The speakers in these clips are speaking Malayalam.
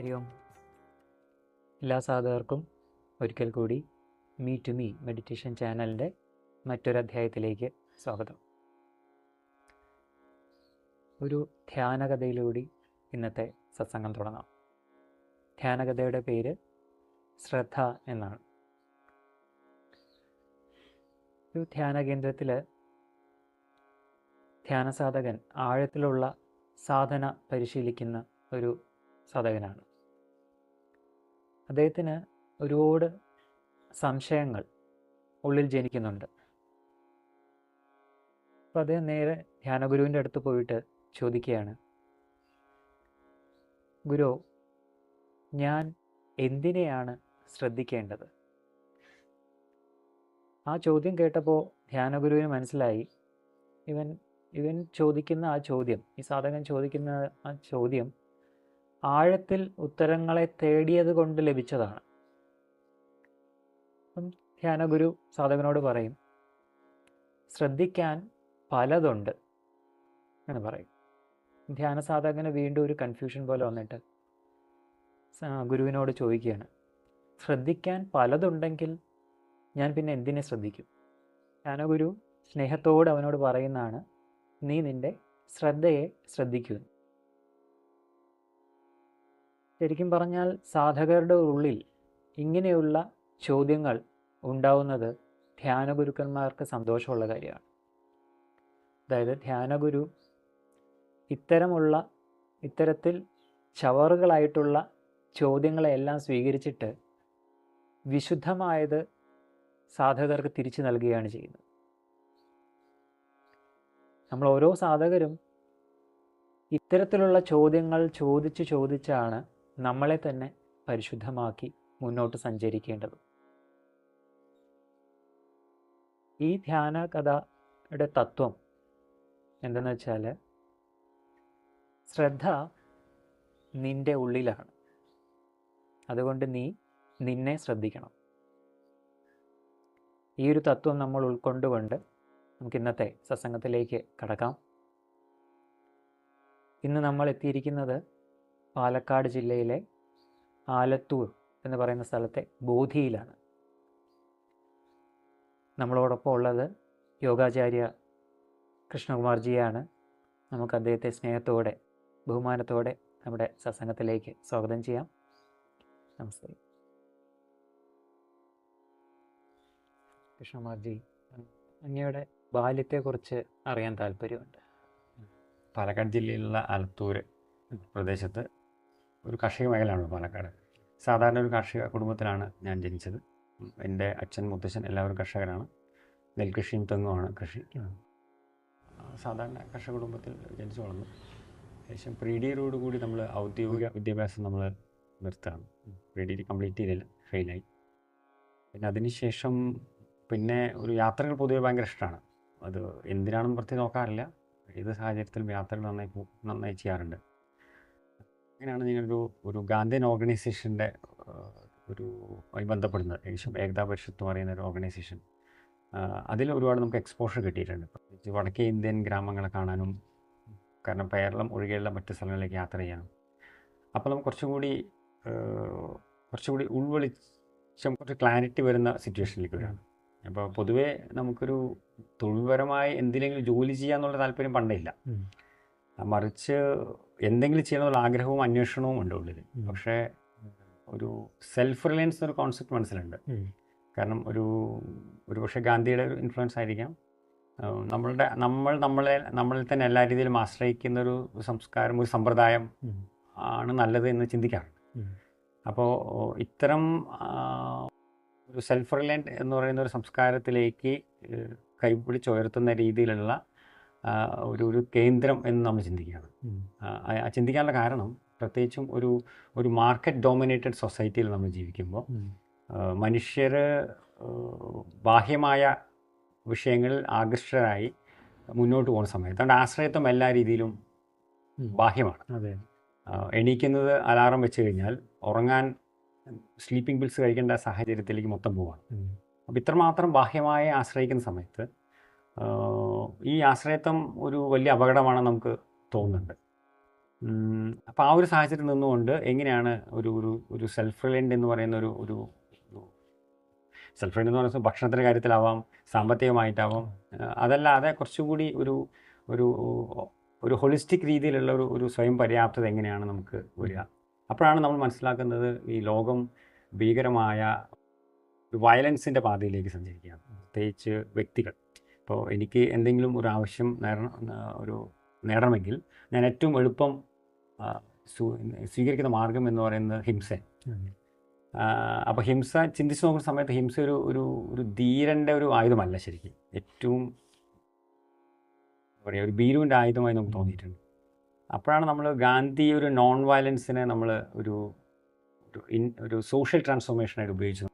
ഹരി ഓം. എല്ലാ സാധകർക്കും ഒരിക്കൽ കൂടി മീ ടു മീ മെഡിറ്റേഷൻ ചാനലിൻ്റെ മറ്റൊരധ്യായത്തിലേക്ക് സ്വാഗതം. ഒരു ധ്യാനകഥയിലൂടെ ഇന്നത്തെ സത്സംഗം തുടങ്ങാം. ധ്യാനകഥയുടെ പേര് ശ്രദ്ധ എന്നാണ്. ഒരു ധ്യാനകേന്ദ്രത്തിൽ ധ്യാനസാധകൻ ആഴത്തിലുള്ള സാധന പരിശീലിക്കുന്ന ഒരു സാധകനാണ്. അദ്ദേഹത്തിന് ഒരുപാട് സംശയങ്ങൾ ഉള്ളിൽ ജനിക്കുന്നുണ്ട്. അപ്പോൾ അദ്ദേഹം നേരെ ധ്യാനഗുരുവിൻ്റെ അടുത്ത് പോയിട്ട് ചോദിക്കുകയാണ്, ഗുരു, ഞാൻ എന്തിനെയാണ് ശ്രദ്ധിക്കേണ്ടത്? ആ ചോദ്യം കേട്ടപ്പോൾ ധ്യാനഗുരുവിന് മനസ്സിലായി, ഇവൻ ചോദിക്കുന്ന ആ ചോദ്യം, ഈ സാധകൻ ചോദിക്കുന്ന ആ ചോദ്യം ആഴത്തിൽ ഉത്തരങ്ങളെ തേടിയത് കൊണ്ട് ലഭിച്ചതാണ്. അപ്പം ധ്യാനഗുരു സാധകനോട് പറയും, ശ്രദ്ധിക്കാൻ പലതുണ്ട് എന്ന് പറയും. ധ്യാന സാധകന് വീണ്ടും ഒരു കൺഫ്യൂഷൻ പോലെ വന്നിട്ട് ഗുരുവിനോട് ചോദിക്കുകയാണ്, ശ്രദ്ധിക്കാൻ പലതുണ്ടെങ്കിൽ ഞാൻ പിന്നെ എന്തിനെ ശ്രദ്ധിക്കും? ധ്യാനഗുരു സ്നേഹത്തോട് അവനോട് പറയുന്നതാണ്, നീ നിൻ്റെ ശ്രദ്ധയെ ശ്രദ്ധിക്കൂ. ശരിക്കും പറഞ്ഞാൽ സാധകരുടെ ഉള്ളിൽ ഇങ്ങനെയുള്ള ചോദ്യങ്ങൾ ഉണ്ടാവുന്നത് ധ്യാനഗുരുക്കന്മാർക്ക് സന്തോഷമുള്ള കാര്യമാണ്. അതായത് ധ്യാനഗുരു ഇത്തരത്തിൽ ചവറുകളായിട്ടുള്ള ചോദ്യങ്ങളെല്ലാം സ്വീകരിച്ചിട്ട് വിശുദ്ധമായത് സാധകർക്ക് തിരിച്ചു നൽകുകയാണ് ചെയ്യുന്നത്. നമ്മൾ ഓരോ സാധകരും ഇത്തരത്തിലുള്ള ചോദ്യങ്ങൾ ചോദിച്ചാണ് നമ്മളെ തന്നെ പരിശുദ്ധമാക്കി മുന്നോട്ട് സഞ്ചരിക്കേണ്ടത്. ഈ ധ്യാനകഥയുടെ തത്വം എന്തെന്ന് വെച്ചാൽ, ശ്രദ്ധ നിൻ്റെ ഉള്ളിലാണ്, അതുകൊണ്ട് നീ നിന്നെ ശ്രദ്ധിക്കണം. ഈ ഒരു തത്വം നമ്മൾ ഉൾക്കൊണ്ടുകൊണ്ട് നമുക്ക് ഇന്നത്തെ സത്സംഗത്തിലേക്ക് കടക്കാം. ഇന്ന് നമ്മൾ എത്തിയിരിക്കുന്നത് പാലക്കാട് ജില്ലയിലെ ആലത്തൂർ എന്ന് പറയുന്ന സ്ഥലത്തെ ബോധിയിലാണ്. നമ്മളോടൊപ്പം ഉള്ളത് യോഗാചാര്യ കൃഷ്ണകുമാർജിയാണ്. നമുക്ക് അദ്ദേഹത്തെ സ്നേഹത്തോടെ ബഹുമാനത്തോടെ നമ്മുടെ സത്സംഗത്തിലേക്ക് സ്വാഗതം ചെയ്യാം. നമസ്തേ. കൃഷ്ണകുമാർജി, അങ്ങയുടെ ബാല്യത്തെക്കുറിച്ച് അറിയാൻ താല്പര്യമുണ്ട്. പാലക്കാട് ജില്ലയിലുള്ള ആലത്തൂർ പ്രദേശത്ത് ഒരു കാർഷിക മേഖലയാണ് പാലക്കാട്. സാധാരണ ഒരു കാർഷിക കുടുംബത്തിലാണ് ഞാൻ ജനിച്ചത്. എൻ്റെ അച്ഛൻ, മുത്തച്ഛൻ എല്ലാവരും കർഷകരാണ്. നെൽകൃഷിയും തെങ്ങുമാണ് കൃഷി. സാധാരണ കർഷക കുടുംബത്തിൽ ജനിച്ചു വളർന്നു. ഏകദേശം പ്രീ ഡിഗ്രിയോട് കൂടി നമ്മൾ ഔദ്യോഗിക വിദ്യാഭ്യാസം നമ്മൾ നിർത്താണ്. പ്രീ ഡിഗ്രി കംപ്ലീറ്റ് ചെയ്തില്ല, ഫെയിലായി. പിന്നെ അതിനുശേഷം ഒരു യാത്രകൾ പൊതുവെ ഭയങ്കര ഇഷ്ടമാണ്. അത് എന്തിനാണെന്ന് പ്രത്യേകം നോക്കാറില്ല. ഏത് സാഹചര്യത്തിലും യാത്രകൾ നന്നായി ചെയ്യാറുണ്ട്. അങ്ങനെയാണ് ഞാനൊരു ഗാന്ധിയൻ ഓർഗനൈസേഷൻ്റെ ആയി ബന്ധപ്പെടുന്നത്. ഏകദേശം ഏകതാ പരിഷത്ത് എന്ന് പറയുന്ന ഒരു ഓർഗനൈസേഷൻ. അതിൽ ഒരുപാട് നമുക്ക് എക്സ്പോഷർ കിട്ടിയിട്ടുണ്ട്. പ്രത്യേകിച്ച് വടക്കേ ഇന്ത്യൻ ഗ്രാമങ്ങളെ കാണാനും, കാരണം കേരളം ഒഴികെയുള്ള മറ്റു സ്ഥലങ്ങളിലേക്ക് യാത്ര ചെയ്യാനും. അപ്പോൾ നമുക്ക് കുറച്ചുകൂടി ഉൾവെളിച്ചം, കുറച്ച് ക്ലാരിറ്റി വരുന്ന സിറ്റുവേഷനിലേക്ക് വരികയാണ്. അപ്പോൾ പൊതുവേ നമുക്കൊരു തൊഴിൽപരമായി എന്തിനെങ്കിലും ജോലി ചെയ്യാന്നുള്ള താല്പര്യം പണ്ടേ ഇല്ല. മറിച്ച് എന്തെങ്കിലും ചെയ്യണമെന്നുള്ള ആഗ്രഹവും അന്വേഷണവും ഉണ്ട് ഉള്ളിൽ. പക്ഷേ ഒരു സെൽഫ് റിലയൻസ് എന്നൊരു കോൺസെപ്റ്റ് മനസ്സിലുണ്ട്. കാരണം ഒരു പക്ഷേ ഗാന്ധിയുടെ ഒരു ഇൻഫ്ലുവൻസ് ആയിരിക്കാം. നമ്മളിൽ തന്നെ എല്ലാ രീതിയിലും ആശ്രയിക്കുന്ന ഒരു സംസ്കാരം, ഒരു സമ്പ്രദായം ആണ് നല്ലത് എന്ന് ചിന്തിക്കാറുണ്ട്. അപ്പോൾ ഇത്തരം ഒരു സെൽഫ് റിലയൻറ്റ് എന്ന് പറയുന്ന ഒരു സംസ്കാരത്തിലേക്ക് കൈപിടിച്ചുയർത്തുന്ന രീതിയിലുള്ള ഒരു കേന്ദ്രം എന്ന് നമ്മൾ ചിന്തിക്കുകയാണ്. ചിന്തിക്കാനുള്ള കാരണം, പ്രത്യേകിച്ചും ഒരു മാർക്കറ്റ് ഡോമിനേറ്റഡ് സൊസൈറ്റിയിൽ നമ്മൾ ജീവിക്കുമ്പോൾ മനുഷ്യർ ബാഹ്യമായ വിഷയങ്ങളിൽ ആകൃഷ്ടരായി മുന്നോട്ട് പോകുന്ന സമയത്ത് അവരുടെ ആശ്രയത്വം എല്ലാ രീതിയിലും ബാഹ്യമാണ്. എണീക്കുന്നത് അലാറം വെച്ച് കഴിഞ്ഞാൽ ഉറങ്ങാൻ സ്ലീപ്പിംഗ് പിൽസ് കഴിക്കേണ്ട സാഹചര്യത്തിലേക്ക് മൊത്തം പോവാണ്. അപ്പോൾ ഇത്രമാത്രം ബാഹ്യമായി ആശ്രയിക്കുന്ന സമയത്ത് ഈ ആശ്രയത്വം ഒരു വലിയ അപകടമാണെന്ന് നമുക്ക് തോന്നുന്നുണ്ട്. അപ്പോൾ ആ ഒരു സാഹചര്യത്തിൽ നിന്നുകൊണ്ട് എങ്ങനെയാണ് ഒരു ഒരു ഒരു സെൽഫ് റിലയൻ്റ് എന്ന് പറയുന്ന ഒരു ഒരു സെൽഫ് റിലയൻ്റ് എന്ന് പറയുന്നത് ഭക്ഷണത്തിൻ്റെ കാര്യത്തിലാവാം, സാമ്പത്തികമായിട്ടാവാം, അതല്ലാതെ കുറച്ചുകൂടി ഒരു ഒരു ഒരു ഹോളിസ്റ്റിക് രീതിയിലുള്ള ഒരു ഒരു സ്വയം പര്യാപ്തത എങ്ങനെയാണ് നമുക്ക് വരിക. അപ്പോഴാണ് നമ്മൾ മനസ്സിലാക്കുന്നത് ഈ ലോകം ഭീകരമായ വയലൻസിൻ്റെ പാതയിലേക്ക് സഞ്ചരിക്കുകയാണ്. പ്രത്യേകിച്ച് വ്യക്തികൾ. ഇപ്പോൾ എനിക്ക് എന്തെങ്കിലും ഒരു ആവശ്യം നേടണമെങ്കിൽ ഞാൻ ഏറ്റവും എളുപ്പം സ്വീകരിക്കുന്ന മാർഗം എന്ന് പറയുന്നത് ഹിംസ. അപ്പോൾ ഹിംസ ചിന്തിച്ച് നോക്കുന്ന സമയത്ത് ഹിംസ ഒരു ഒരു ഒരു ധീരൻ്റെ ഒരു ആയുധമല്ല ശരിക്കും. ഏറ്റവും പറയുക ഒരു ഭീരുവിൻ്റെ ആയുധമായി നമുക്ക് തോന്നിയിട്ടുണ്ട്. അപ്പോഴാണ് നമ്മൾ ഗാന്ധി ഒരു നോൺ വയലൻസിനെ നമ്മൾ ഒരു ഒരു സോഷ്യൽ ട്രാൻസ്ഫോർമേഷനായിട്ട് ഉപയോഗിച്ചത്.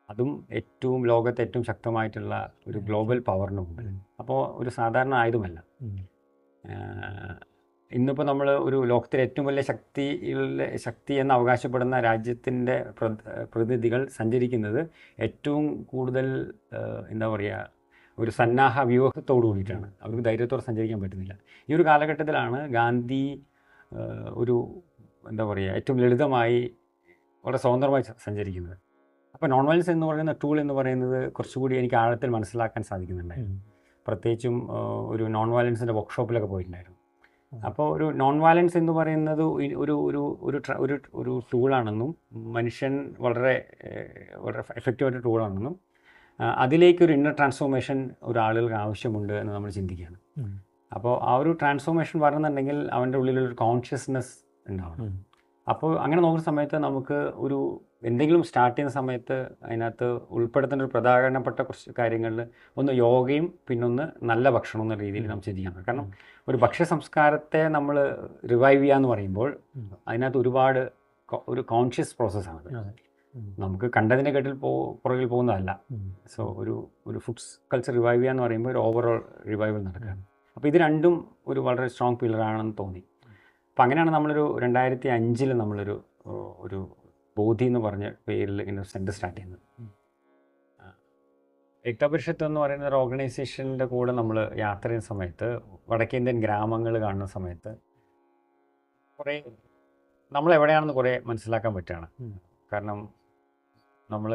അതും ഏറ്റവും ലോകത്തെ ഏറ്റവും ശക്തമായിട്ടുള്ള ഒരു ഗ്ലോബൽ പവറിന് മുമ്പിൽ. അപ്പോൾ ഒരു സാധാരണ ആയുധമല്ല. ഇന്നിപ്പോൾ നമ്മൾ ഒരു ലോകത്തിലെ ഏറ്റവും വലിയ ശക്തി എന്ന് അവകാശപ്പെടുന്ന രാജ്യത്തിൻ്റെ പ്രതിനിധികൾ സഞ്ചരിക്കുന്നത് ഏറ്റവും കൂടുതൽ എന്താ പറയുക ഒരു സന്നാഹ വ്യൂഹത്തോടു കൂടിയിട്ടാണ്. അവർക്ക് ധൈര്യത്തോടെ സഞ്ചരിക്കാൻ പറ്റുന്നില്ല. ഈ ഒരു കാലഘട്ടത്തിലാണ് ഗാന്ധി ഒരു എന്താ പറയുക ഏറ്റവും ലളിതമായി വളരെ സ്വതന്ത്രമായി സഞ്ചരിക്കുന്നത്. അപ്പോൾ നോൺ വയലൻസ് എന്ന് പറയുന്ന ടൂൾ എന്ന് പറയുന്നത് കുറച്ചുകൂടി എനിക്ക് ആഴത്തിൽ മനസ്സിലാക്കാൻ സാധിക്കുന്നുണ്ടായിരുന്നു. പ്രത്യേകിച്ചും ഒരു നോൺ വയലൻസിൻ്റെ വർക്ക്ഷോപ്പിലൊക്കെ പോയിട്ടുണ്ടായിരുന്നു. അപ്പോൾ ഒരു നോൺ വയലൻസ് എന്ന് പറയുന്നത് ഒരു ഒരു ഒരു ഒരു ഒരു ടൂളാണെന്നും മനുഷ്യൻ വളരെ വളരെ എഫക്റ്റീവായിട്ട് ടൂളാണെന്നും അതിലേക്കൊരു ഇന്നർ ട്രാൻസ്ഫോർമേഷൻ ഒരാളുകൾക്ക് ആവശ്യമുണ്ട് എന്ന് നമ്മൾ ചിന്തിക്കുകയാണ്. അപ്പോൾ ആ ഒരു ട്രാൻസ്ഫോർമേഷൻ വരണമെന്നുണ്ടെങ്കിൽ അവൻ്റെ ഉള്ളിലൊരു കോൺഷ്യസ്നെസ് ഉണ്ടാവണം. അപ്പോൾ അങ്ങനെ നോക്കുന്ന സമയത്ത് നമുക്ക് ഒരു എന്തെങ്കിലും സ്റ്റാർട്ട് ചെയ്യുന്ന സമയത്ത് അതിനകത്ത് ഉൾപ്പെടുത്തേണ്ട ഒരു പ്രധാനപ്പെട്ട കുറച്ച് കാര്യങ്ങളിൽ ഒന്ന് യോഗയും പിന്നൊന്ന് നല്ല ഭക്ഷണം എന്ന രീതിയിൽ നമ്മൾ ചിന്തിക്കണം. കാരണം ഒരു ഭക്ഷ്യ സംസ്കാരത്തെ നമ്മൾ റിവൈവ് ചെയ്യുക എന്ന് പറയുമ്പോൾ അതിനകത്ത് ഒരുപാട് ഒരു കോൺഷ്യസ് പ്രോസസ്സാണ്. നമുക്ക് കണ്ടതിൻ്റെ കെട്ടിൽ പുറകിൽ പോകുന്നതല്ല. സോ ഒരു ഒരു ഫുഡ്സ് കൾച്ചർ റിവൈവ് ചെയ്യുക എന്ന് പറയുമ്പോൾ ഒരു ഓവറോൾ റിവൈവൽ നടക്കുകയാണ്. അപ്പോൾ ഇത് രണ്ടും ഒരു വളരെ സ്ട്രോങ് പില്ലറാണെന്ന് തോന്നി. അപ്പോൾ അങ്ങനെയാണ് നമ്മളൊരു 2005 നമ്മളൊരു ഒരു ബോധി എന്ന് പറഞ്ഞ പേരിൽ ഇങ്ങനെ സെൻറ്റർ സ്റ്റാർട്ട് ചെയ്യുന്നത്. ഏകതാ പരിഷത്ത് എന്ന് പറയുന്ന ഒരു ഓർഗനൈസേഷൻ്റെ കൂടെ നമ്മൾ യാത്ര ചെയ്യുന്ന സമയത്ത് വടക്കേന്ത്യൻ ഗ്രാമങ്ങൾ കാണുന്ന സമയത്ത് കുറേ നമ്മളെവിടെയാണെന്ന് കുറേ മനസ്സിലാക്കാൻ പറ്റുകയാണ്. കാരണം നമ്മൾ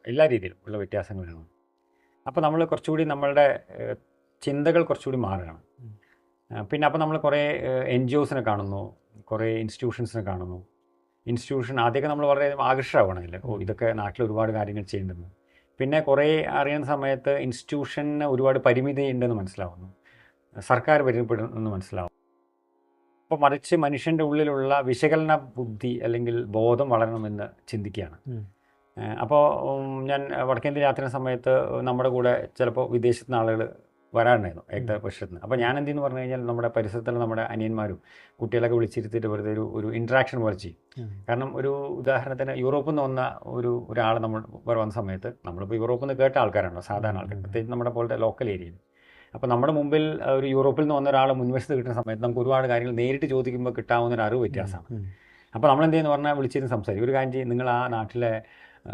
എല്ലാ രീതിയിലും ഉള്ള വ്യത്യാസങ്ങളാണ്. അപ്പോൾ നമ്മൾ കുറച്ചുകൂടി നമ്മളുടെ ചിന്തകൾ കുറച്ചുകൂടി മാറുകയാണ്. പിന്നെ അപ്പോൾ നമ്മൾ കുറേ NGOസിനെ കാണുന്നു, കുറേ ഇൻസ്റ്റിറ്റ്യൂഷൻസിനെ കാണുന്നു. ഇൻസ്റ്റിറ്റ്യൂഷൻ ആദ്യമൊക്കെ നമ്മൾ വളരെ ആകർഷകമാണല്ലേ, ഇതൊക്കെ നാട്ടിൽ ഒരുപാട് കാര്യങ്ങൾ ചെയ്യേണ്ടെന്ന്. പിന്നെ കുറേ അറിയുന്ന സമയത്ത് ഇൻസ്റ്റിറ്റ്യൂഷന് ഒരുപാട് പരിമിതി ഉണ്ടെന്ന് മനസ്സിലാവുന്നു, സർക്കാർ പരിമിതപ്പെടുന്നെന്ന് മനസ്സിലാവും. അപ്പോൾ മറിച്ച് മനുഷ്യൻ്റെ ഉള്ളിലുള്ള വിശകലന ബുദ്ധി അല്ലെങ്കിൽ ബോധം വളരണമെന്ന് ചിന്തിക്കുകയാണ്. അപ്പോൾ ഞാൻ വടക്കേന്ത്യ യാത്രയുടെ സമയത്ത് നമ്മുടെ കൂടെ ചിലപ്പോൾ വിദേശത്തു നിന്ന് ആളുകൾ വരാറുണ്ടായിരുന്നു ഏകതാ പരിഷത്തിന്. അപ്പോൾ ഞാൻ എന്തെന്ന് പറഞ്ഞു കഴിഞ്ഞാൽ നമ്മുടെ പരിസരത്തുള്ള നമ്മുടെ അനിയന്മാരും കുട്ടികളൊക്കെ വിളിച്ചിരുത്തിയിട്ട് വെറുതെ ഒരു ഇൻട്രാക്ഷൻ പോലെ ചെയ്യും. കാരണം ഒരു ഉദാഹരണത്തിന് യൂറോപ്പിൽ നിന്ന് വന്ന ഒരാൾ നമ്മൾ വന്ന സമയത്ത് നമ്മളിപ്പോൾ യൂറോപ്പിൽ നിന്ന് കേട്ട ആൾക്കാരാണോ സാധാരണ ആൾക്കാർ, പ്രത്യേകിച്ച് നമ്മുടെ പോലത്തെ ലോക്കൽ ഏരിയയിൽ. അപ്പോൾ നമ്മുടെ മുമ്പിൽ ഒരു യൂറോപ്പിൽ നിന്ന് വന്ന ഒരാൾ മുൻവശത്ത് കിട്ടുന്ന സമയത്ത് നമുക്ക് ഒരുപാട് കാര്യങ്ങൾ നേരിട്ട് ചോദിക്കുമ്പോൾ കിട്ടാവുന്ന ഒരു അറിവ് വ്യത്യാസമാണ്. അപ്പോൾ നമ്മൾ എന്തെന്ന് പറഞ്ഞാൽ വിളിച്ചിരുന്ന് സംസാരിക്കും. ഒരു കാര്യം ചെയ്യും, നിങ്ങൾ ആ നാട്ടിലെ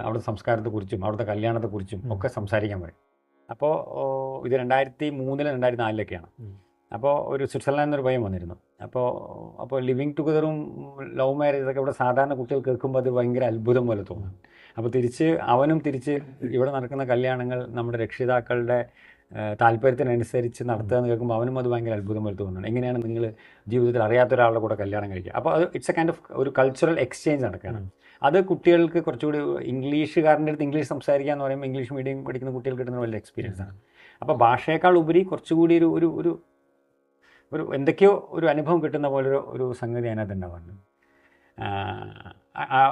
അവിടുത്തെ സംസ്കാരത്തെക്കുറിച്ചും അവിടുത്തെ കല്യാണത്തെക്കുറിച്ചും ഒക്കെ സംസാരിക്കാൻ പറയും. അപ്പോൾ ഇത് 2003 2004 അപ്പോൾ ഒരു സ്വിറ്റ്സർലാൻഡ് എന്നൊരു പയ്യൻ വന്നിരുന്നു. അപ്പോൾ ലിവിങ് ടുഗദറും ലവ് മാരേജൊക്കെ ഇവിടെ സാധാരണ കുട്ടികൾ കേൾക്കുമ്പോൾ അത് ഭയങ്കര അത്ഭുതം പോലെ തോന്നും. അപ്പോൾ അവനും തിരിച്ച് ഇവിടെ നടക്കുന്ന കല്യാണങ്ങൾ നമ്മുടെ രക്ഷിതാക്കളുടെ താല്പര്യത്തിനനുസരിച്ച് നടത്തുക എന്ന് കേൾക്കുമ്പോൾ അവനും അത് ഭയങ്കര അത്ഭുതം പോലെ തോന്നുന്നു. എങ്ങനെയാണ് നിങ്ങൾ ജീവിതത്തിൽ അറിയാത്ത ഒരാളുടെ കൂടെ കല്യാണം കഴിക്കുക? അപ്പോൾ അത് ഇറ്റ്സ് എ കൈൻഡ് ഓഫ് ഒരു കൾച്ചറൽ എക്സ്ചേഞ്ച് നടക്കുകയാണ്. അത് കുട്ടികൾക്ക് കുറച്ചുകൂടി ഇംഗ്ലീഷുകാരൻ്റെ അടുത്ത് ഇംഗ്ലീഷ് സംസാരിക്കുക എന്ന് പറയുമ്പോൾ ഇംഗ്ലീഷ് മീഡിയം പഠിക്കുന്ന കുട്ടികൾക്ക് കിട്ടുന്ന വലിയ എക്സ്പീരിയൻസ് ആണ്. അപ്പോൾ ഭാഷയേക്കാൾ ഉപരി കുറച്ചുകൂടി ഒരു ഒരു ഒരു എന്തൊക്കെയോ ഒരു അനുഭവം കിട്ടുന്ന പോലെ ഒരു സംഗതി അതിനകത്ത് ഉണ്ടാവാറുണ്ട്.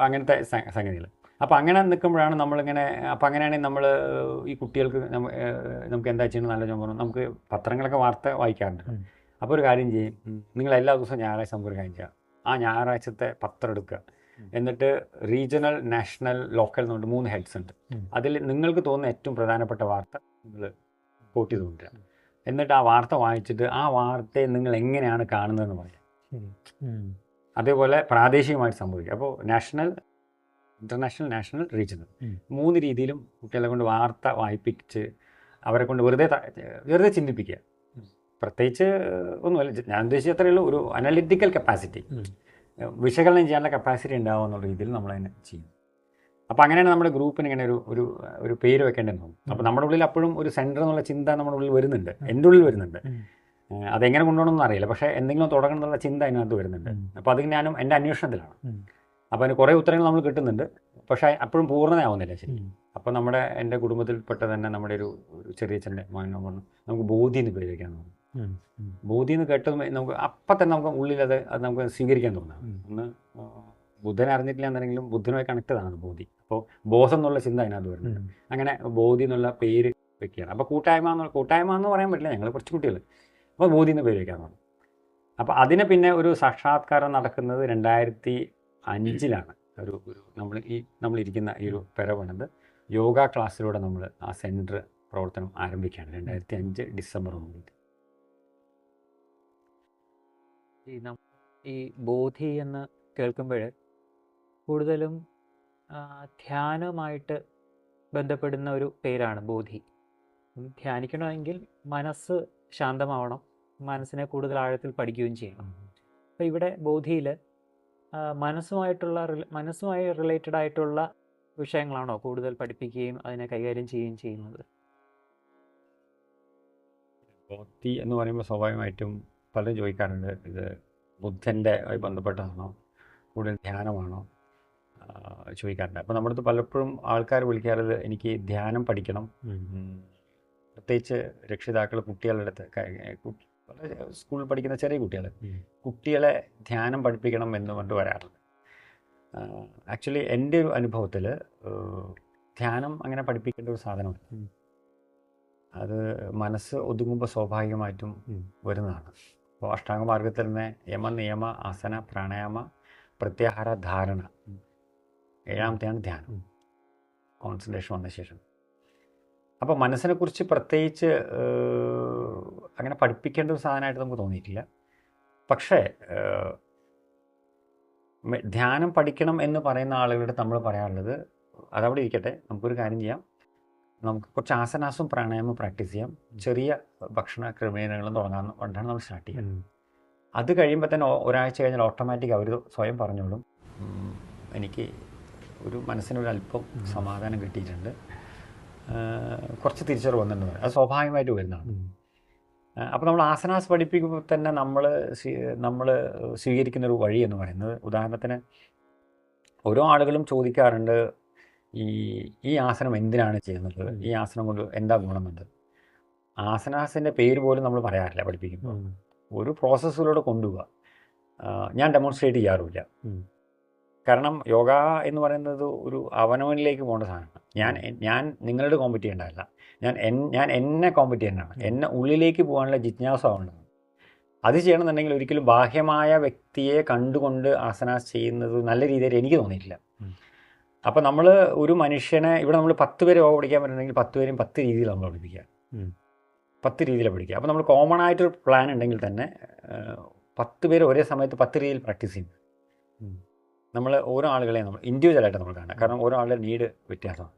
അങ്ങനത്തെ സംഗതികൾ. അപ്പോൾ അങ്ങനെ നിൽക്കുമ്പോഴാണ് നമ്മളിങ്ങനെ അപ്പോൾ അങ്ങനെയാണെങ്കിൽ നമ്മൾ ഈ കുട്ടികൾക്ക് നമുക്ക് എന്താ ചെയ്യുന്നത് നല്ല ചോദിച്ചു നമുക്ക് പത്രങ്ങളൊക്കെ വാർത്ത വായിക്കാറുണ്ട്. അപ്പോൾ ഒരു കാര്യം ചെയ്യും, നിങ്ങൾ എല്ലാ ദിവസവും ഞായറാഴ്ച നമുക്ക് ഒരു കാര്യം ചെയ്യാം, ആ ഞായറാഴ്ചത്തെ പത്രം എടുക്കുക, എന്നിട്ട് റീജിയണൽ, നാഷണൽ, ലോക്കൽ എന്നുകൊണ്ട് 3 ഹെഡ്സ് ഉണ്ട്. അതിൽ നിങ്ങൾക്ക് തോന്നുന്ന ഏറ്റവും പ്രധാനപ്പെട്ട വാർത്ത നിങ്ങൾ കോട്ട് ചെയ്ത് കൊണ്ടുവരിക. എന്നിട്ട് ആ വാർത്ത വായിച്ചിട്ട് ആ വാർത്തയെ നിങ്ങൾ എങ്ങനെയാണ് കാണുന്നതെന്ന് പറയാം. അതേപോലെ പ്രാദേശികമായിട്ട് സംഭവിക്കുക. അപ്പോൾ നാഷണൽ, ഇൻ്റർനാഷണൽ, നാഷണൽ, റീജിയണൽ 3 രീതിയിലും കുട്ടികളെ കൊണ്ട് വാർത്ത വായിപ്പിച്ച് അവരെ കൊണ്ട് വെറുതെ ചിന്തിപ്പിക്കുക. പ്രത്യേകിച്ച് ഒന്നുമല്ല, ഞാൻ ഉദ്ദേശിച്ച അത്രയേ ഉള്ളൂ, ഒരു അനലിറ്റിക്കൽ കപ്പാസിറ്റി, വിശകലനം ചെയ്യാനുള്ള കപ്പാസിറ്റി ഉണ്ടാവും എന്നുള്ള രീതിയിൽ നമ്മളതിനെ ചെയ്യും. അപ്പോൾ അങ്ങനെയാണ് നമ്മുടെ ഗ്രൂപ്പിന് ഇങ്ങനെ ഒരു പേര് വെക്കേണ്ടതെന്ന് തോന്നുന്നു. അപ്പോൾ നമ്മുടെ ഉള്ളിൽ അപ്പോഴും ഒരു സെൻറ്റർ എന്നുള്ള ചിന്ത നമ്മുടെ ഉള്ളിൽ വരുന്നുണ്ട്, എൻ്റെ ഉള്ളിൽ വരുന്നുണ്ട്. അതെങ്ങനെ കൊണ്ടുപോകണമെന്ന് അറിയില്ല, പക്ഷേ എന്തെങ്കിലും തുടങ്ങണം എന്നുള്ള ചിന്ത അതിനകത്ത് വരുന്നുണ്ട്. അപ്പോൾ അത് ഞാനും എൻ്റെ അന്വേഷണത്തിലാണ്. അപ്പോൾ അതിന് കുറേ ഉത്തരങ്ങൾ നമ്മൾ കിട്ടുന്നുണ്ട്, പക്ഷേ അപ്പോഴും പൂർണ്ണതയാവുന്നില്ല ശരി. അപ്പോൾ എൻ്റെ കുടുംബത്തിൽപ്പെട്ട തന്നെ നമ്മുടെ ഒരു ചെറിയച്ഛൻ്റെ മകനോ പറഞ്ഞു നമുക്ക് ബോധി എന്ന് പേര് വയ്ക്കാൻ തോന്നുന്നു. ബോധി എന്ന് കേട്ടത് നമുക്ക് അപ്പം തന്നെ നമുക്ക് ഉള്ളിൽ അത് നമുക്ക് സ്വീകരിക്കാൻ തോന്നാം. ഒന്ന് ബുദ്ധനെ അറിഞ്ഞിട്ടില്ല എന്നുണ്ടെങ്കിലും ബുദ്ധനുമായി കണക്റ്റഡ് ആണ് ബോധി. അപ്പോൾ ബോധം എന്നുള്ള ചിന്ത അതിനകത്ത് വരുന്നുണ്ട്. അങ്ങനെ ബോധി എന്നുള്ള പേര് വെക്കുകയാണ്. അപ്പോൾ കൂട്ടായ്മ എന്ന് പറയാൻ പറ്റില്ല, ഞങ്ങൾ കുറച്ച് കുട്ടികൾ, അപ്പോൾ ബോധി എന്ന് പേര് വയ്ക്കാൻ തോന്നും. അപ്പോൾ അതിന് പിന്നെ ഒരു സാക്ഷാത്കാരം നടക്കുന്നത് 2005 നമ്മളിരിക്കുന്ന ഈ ഒരു പെര പണിത് യോഗ ക്ലാസ്സിലൂടെ നമ്മൾ ആ സെൻറ്റർ പ്രവർത്തനം ആരംഭിക്കുകയാണ് 2005 ഡിസംബർ 9. ഈ ബോധി എന്ന് കേൾക്കുമ്പോൾ കൂടുതലും ധ്യാനവുമായിട്ട് ബന്ധപ്പെടുന്ന ഒരു പേരാണ് ബോധി. ധ്യാനിക്കണമെങ്കിൽ മനസ്സ് ശാന്തമാവണം, മനസ്സിനെ കൂടുതൽ ആഴത്തിൽ പഠിക്കുകയും ചെയ്യണം. അപ്പോൾ ഇവിടെ ബോധിയിൽ മനസ്സുമായി റിലേറ്റഡ് ആയിട്ടുള്ള വിഷയങ്ങളാണോ കൂടുതൽ പഠിപ്പിക്കുകയും അതിനെ കൈകാര്യം ചെയ്യുകയും ചെയ്യുന്നത്? ബോധി എന്ന് പറയുമ്പോൾ സ്വാഭാവികമായിട്ടും പലരും ചോദിക്കാറുണ്ട്, ഇത് ബുദ്ധൻ്റെ ബന്ധപ്പെട്ടാണോ, കൂടുതൽ ധ്യാനമാണോ ചോദിക്കാറുണ്ട്. അപ്പോൾ നമ്മുടെ അടുത്ത് പലപ്പോഴും ആൾക്കാർ വിളിക്കാറുള്ളത് എനിക്ക് ധ്യാനം പഠിക്കണം, പ്രത്യേകിച്ച് രക്ഷിതാക്കൾ കുട്ടികളുടെ അടുത്ത്, സ്കൂളിൽ പഠിക്കുന്ന ചെറിയ കുട്ടികളെ ധ്യാനം പഠിപ്പിക്കണം എന്ന് പറഞ്ഞിട്ട് വരാറുണ്ട്. ആക്ച്വലി എൻ്റെ ഒരു അനുഭവത്തിൽ ധ്യാനം അങ്ങനെ പഠിപ്പിക്കേണ്ട ഒരു സാധനമാണ്. അത് മനസ്സ് ഒതുങ്ങുമ്പോൾ സ്വാഭാവികമായിട്ടും വരുന്നതാണ്. അപ്പോൾ അഷ്ടാംഗമാർഗത്തിൽ തന്നെ യമ, നിയമ, ആസന, പ്രാണായാമ, പ്രത്യാഹാര, ധാരണ, 7ാമത്തെയാണ് ധ്യാനം, കോൺസെൻട്രേഷൻ വന്ന ശേഷം. അപ്പോൾ മനസ്സിനെക്കുറിച്ച് പ്രത്യേകിച്ച് അങ്ങനെ പഠിപ്പിക്കേണ്ട ഒരു സാധനമായിട്ട് നമുക്ക് തോന്നിയിട്ടില്ല. പക്ഷേ ധ്യാനം പഠിക്കണം എന്ന് പറയുന്ന ആളുകളുടെ നമ്മൾ പറയാറുള്ളത്, അതവിടെ ഇരിക്കട്ടെ, നമുക്കൊരു കാര്യം ചെയ്യാം, നമുക്ക് കുറച്ച് ആസനാസും പ്രാണായാമവും പ്രാക്ടീസ് ചെയ്യാം, ചെറിയ ഭക്ഷണ ക്രമീകരണങ്ങളും തുടങ്ങാമെന്ന് പറഞ്ഞാണ് നമ്മൾ സ്റ്റാർട്ട് ചെയ്യാം. അത് കഴിയുമ്പോൾ തന്നെ ഒരാഴ്ച കഴിഞ്ഞാൽ ഓട്ടോമാറ്റിക് അവർ സ്വയം പറഞ്ഞോളും, എനിക്ക് ഒരു മനസ്സിനൊരല്പം സമാധാനം കിട്ടിയിട്ടുണ്ട്, കുറച്ച് തിരിച്ചറിവ് വന്നിട്ടുണ്ട്. അത് സ്വാഭാവികമായിട്ട് വരുന്നതാണ്. അപ്പോൾ നമ്മൾ ആസനാസ് പഠിപ്പിക്കുമ്പോൾ തന്നെ നമ്മൾ സ്വീകരിക്കുന്നൊരു വഴി എന്ന് പറയുന്നത്, ഉദാഹരണത്തിന് ഓരോ ആളുകളും ചോദിക്കാറുണ്ട്, ഈ ആസനം എന്തിനാണ് ചെയ്യുന്നത്, ഈ ആസനം കൊണ്ട് എന്താ ഗുണമെന്നുണ്ട്. ആസനാസിൻ്റെ പേര് പോലും നമ്മൾ പറയാറില്ല പഠിപ്പിക്കുമ്പോൾ. ഒരു പ്രോസസ്സിലൂടെ കൊണ്ടുപോവുക. ഞാൻ ഡെമോൺസ്ട്രേറ്റ് ചെയ്യാറുമില്ല. കാരണം യോഗ എന്ന് പറയുന്നത് ഒരു അവനവനിലേക്ക് പോകേണ്ട സാധനമാണ്. ഞാൻ നിങ്ങളുടെ കോമ്പറ്റ് ചെയ്യേണ്ടതല്ല, ഞാൻ എന്നെ കോമ്പറ്റ് ചെയ്യേണ്ടതാണ്, എന്നെ ഉള്ളിലേക്ക് പോകാനുള്ള ജിജ്ഞാസ ആവേണ്ടതാണ്. അത് ചെയ്യണമെന്നുണ്ടെങ്കിൽ ഒരിക്കലും ബാഹ്യമായ വ്യക്തിയെ കണ്ടുകൊണ്ട് ആസനാസ് ചെയ്യുന്നത് നല്ല രീതിയിൽ എനിക്ക് തോന്നിയിട്ടില്ല. അപ്പോൾ നമ്മൾ ഒരു മനുഷ്യനെ ഇവിടെ നമ്മൾ 10 പേരെ യോഗ പഠിക്കാൻ പറ്റുന്നുണ്ടെങ്കിൽ 10 പേരും 10 രീതിയിൽ നമ്മൾ പഠിപ്പിക്കുക, 10 രീതിയിലാണ് പഠിക്കുക. അപ്പോൾ നമ്മൾ കോമൺ ആയിട്ടൊരു പ്ലാൻ ഉണ്ടെങ്കിൽ തന്നെ 10 പേര് ഒരേ സമയത്ത് 10 രീതിയിൽ പ്രാക്ടീസ് ചെയ്യും. നമ്മൾ ഓരോ ആളുകളെയും നമ്മൾ ഇൻഡിവിജ്വലായിട്ട് നമ്മൾ കാണുക, കാരണം ഓരോ ആളുടെ നീഡ് വ്യത്യാസമാണ്.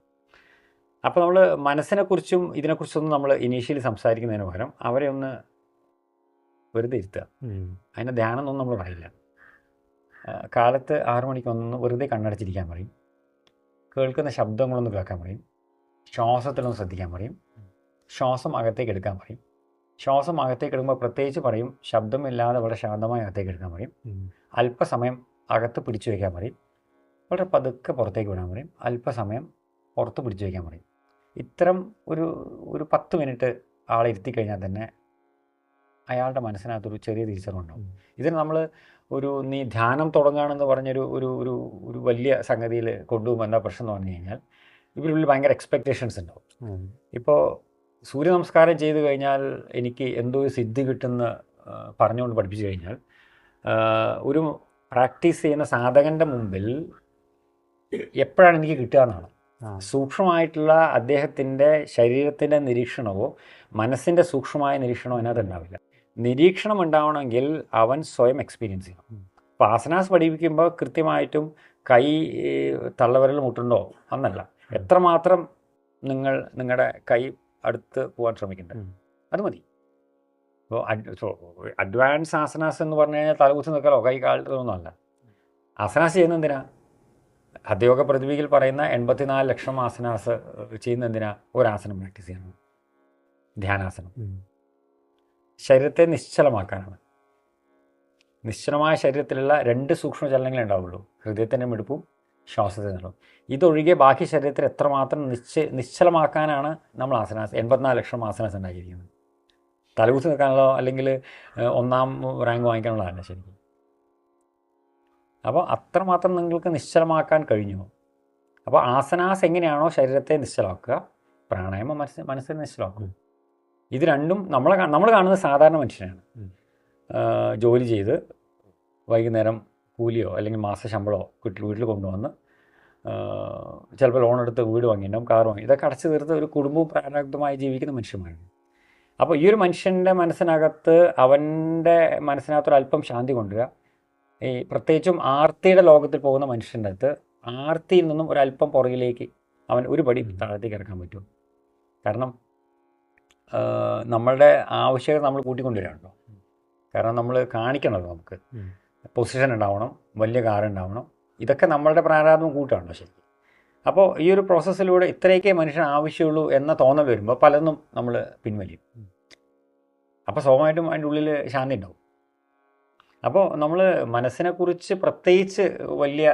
അപ്പോൾ നമ്മൾ മനസ്സിനെക്കുറിച്ചും ഇതിനെക്കുറിച്ചൊന്നും നമ്മൾ ഇനീഷ്യലി സംസാരിക്കുന്നതിന് പകരം അവരെ ഒന്ന് വെറുതെ ഇരുത്തുക. അതിൻ്റെ ധ്യാനം ഒന്നും നമ്മൾ പറയില്ല. കാലത്ത് 6 മണിക്ക് ഒന്ന് വെറുതെ കണ്ണടച്ചിരിക്കാൻ പറയും, കേൾക്കുന്ന ശബ്ദങ്ങളൊന്ന് കേൾക്കാൻ പറയും, ശ്വാസത്തിലൊന്ന് ശ്രദ്ധിക്കാൻ പറയും, ശ്വാസം അകത്തേക്ക് എടുക്കാൻ പറയും. ശ്വാസം അകത്തേക്ക് എടുക്കുമ്പോൾ പ്രത്യേകിച്ച് പറയും, ശബ്ദമില്ലാതെ വളരെ ശാന്തമായി അകത്തേക്ക് എടുക്കാൻ പറയും. അല്പസമയം അകത്ത് പിടിച്ചു വയ്ക്കാൻ പറയും, വളരെ പതുക്കെ പുറത്തേക്ക് വിടാൻ പറയും, അല്പസമയം പുറത്ത് പിടിച്ചു വയ്ക്കാൻ പറയും. ഇത്തരം ഒരു 10 മിനിറ്റ് ആളെ ഇരുത്തി കഴിഞ്ഞാൽ തന്നെ അയാളുടെ മനസ്സിനകത്തൊരു ചെറിയ തിരിച്ചറിവുണ്ടാവും. ഇതിന് നമ്മൾ നീ ധ്യാനം തുടങ്ങുകയാണെന്ന് പറഞ്ഞൊരു ഒരു വലിയ സംഗതിയിൽ കൊണ്ടുപോകുമ്പോൾ എന്താ പ്രശ്നം എന്ന് പറഞ്ഞു കഴിഞ്ഞാൽ, ഇവരുള്ളിൽ ഭയങ്കര എക്സ്പെക്റ്റേഷൻസ് ഉണ്ടാവും. ഇപ്പോൾ സൂര്യ നമസ്കാരം ചെയ്ത് കഴിഞ്ഞാൽ എനിക്ക് എന്തോ സിദ്ധി കിട്ടുന്ന പറഞ്ഞുകൊണ്ട് പഠിപ്പിച്ചു കഴിഞ്ഞാൽ, ഒരു പ്രാക്ടീസ് ചെയ്യുന്ന സാധകൻ്റെ മുമ്പിൽ എപ്പോഴാണ് എനിക്ക് കിട്ടുക എന്നാണ്. സൂക്ഷ്മമായിട്ടുള്ള അദ്ദേഹത്തിൻ്റെ ശരീരത്തിൻ്റെ നിരീക്ഷണമോ മനസ്സിൻ്റെ സൂക്ഷ്മമായ നിരീക്ഷണമോ അതിനകത്ത് ഉണ്ടാവില്ല. നിരീക്ഷണം ഉണ്ടാവണമെങ്കിൽ അവൻ സ്വയം എക്സ്പീരിയൻസ് ചെയ്യണം. അപ്പോൾ ആസനാസ് പഠിപ്പിക്കുമ്പോൾ കൃത്യമായിട്ടും കൈ തള്ളവിരൽ മുട്ടുണ്ടോ എന്നല്ല, എത്രമാത്രം നിങ്ങളുടെ കൈ അടുത്ത് പോകാൻ ശ്രമിക്കേണ്ടത് അത് മതി. ഇപ്പോൾ അഡ്വാൻസ് ആസനാസ് എന്ന് പറഞ്ഞു കഴിഞ്ഞാൽ തലകുത്തി നിൽക്കലോ കൈ കാലത്തൊന്നുമല്ല. ആസനാസ് ചെയ്യുന്ന എന്തിനാ? ഹഠയോഗ പ്രതിവിയിൽ പറയുന്ന 84 ലക്ഷം ആസനാസ് ചെയ്യുന്ന എന്തിനാ? ഒരാസനം പ്രാക്ടീസ് ചെയ്യണം, ധ്യാനാസനം. ശരീരത്തെ നിശ്ചലമാക്കാനാണ്. നിശ്ചലമായ ശരീരത്തിലുള്ള 2 സൂക്ഷ്മ ചലനങ്ങളേ ഉണ്ടാവുള്ളൂ, ഹൃദയത്തിൻ്റെ മിടുപ്പും ശ്വാസത്തിനുള്ള. ഇതൊഴികെ ബാക്കി ശരീരത്തിൽ എത്രമാത്രം നിശ്ചലമാക്കാനാണ് നമ്മൾ ആസനാസ് 84 ലക്ഷം ആസനാസ് ഉണ്ടാക്കിയിരിക്കുന്നത്. തലകുത്തി നിൽക്കാനുള്ളതോ അല്ലെങ്കിൽ 1ാം റാങ്ക് വാങ്ങിക്കാനുള്ളതല്ല ശരിക്കും. അപ്പോൾ അത്രമാത്രം നിങ്ങൾക്ക് നിശ്ചലമാക്കാൻ കഴിഞ്ഞു. അപ്പോൾ ആസനാസ് എങ്ങനെയാണോ ശരീരത്തെ നിശ്ചലമാക്കുക, പ്രാണായാമം മനസ്സിനെ നിശ്ചലമാക്കുക. ഇത് രണ്ടും നമ്മൾ കാണുന്നത് സാധാരണ മനുഷ്യനാണ്. ജോലി ചെയ്ത് വൈകുന്നേരം കൂലിയോ അല്ലെങ്കിൽ മാസ ശമ്പളമോ വീട്ടിൽ കൊണ്ടുവന്ന് ചിലപ്പോൾ ലോൺ എടുത്ത് വീട് വാങ്ങിയിട്ടുണ്ടാവും, കാർ വാങ്ങി, ഇതൊക്കെ അടച്ചു തീർത്ത് ഒരു കുടുംബവും പ്രാരാബ്ധമായി ജീവിക്കുന്ന മനുഷ്യന്മാരാണ്. അപ്പോൾ ഈ ഒരു മനുഷ്യൻ്റെ മനസ്സിനകത്ത്, അവൻ്റെ മനസ്സിനകത്തൊരല്പം ശാന്തി കൊണ്ടുവരിക. ഈ പ്രത്യേകിച്ചും ആർത്തിയുടെ ലോകത്തിൽ പോകുന്ന മനുഷ്യൻ്റെ അടുത്ത് ആർത്തിയിൽ നിന്നും ഒരല്പം പുറകിലേക്ക് അവൻ ഒരു പടി താഴത്തേക്ക് ഇറക്കാൻ പറ്റും. കാരണം നമ്മളുടെ ആവശ്യകത നമ്മൾ കൂട്ടിക്കൊണ്ടുവരാണല്ലോ. കാരണം നമ്മൾ കാണിക്കണമല്ലോ, നമുക്ക് പൊസിഷൻ ഉണ്ടാവണം, വലിയ കാർ ഉണ്ടാവണം, ഇതൊക്കെ നമ്മളുടെ പ്രാരാബ്ദം കൂട്ടാണല്ലോ ശരിക്കും. അപ്പോൾ ഈ ഒരു പ്രോസസ്സിലൂടെ ഇത്രയൊക്കെ മനുഷ്യന് ആവശ്യമുള്ളൂ എന്ന തോന്നൽ വരുമ്പോൾ പലതും നമ്മൾ പിൻവലിയും. അപ്പോൾ സ്വാഭാവികമായിട്ടും അതിൻ്റെ ഉള്ളിൽ ശാന്തി ഉണ്ടാവും. അപ്പോൾ നമ്മൾ മനസ്സിനെക്കുറിച്ച് പ്രത്യേകിച്ച് വലിയ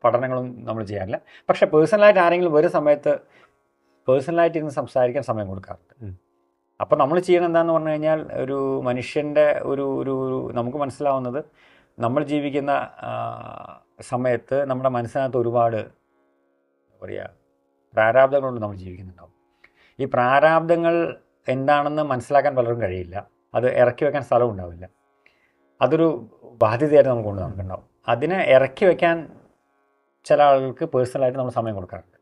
പഠനങ്ങളും നമ്മൾ ചെയ്യാറില്ല. പക്ഷേ പേഴ്സണലായിട്ട് ആരെങ്കിലും ഒരു സമയത്ത് പേഴ്സണലായിട്ട് ഇരുന്ന് സംസാരിക്കാൻ സമയം കൊടുക്കാറുണ്ട്. അപ്പോൾ നമ്മൾ ചെയ്യണം എന്താണെന്ന് പറഞ്ഞു കഴിഞ്ഞാൽ, ഒരു മനുഷ്യൻ്റെ ഒരു നമുക്ക് മനസ്സിലാവുന്നത്, നമ്മൾ ജീവിക്കുന്ന സമയത്ത് നമ്മുടെ മനസ്സിനകത്ത് ഒരുപാട് പറയുക പ്രാരാബ്ദങ്ങളുണ്ട്, നമ്മൾ ജീവിക്കുന്നുണ്ടാവും. ഈ പ്രാരാബ്ദങ്ങൾ എന്താണെന്ന് മനസ്സിലാക്കാൻ പലർക്കും കഴിയില്ല. അത് ഇറക്കി വെക്കാൻ സ്ഥലം ഉണ്ടാവില്ല. അതൊരു ബാധ്യതയായിട്ട് നമുക്ക് കൊണ്ട് നമുക്കുണ്ടാവും. അതിനെ ഇറക്കി വെക്കാൻ ചില ആളുകൾക്ക് പേഴ്സണലായിട്ട് നമ്മൾ സമയം കൊടുക്കാറുണ്ട്.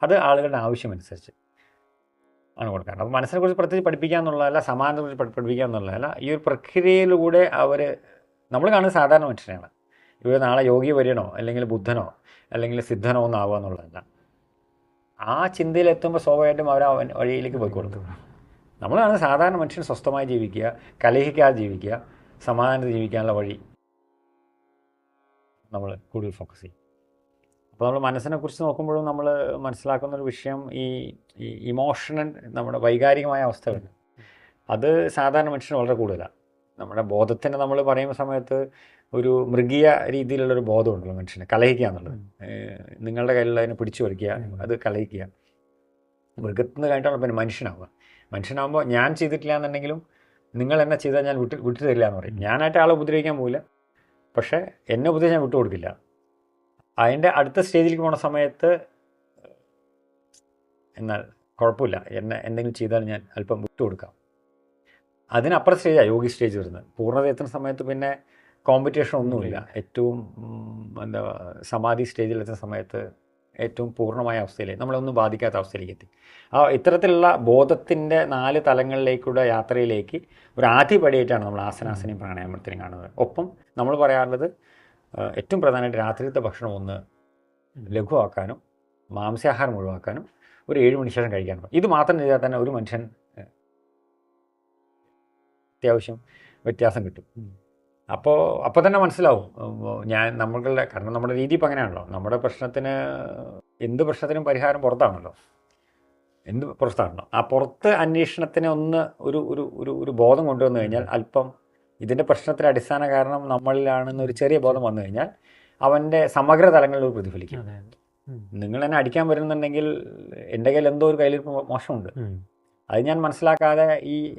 അത് ആളുകളുടെ ആവശ്യമനുസരിച്ച് ആണ് കൊടുക്കാറുണ്ട്. അപ്പോൾ മനസ്സിനെക്കുറിച്ച് പ്രത്യേകിച്ച് പഠിപ്പിക്കുക എന്നുള്ളതല്ല, സമാനത്തെക്കുറിച്ച് പഠിപ്പിക്കുക എന്നുള്ളതല്ല. ഈ ഒരു പ്രക്രിയയിലൂടെ നമ്മൾ കാണുന്നത് സാധാരണ മനുഷ്യനാണ്. ഇവർ നാളെ യോഗി വര്യനോ അല്ലെങ്കിൽ ബുദ്ധനോ അല്ലെങ്കിൽ സിദ്ധനോ ഒന്നും ആവുക എന്നുള്ളതല്ല. ആ ചിന്തയിലെത്തുമ്പോൾ സ്വാഭാവികമായിട്ടും അവർ ആ വഴിയിലേക്ക് പോയിക്കൊടുക്കും. നമ്മൾ കാണുന്നത് സാധാരണ മനുഷ്യൻ സ്വസ്ഥമായി ജീവിക്കുക, കലഹിക്കാതെ ജീവിക്കുക, സമാധാനത്തിൽ ജീവിക്കാനുള്ള വഴി നമ്മൾ കൂടുതൽ ഫോക്കസ് ചെയ്യും. അപ്പോൾ നമ്മൾ മനസ്സിനെക്കുറിച്ച് നോക്കുമ്പോഴും നമ്മൾ മനസ്സിലാക്കുന്നൊരു വിഷയം, ഈ ഇമോഷണൽ, നമ്മുടെ വൈകാരികമായ അവസ്ഥകൾ, അത് സാധാരണ മനുഷ്യന് വളരെ കൂടുതലാണ്. നമ്മുടെ ബോധത്തിന് നമ്മൾ പറയുന്ന സമയത്ത് ഒരു മൃഗീയ രീതിയിലുള്ളൊരു ബോധമുണ്ടല്ലോ മനുഷ്യന്, കലഹിക്കുക എന്നുള്ളത്. നിങ്ങളുടെ കയ്യിലുള്ളതിനെ പിടിച്ചു വയ്ക്കുക, അത് കലഹിക്കുക. മൃഗത്തിൽ നിന്ന് കഴിഞ്ഞിട്ടാണ് പിന്നെ മനുഷ്യനാകുമ്പോൾ ഞാൻ ചെയ്തിട്ടില്ല എന്നുണ്ടെങ്കിലും നിങ്ങൾ എന്നെ ചെയ്താൽ ഞാൻ വിട്ടു തരില്ല എന്ന് പറയും. ഞാനായിട്ട് ആളെ ഉപദ്രവിക്കാൻ പോകില്ല, പക്ഷേ എന്നെ ഉപദ്രവിച്ച് ഞാൻ വിട്ടുകൊടുക്കില്ല. അതിൻ്റെ അടുത്ത സ്റ്റേജിലേക്ക് പോകുന്ന സമയത്ത് എന്നാൽ കുഴപ്പമില്ല, എന്തെങ്കിലും ചെയ്താൽ ഞാൻ അല്പം വിട്ടുകൊടുക്കാം. അതിനപ്പുറം സ്റ്റേജാണ് യോഗി സ്റ്റേജ് വരുന്നത്. പൂർണ്ണത എത്തുന്ന സമയത്ത് പിന്നെ കോമ്പറ്റീഷൻ ഒന്നുമില്ല. ഏറ്റവും സമാധി സ്റ്റേജിലെത്തുന്ന സമയത്ത് ഏറ്റവും പൂർണ്ണമായ അവസ്ഥയിലേക്ക്, നമ്മളൊന്നും ബാധിക്കാത്ത അവസ്ഥയിലേക്ക് എത്തി. ഇത്തരത്തിലുള്ള ബോധത്തിൻ്റെ 4 തലങ്ങളിലേക്കുള്ള യാത്രയിലേക്ക് ഒരു ആദ്യപടിയായിട്ടാണ് നമ്മൾ ആസനാസനയും പ്രാണായാമത്തിനും കാണുന്നത്. ഒപ്പം നമ്മൾ പറയാറുള്ളത്, ഏറ്റവും പ്രധാനമായിട്ട് രാത്രിയിലത്തെ ഭക്ഷണം ഒന്ന് ലഘുവാക്കാനും മാംസാഹാരം ഒഴിവാക്കാനും ഒരു 7 മണിക്ക് ശേഷം കഴിക്കാനും. ഇത് മാത്രം ചെയ്താൽ തന്നെ ഒരു മനുഷ്യൻ അത്യാവശ്യം വ്യത്യാസം കിട്ടും. അപ്പോൾ തന്നെ മനസ്സിലാവും കാരണം നമ്മുടെ രീതി ഇപ്പം അങ്ങനെയാണല്ലോ. നമ്മുടെ എന്ത് പ്രശ്നത്തിനും പരിഹാരം പുറത്താണല്ലോ. ആ പുറത്ത് അന്വേഷണത്തിന് ഒരു ബോധം കൊണ്ടുവന്നു കഴിഞ്ഞാൽ, അല്പം ഇതിൻ്റെ പ്രശ്നത്തിന് അടിസ്ഥാന കാരണം നമ്മളിലാണെന്നൊരു ചെറിയ ബോധം വന്നു കഴിഞ്ഞാൽ അവൻ്റെ സമഗ്ര തലങ്ങളിൽ പ്രതിഫലിക്കും. നിങ്ങൾ എന്നെ അടിക്കാൻ വരുന്നുണ്ടെങ്കിൽ എൻ്റെ കയ്യിൽ എന്തോ ഒരു കയ്യിൽ മോശമുണ്ട്, അത് ഞാൻ മനസ്സിലാക്കാതെ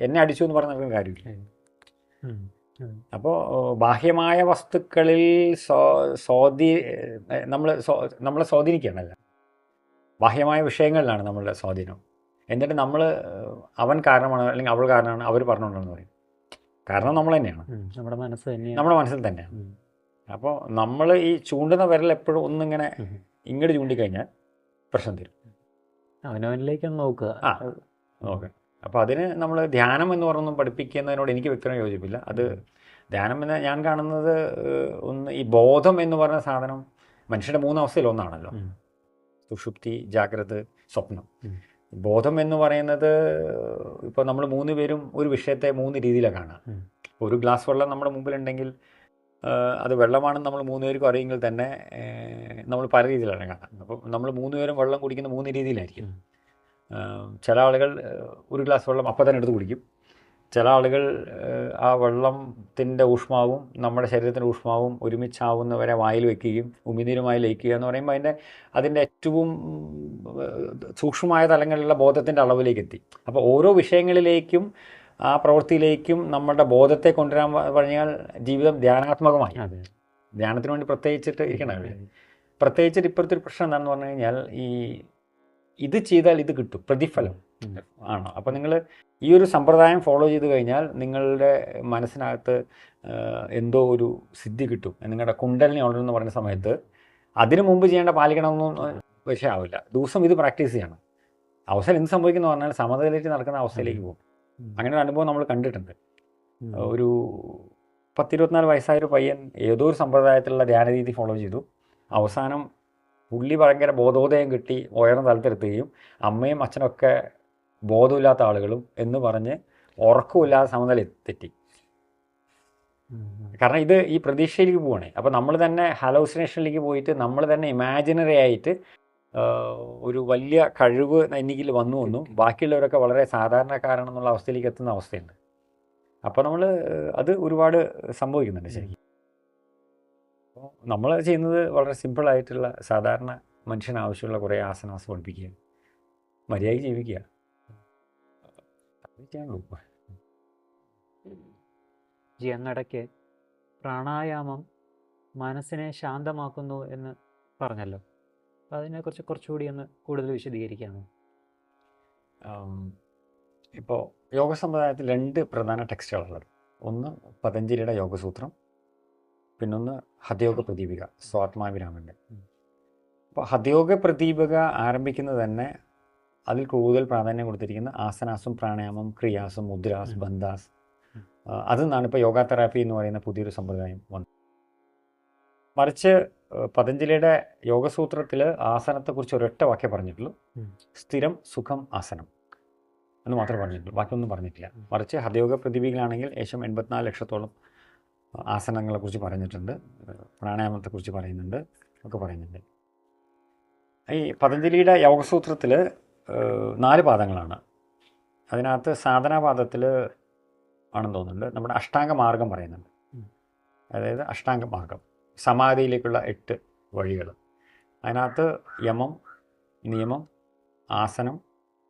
എന്നെ അടിച്ചു എന്ന് പറഞ്ഞ കാര്യമില്ല. അപ്പോൾ ബാഹ്യമായ വസ്തുക്കളിൽ നമ്മളെ സ്വാധീനിക്കുകയാണല്ല, ബാഹ്യമായ വിഷയങ്ങളിലാണ് നമ്മളുടെ സ്വാധീനം. എന്നിട്ട് നമ്മൾ അവൻ കാരണമാണ് അല്ലെങ്കിൽ അവൾ കാരണമാണ്, അവർ പറഞ്ഞുകൊണ്ടെന്ന് പറയും. കാരണം നമ്മൾ തന്നെയാണ്, നമ്മുടെ മനസ്സിൽ തന്നെയാണ്. അപ്പോൾ നമ്മൾ ഈ ചൂണ്ടുന്ന വിരൽ എപ്പോഴും ഒന്നിങ്ങനെ ഇങ്ങോട്ട് ചൂണ്ടിക്കഴിഞ്ഞാൽ പ്രശ്നം തരും. അവനവനിലേക്കൊന്ന് നോക്കുക. അപ്പോൾ അതിന് നമ്മൾ ധ്യാനം എന്ന് പറഞ്ഞൊന്നും പഠിപ്പിക്കുന്നതിനോട് എനിക്ക് വ്യക്തമായി യോജിപ്പില്ല. അത് ധ്യാനം എന്ന് ഞാൻ കാണുന്നത് ഈ ബോധം എന്ന് പറയുന്ന സാധനം മനുഷ്യൻ്റെ 3 അവസ്ഥയിൽ ഒന്നാണല്ലോ. സുഷുപ്തി, ജാഗ്രത, സ്വപ്നം. ബോധം എന്ന് പറയുന്നത് ഇപ്പോൾ നമ്മൾ 3 പേരും ഒരു വിഷയത്തെ 3 രീതിയിലാണ് കാണുക. ഒരു ഗ്ലാസ് വെള്ളം നമ്മുടെ മുമ്പിലുണ്ടെങ്കിൽ അത് വെള്ളമാണെന്ന് നമ്മൾ 3 പേർക്കും അറിയെങ്കിൽ തന്നെ നമ്മൾ പല രീതിയിലാണ് കാണുക. അപ്പോൾ നമ്മൾ 3 പേരും വെള്ളം കുടിക്കുന്ന 3 രീതിയിലായിരിക്കും. ചില ആളുകൾ ഒരു ഗ്ലാസ് വെള്ളം അപ്പം തന്നെ എടുത്ത് കുടിക്കും. ചില ആളുകൾ ആ വെള്ളത്തിൻ്റെ ഊഷ്മാവും നമ്മുടെ ശരീരത്തിൻ്റെ ഊഷ്മാവും ഒരുമിച്ചാവുന്നവരെ വായിൽ വയ്ക്കുകയും ഉമിനീരുമായി ലയിക്കുക എന്ന് പറയുമ്പോൾ അതിൻ്റെ ഏറ്റവും സൂക്ഷ്മമായ തലങ്ങളിലുള്ള ബോധത്തിൻ്റെ അളവിലേക്ക് എത്തി. അപ്പോൾ ഓരോ വിഷയങ്ങളിലേക്കും ആ പ്രവൃത്തിയിലേക്കും നമ്മുടെ ബോധത്തെ കൊണ്ടുവരാൻ പറഞ്ഞാൽ ജീവിതം ധ്യാനാത്മകമായി. ധ്യാനത്തിന് വേണ്ടി പ്രത്യേകിച്ചിട്ട് ഇരിക്കണം. പ്രത്യേകിച്ചിട്ട് ഇപ്പോഴത്തെ ഒരു പ്രശ്നം എന്താണെന്ന് പറഞ്ഞു കഴിഞ്ഞാൽ ഇത് ചെയ്താൽ ഇത് കിട്ടും, പ്രതിഫലം ആണ്. അപ്പോൾ നിങ്ങൾ ഈ ഒരു സമ്പ്രദായം ഫോളോ ചെയ്ത് കഴിഞ്ഞാൽ നിങ്ങളുടെ മനസ്സിനകത്ത് എന്തോ ഒരു സിദ്ധി കിട്ടും, നിങ്ങളുടെ കുണ്ടലിനെ ഉണ്ടെന്ന് പറയുന്ന സമയത്ത് അതിനു മുമ്പ് ചെയ്യേണ്ട പാലിക്കണമെന്നൊന്നും വിഷയമാവില്ല. ദിവസം ഇത് പ്രാക്ടീസ് ചെയ്യണം. അവസരം എന്ത് സംഭവിക്കുന്നു പറഞ്ഞാൽ സമതയിലേക്ക് നടക്കുന്ന അവസ്ഥയിലേക്ക് പോകും. അങ്ങനെ ഒരു അനുഭവം നമ്മൾ കണ്ടിട്ടുണ്ട്. ഒരു 10-24 വയസ്സായൊരു പയ്യൻ ഏതോ ഒരു സമ്പ്രദായത്തിലുള്ള ധ്യാനരീതി ഫോളോ ചെയ്തു. അവസാനം പുള്ളി ഭയങ്കര ബോധോദയം കിട്ടി ഉയർന്ന തലത്തിലെത്തുകയും അമ്മയും അച്ഛനൊക്കെ ബോധമില്ലാത്ത ആളുകളും എന്ന് പറഞ്ഞ് ഉറക്കമില്ലാതെ സമനില തെറ്റി. കാരണം ഈ പ്രതീക്ഷയിലേക്ക് പോവുകയാണ്. അപ്പോൾ നമ്മൾ തന്നെ ഹലോസിനേഷനിലേക്ക് പോയിട്ട് നമ്മൾ തന്നെ ഇമാജിനറി ആയിട്ട് ഒരു വലിയ കഴിവ് എന്നിൽ വന്നു എന്നും ബാക്കിയുള്ളവരൊക്കെ വളരെ സാധാരണക്കാരാണെന്നുള്ള അവസ്ഥയിലേക്ക് എത്തുന്ന അവസ്ഥയുണ്ട്. അപ്പോൾ നമ്മൾ അത് ഒരുപാട് സംഭവിക്കുന്നുണ്ട് ശരിക്കും. അപ്പോൾ നമ്മൾ ചെയ്യുന്നത് വളരെ സിമ്പിളായിട്ടുള്ള സാധാരണ മനുഷ്യന് ആവശ്യമുള്ള കുറേ ആസനാസ് പഠിപ്പിക്കുക, മര്യാദയ്ക്ക് ജീവിക്കുക. ജി, അങ്ങടയ്ക്ക് പ്രാണായാമം മനസ്സിനെ ശാന്തമാക്കുന്നു എന്ന് പറഞ്ഞല്ലോ. അപ്പോൾ അതിനെക്കുറിച്ച് കുറച്ചുകൂടി ഒന്ന് കൂടുതൽ വിശദീകരിക്കാമോ? ഇപ്പോൾ യോഗ സമ്പ്രദായത്തിൽ 2 പ്രധാന ടെക്സ്റ്റുകളുള്ളത്. ഒന്ന് പതഞ്ജലിയുടെ യോഗസൂത്രം, പിന്നൊന്ന് ഹഠയോഗ പ്രദീപിക സ്വാത്മാവിരാമൻ്റെ. അപ്പോൾ ഹഠയോഗ പ്രദീപിക ആരംഭിക്കുന്നത് തന്നെ അതിൽ കൂടുതൽ പ്രാധാന്യം കൊടുത്തിരിക്കുന്ന ആസനാസും പ്രാണായാമം, ക്രിയാസും, മുദ്രാസ്, ബന്ധാസ്, അതിൽ നിന്നാണ് ഇപ്പോൾ യോഗ തെറാപ്പി എന്ന് പറയുന്ന പുതിയൊരു സമ്പ്രദായം വന്നത്. മറിച്ച് പതഞ്ജലിയുടെ യോഗസൂത്രത്തിൽ ആസനത്തെക്കുറിച്ച് ഒരൊറ്റ വാക്യം പറഞ്ഞിട്ടുള്ളൂ, സ്ഥിരം സുഖം ആസനം എന്ന് മാത്രമേ പറഞ്ഞിട്ടുള്ളൂ, ബാക്കിയൊന്നും പറഞ്ഞിട്ടില്ല. മറിച്ച് ഹഠയോഗ പ്രദീപികളാണെങ്കിൽ ഏകദേശം 84 ലക്ഷത്തോളം ആസനങ്ങളെക്കുറിച്ച് പറഞ്ഞിട്ടുണ്ട്, പ്രാണായാമത്തെക്കുറിച്ച് പറയുന്നുണ്ട്, ഒക്കെ പറയുന്നുണ്ട്. ഈ പതഞ്ജലിയുടെ യോഗസൂത്രത്തിൽ 4 പാദങ്ങളാണ്. അതിനകത്ത് സാധനാപാദത്തിൽ ആണെന്ന് തോന്നുന്നുണ്ട് നമ്മുടെ അഷ്ടാംഗ മാർഗം പറയുന്നുണ്ട്. അതായത് അഷ്ടാംഗ മാർഗം സമാധിയിലേക്കുള്ള 8 വഴികൾ. അതിനകത്ത് യമം, നിയമം, ആസനം,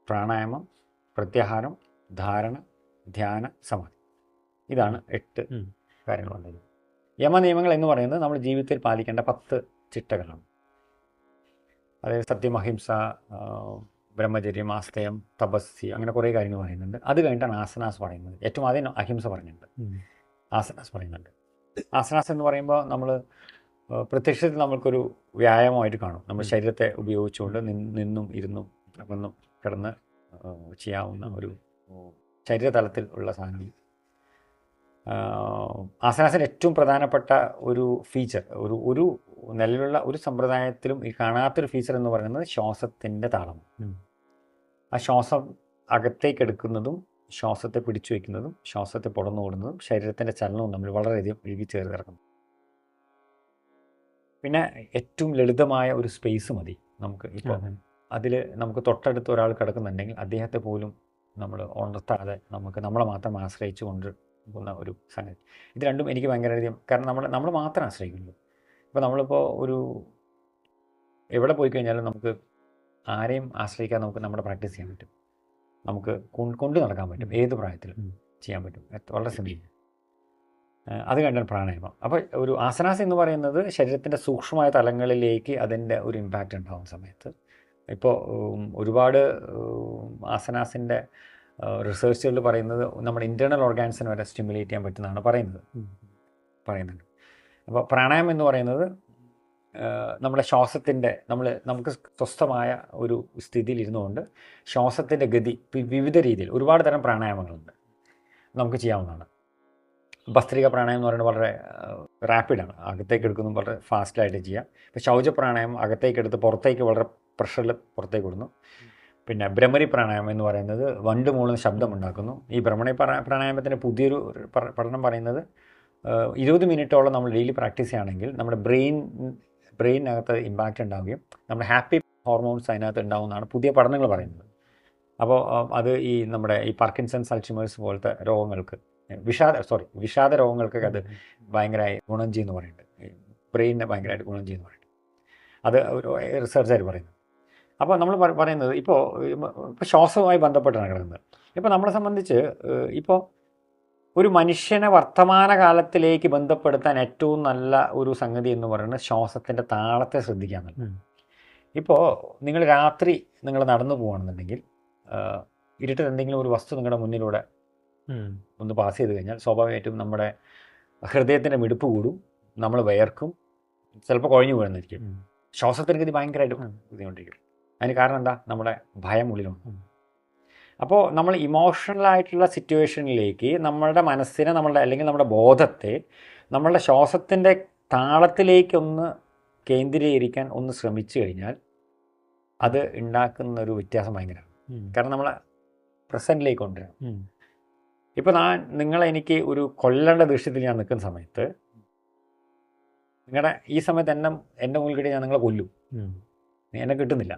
പ്രാണായാമം, പ്രത്യാഹാരം, ധാരണ, ധ്യാന, സമാധി. ഇതാണ് 8 കാര്യങ്ങളുള്ളത്. യമനിയമങ്ങൾ എന്ന് പറയുന്നത് നമ്മൾ ജീവിതത്തിൽ പാലിക്കേണ്ട 10 ചിട്ടകളാണ്. അതായത് സത്യം, അഹിംസ, ബ്രഹ്മചര്യം, ആസ്തയം, തപസ്സി, അങ്ങനെ കുറേ കാര്യങ്ങൾ പറയുന്നുണ്ട്. അത് കഴിഞ്ഞിട്ടാണ് ആസനാസ് പറയുന്നത്. ഏറ്റവും ആദ്യം അഹിംസ പറഞ്ഞിട്ടുണ്ട്, ആസനാസ് പറയുന്നുണ്ട്. ആസനാസ് എന്ന് പറയുമ്പോൾ നമ്മൾ പ്രത്യക്ഷത്തിൽ നമ്മൾക്കൊരു വ്യായാമമായിട്ട് കാണും. നമ്മൾ ശരീരത്തെ ഉപയോഗിച്ചുകൊണ്ട് നിന്നും ഇരുന്നും കിടന്നും കിടന്ന് ചെയ്യാവുന്ന ഒരു ശരീരതലത്തിൽ ഉള്ള സാധനങ്ങൾ. ആസനാസിൻ്റെ ഏറ്റവും പ്രധാനപ്പെട്ട ഒരു ഫീച്ചർ, ഒരു നിലവിലുള്ള ഒരു സമ്പ്രദായത്തിലും ഈ കാണാത്തൊരു ഫീച്ചർ എന്ന് പറയുന്നത് ശ്വാസത്തിൻ്റെ താളം. ആ ശ്വാസം അകത്തേക്ക് എടുക്കുന്നതും ശ്വാസത്തെ പിടിച്ചു വയ്ക്കുന്നതും ശ്വാസത്തെ പുറന്നു ഓടുന്നതും ശരീരത്തിൻ്റെ ചലനവും തമ്മിൽ വളരെയധികം ഇഴുകി ചേർന്ന് കിടക്കുന്നു. പിന്നെ ഏറ്റവും ലളിതമായ ഒരു സ്പേസ് മതി നമുക്ക്. ഇപ്പോൾ അതിൽ നമുക്ക് തൊട്ടടുത്ത് ഒരാൾ കിടക്കുന്നുണ്ടെങ്കിൽ അദ്ദേഹത്തെ പോലും നമ്മൾ ഉണർത്താതെ നമുക്ക് നമ്മളെ മാത്രം ആശ്രയിച്ചു കൊണ്ട് പോകുന്ന ഒരു സംഗതി. ഇത് രണ്ടും എനിക്ക് ഭയങ്കരധികം, കാരണം നമ്മൾ മാത്രം ആശ്രയിക്കുള്ളൂ. ഇപ്പോൾ നമ്മളിപ്പോൾ എവിടെ പോയി കഴിഞ്ഞാലും നമുക്ക് ആരെയും ആശ്രയിക്കാൻ നമുക്ക് നമ്മുടെ പ്രാക്ടീസ് ചെയ്യാൻ പറ്റും, നമുക്ക് കൊണ്ടു നടക്കാൻ പറ്റും, ഏത് പ്രായത്തിലും ചെയ്യാൻ പറ്റും, വളരെ സിമ്പിൾ. അത് കഴിഞ്ഞാൽ പ്രാണായാമം. അപ്പോൾ ഒരു ആസനാസ് എന്ന് പറയുന്നത് ശരീരത്തിൻ്റെ സൂക്ഷ്മമായ തലങ്ങളിലേക്ക് അതിൻ്റെ ഒരു ഇമ്പാക്റ്റ് ഉണ്ടാകുന്ന സമയത്ത്, ഇപ്പോൾ ഒരുപാട് ആസനാസിൻ്റെ റിസർച്ചുകൾ പറയുന്നത് നമ്മുടെ ഇൻറ്റേർണൽ ഓർഗാൻസിനെ വരെ സ്റ്റിമുലേറ്റ് ചെയ്യാൻ പറ്റുന്നതാണ് പറയുന്നുണ്ട്. അപ്പോൾ പ്രാണായാമം എന്ന് പറയുന്നത് നമ്മുടെ ശ്വാസത്തിൻ്റെ നമുക്ക് സ്വസ്ഥമായ ഒരു സ്ഥിതിയിൽ ഇരുന്നുകൊണ്ട് ശ്വാസത്തിൻ്റെ ഗതി വിവിധ രീതിയിൽ ഒരുപാട് തരം പ്രാണായാമങ്ങളുണ്ട്, നമുക്ക് ചെയ്യാവുന്നതാണ്. ഭസ്ത്രിക പ്രാണായാമം എന്ന് പറയുന്നത് വളരെ റാപ്പിഡാണ്, അകത്തേക്ക് എടുക്കുന്നു വളരെ ഫാസ്റ്റായിട്ട് ചെയ്യാം. ഇപ്പോൾ ശൗച പ്രാണായാമം അകത്തേക്ക് എടുത്ത് പുറത്തേക്ക് വളരെ പ്രഷറിൽ പുറത്തേക്ക് വിടുന്നു. പിന്നെ ഭ്രമരി പ്രാണായാമം എന്ന് പറയുന്നത് വണ്ട് മൂളുന്ന ശബ്ദമുണ്ടാക്കുന്നു. ഈ ഭ്രമണി പ്രാണായാമത്തിൻ്റെ പുതിയൊരു പഠനം പറയുന്നത് 20 മിനിറ്റോളം നമ്മൾ ഡെയിലി പ്രാക്ടീസ് ചെയ്യുകയാണെങ്കിൽ നമ്മുടെ ബ്രെയിനകത്ത് ഇമ്പാക്റ്റ് ഉണ്ടാവുകയും നമ്മുടെ ഹാപ്പി ഹോർമോൺസ് അതിനകത്ത് ഉണ്ടാവുമെന്നാണ് പുതിയ പഠനങ്ങൾ പറയുന്നത്. അപ്പോൾ അത് നമ്മുടെ ഈ പാർക്കിൻസൺസ്, അൾഷിമേഴ്സ് പോലത്തെ രോഗങ്ങൾക്ക്, വിഷാദ രോഗങ്ങൾക്കൊക്കെ അത് ഭയങ്കരമായി ഗുണം ചെയ്യുമെന്ന് പറയുന്നുണ്ട്. ബ്രെയിനിനെ ഭയങ്കരമായിട്ട് ഗുണം ചെയ്യുമെന്ന് പറയുന്നുണ്ട്. അത് ഒരു റിസർച്ചർ പറയുന്നത്. അപ്പോൾ നമ്മൾ പറയുന്നത് ഇപ്പോൾ ശ്വാസവുമായി ബന്ധപ്പെട്ടാണ് കിടക്കുന്നത്. ഇപ്പോൾ നമ്മളെ സംബന്ധിച്ച് ഇപ്പോൾ ഒരു മനുഷ്യനെ വർത്തമാനകാലത്തിലേക്ക് ബന്ധപ്പെടുത്താൻ ഏറ്റവും നല്ല ഒരു സംഗതി എന്ന് പറയുന്നത് ശ്വാസത്തിൻ്റെ താളത്തെ ശ്രദ്ധിക്കുക എന്നുള്ളത്. ഇപ്പോൾ നിങ്ങൾ രാത്രി നിങ്ങൾ നടന്നു പോകുകയാണെന്നുണ്ടെങ്കിൽ ഇരുട്ടിൽ എന്തെങ്കിലും ഒരു വസ്തു നിങ്ങളുടെ മുന്നിലൂടെ ഒന്ന് പാസ് ചെയ്ത് കഴിഞ്ഞാൽ സ്വാഭാവികമായിട്ടും നമ്മുടെ ഹൃദയത്തിൻ്റെ മിടിപ്പ് കൂടും, നമ്മൾ വിയർക്കും, ചിലപ്പോൾ കുഴഞ്ഞു വീഴുന്നിരിക്കും. ശ്വാസത്തിൻ്റെ ഗതി ഭയങ്കരമായിട്ട് ബുദ്ധിമുട്ടിക്കും. അതിന് കാരണം എന്താ? നമ്മുടെ ഭയം ഉള്ളിലുണ്ട്. അപ്പോൾ നമ്മൾ ഇമോഷണലായിട്ടുള്ള സിറ്റുവേഷനിലേക്ക് നമ്മളുടെ മനസ്സിനെ, അല്ലെങ്കിൽ നമ്മുടെ ബോധത്തെ നമ്മളുടെ ശ്വാസത്തിൻ്റെ താളത്തിലേക്കൊന്ന് കേന്ദ്രീകരിക്കാൻ ഒന്ന് ശ്രമിച്ചു കഴിഞ്ഞാൽ അത് ഉണ്ടാക്കുന്ന ഒരു വ്യത്യാസം ഭയങ്കരമാണ്. കാരണം നമ്മളെ പ്രസൻറ്റിലേക്ക് കൊണ്ടുവരണം. ഇപ്പോൾ എനിക്ക് ഒരു കൊല്ലേണ്ട ദൃശ്യത്തിൽ ഞാൻ നിൽക്കുന്ന സമയത്ത് ഈ സമയത്ത് എൻ്റെ മുന്നിൽ കിട്ടി ഞാൻ നിങ്ങളെ കൊല്ലും, എന്നെ കിട്ടുന്നില്ല.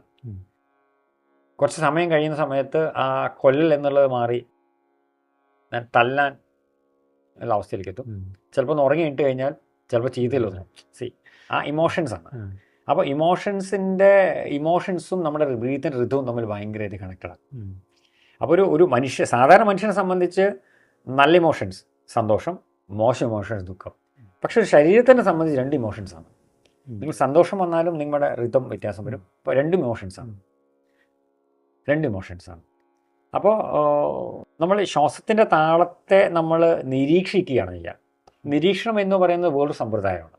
കുറച്ച് സമയം കഴിയുന്ന സമയത്ത് ആ കൊല്ലൽ എന്നുള്ളത് മാറി ഞാൻ തല്ലാൻ ഉള്ള അവസ്ഥയിലേക്ക് എത്തും. ചിലപ്പോൾ ഒന്ന് ഉറങ്ങി ഇട്ട് കഴിഞ്ഞാൽ ചിലപ്പോൾ ചീത്തയിലൊന്നും ആ ഇമോഷൻസാണ്. അപ്പോൾ ഇമോഷൻസും നമ്മുടെ ബ്രീത്തിൻ്റെ ഋതുവും തമ്മിൽ ഭയങ്കരമായിട്ട് കണക്റ്റഡാണ്. അപ്പോൾ ഒരു സാധാരണ മനുഷ്യനെ സംബന്ധിച്ച് നല്ല ഇമോഷൻസ് സന്തോഷം, മോശം ഇമോഷൻസ് ദുഃഖം. പക്ഷെ ഒരു ശരീരത്തിനെ സംബന്ധിച്ച് 2 ഇമോഷൻസാണ്. നിങ്ങൾ സന്തോഷം വന്നാലും നിങ്ങളുടെ ഋതം വ്യത്യാസം വരും. അപ്പോൾ 2 ഇമോഷൻസാണ്. അപ്പോൾ നമ്മൾ ശ്വാസത്തിൻ്റെ താളത്തെ നമ്മൾ നിരീക്ഷിക്കുകയാണ് ചെയ്യുക. നിരീക്ഷണം എന്ന് പറയുന്നത് വേറൊരു സമ്പ്രദായമാണ്.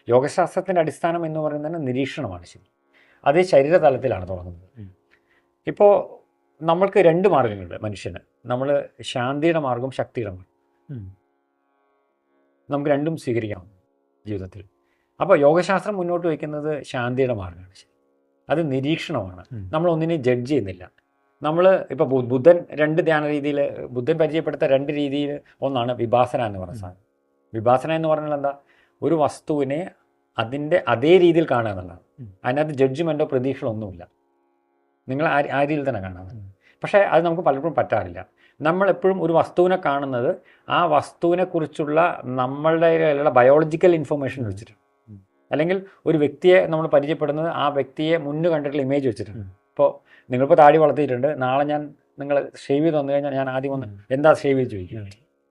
യോഗശാസ്ത്രത്തിൻ്റെ അടിസ്ഥാനം എന്ന് പറയുന്നത് നിരീക്ഷണമാണ്. ശരി, അത് ശരീരതലത്തിലാണ് തുടങ്ങുന്നത്. ഇപ്പോൾ നമ്മൾക്ക് 2 മാർഗങ്ങളുണ്ട് മനുഷ്യന്. നമ്മൾ ശാന്തിയുടെ മാർഗം, ശക്തിയുടെ മാർഗം. നമുക്ക് 2 സ്വീകരിക്കാം ജീവിതത്തിൽ. അപ്പോൾ യോഗശാസ്ത്രം മുന്നോട്ട് വയ്ക്കുന്നത് ശാന്തിയുടെ മാർഗമാണ്. ശരി, അത് നിരീക്ഷണമാണ്. നമ്മൾ ഒന്നിനെയും ജഡ്ജ് ചെയ്യുന്നില്ല. നമ്മൾ ഇപ്പോൾ ബുദ്ധൻ 2 ധ്യാന രീതിയിൽ, ബുദ്ധൻ പരിചയപ്പെടുത്ത 2 രീതിയിൽ ഒന്നാണ് വിപാസന എന്ന് പറയുന്ന സാധനം. വിപാസന എന്ന് പറഞ്ഞാൽ എന്താ? ഒരു വസ്തുവിനെ അതിൻ്റെ അതേ രീതിയിൽ കാണുക എന്നുള്ളതാണ്. അതിനകത്ത് ജഡ്ജ്മെൻറ്റോ പ്രതീക്ഷകളോ ഒന്നുമില്ല. നിങ്ങൾ ആ രീതിയിൽ തന്നെ കാണുന്നത്. പക്ഷേ അത് നമുക്ക് പലപ്പോഴും പറ്റാറില്ല. നമ്മളെപ്പോഴും ഒരു വസ്തുവിനെ കാണുന്നത് ആ വസ്തുവിനെക്കുറിച്ചുള്ള നമ്മളുടെ ബയോളജിക്കൽ ഇൻഫർമേഷൻ വെച്ചിട്ടാണ്. അല്ലെങ്കിൽ ഒരു വ്യക്തിയെ നമ്മൾ പരിചയപ്പെടുന്നത് ആ വ്യക്തിയെ മുന്ന് കണ്ടിട്ടുള്ള ഇമേജ് വെച്ചിട്ടുണ്ട്. ഇപ്പോൾ നിങ്ങളിപ്പോൾ താടി വളർത്തിയിട്ടുണ്ട്, നാളെ നിങ്ങൾ ഷേവ് ചെയ്ത് വന്നു കഴിഞ്ഞാൽ ഞാൻ ആദ്യം വന്ന് എന്താ ഷേവ് ചെയ്ത് ചോദിക്കുക.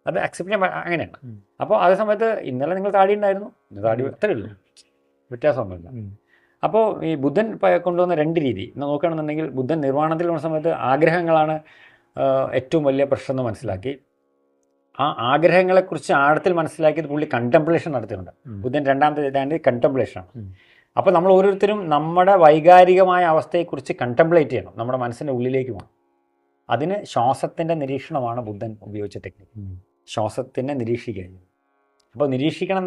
അത് അക്സെപ്റ്റ് ചെയ്യാൻ അങ്ങനെയാണ്. അപ്പോൾ അതേ സമയത്ത് ഇന്നലെ നിങ്ങൾ താടി ഉണ്ടായിരുന്നു, ഇന്ന് താടി അത്രയേ ഉള്ളൂ, വ്യത്യാസമൊന്നുമില്ല. അപ്പോൾ ഈ ബുദ്ധൻ കൊണ്ടുവന്ന 2 രീതി നോക്കുകയാണെന്നുണ്ടെങ്കിൽ, ബുദ്ധൻ നിർവ്വാണത്തിൽ വന്ന സമയത്ത് ആഗ്രഹങ്ങളാണ് ഏറ്റവും വലിയ പ്രശ്നം എന്ന് മനസ്സിലാക്കി. ആ ആഗ്രഹങ്ങളെക്കുറിച്ച് ആഴത്തിൽ മനസ്സിലാക്കിയത് പുള്ളി കണ്ടംപ്ലേഷൻ നടത്തിയിട്ടുണ്ട്. ബുദ്ധൻ 2ാമത്തെ കണ്ടംപ്ലേഷനാണ്. അപ്പോൾ നമ്മൾ ഓരോരുത്തരും നമ്മുടെ വൈകാരികമായ അവസ്ഥയെക്കുറിച്ച് കണ്ടംപ്ലേറ്റ് ചെയ്യണം, നമ്മുടെ മനസ്സിൻ്റെ ഉള്ളിലേക്ക് പോകണം. അതിന് ശ്വാസത്തിൻ്റെ നിരീക്ഷണമാണ് ബുദ്ധൻ ഉപയോഗിച്ച ടെക്നിക്ക്. ശ്വാസത്തിനെ നിരീക്ഷിക്കുക. അപ്പോൾ നിരീക്ഷിക്കണം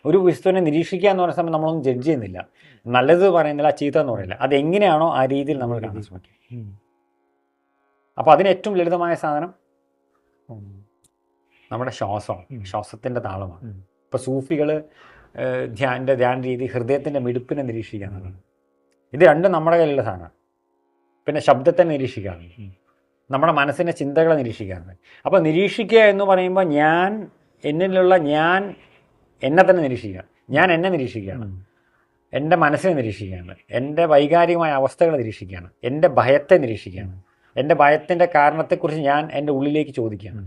ഒരു വസ്തുവിനെ നിരീക്ഷിക്കുക എന്ന് പറയുന്ന സമയം നമ്മളൊന്നും ജഡ്ജ് ചെയ്യുന്നില്ല, നല്ലത് പറയുന്നില്ല, ചീത്ത എന്ന് പറയില്ല. അതെങ്ങനെയാണോ ആ രീതിയിൽ നമ്മൾ കാണാൻ ശ്രമിക്കുക. അപ്പോൾ അതിന് ഏറ്റവും ലളിതമായ സാധനം നമ്മുടെ ശ്വാസമാണ്, ശ്വാസത്തിൻ്റെ താളമാണ്. ഇപ്പോൾ സൂഫികൾ ധ്യാന രീതി ഹൃദയത്തിൻ്റെ മിടിപ്പിനെ നിരീക്ഷിക്കുക എന്നുള്ളതാണ്. ഇത് 2 നമ്മുടെ കയ്യിലുള്ള സാധനമാണ്. പിന്നെ ശബ്ദത്തെ നിരീക്ഷിക്കാറുണ്ട്, നമ്മുടെ മനസ്സിൻ്റെ ചിന്തകളെ നിരീക്ഷിക്കാറുണ്ട്. അപ്പോൾ നിരീക്ഷിക്കുക എന്ന് പറയുമ്പോൾ എന്നിലുള്ള ഞാൻ എന്നെ തന്നെ നിരീക്ഷിക്കുക, ഞാൻ എന്നെ നിരീക്ഷിക്കുകയാണ്, എൻ്റെ മനസ്സിനെ നിരീക്ഷിക്കുകയാണ്, എൻ്റെ വൈകാരികമായ അവസ്ഥകളെ നിരീക്ഷിക്കുകയാണ്, എൻ്റെ ഭയത്തെ നിരീക്ഷിക്കുകയാണ്, എൻ്റെ ഭയത്തിൻ്റെ കാരണത്തെക്കുറിച്ച് ഞാൻ എൻ്റെ ഉള്ളിലേക്ക് ചോദിക്കുകയാണ്.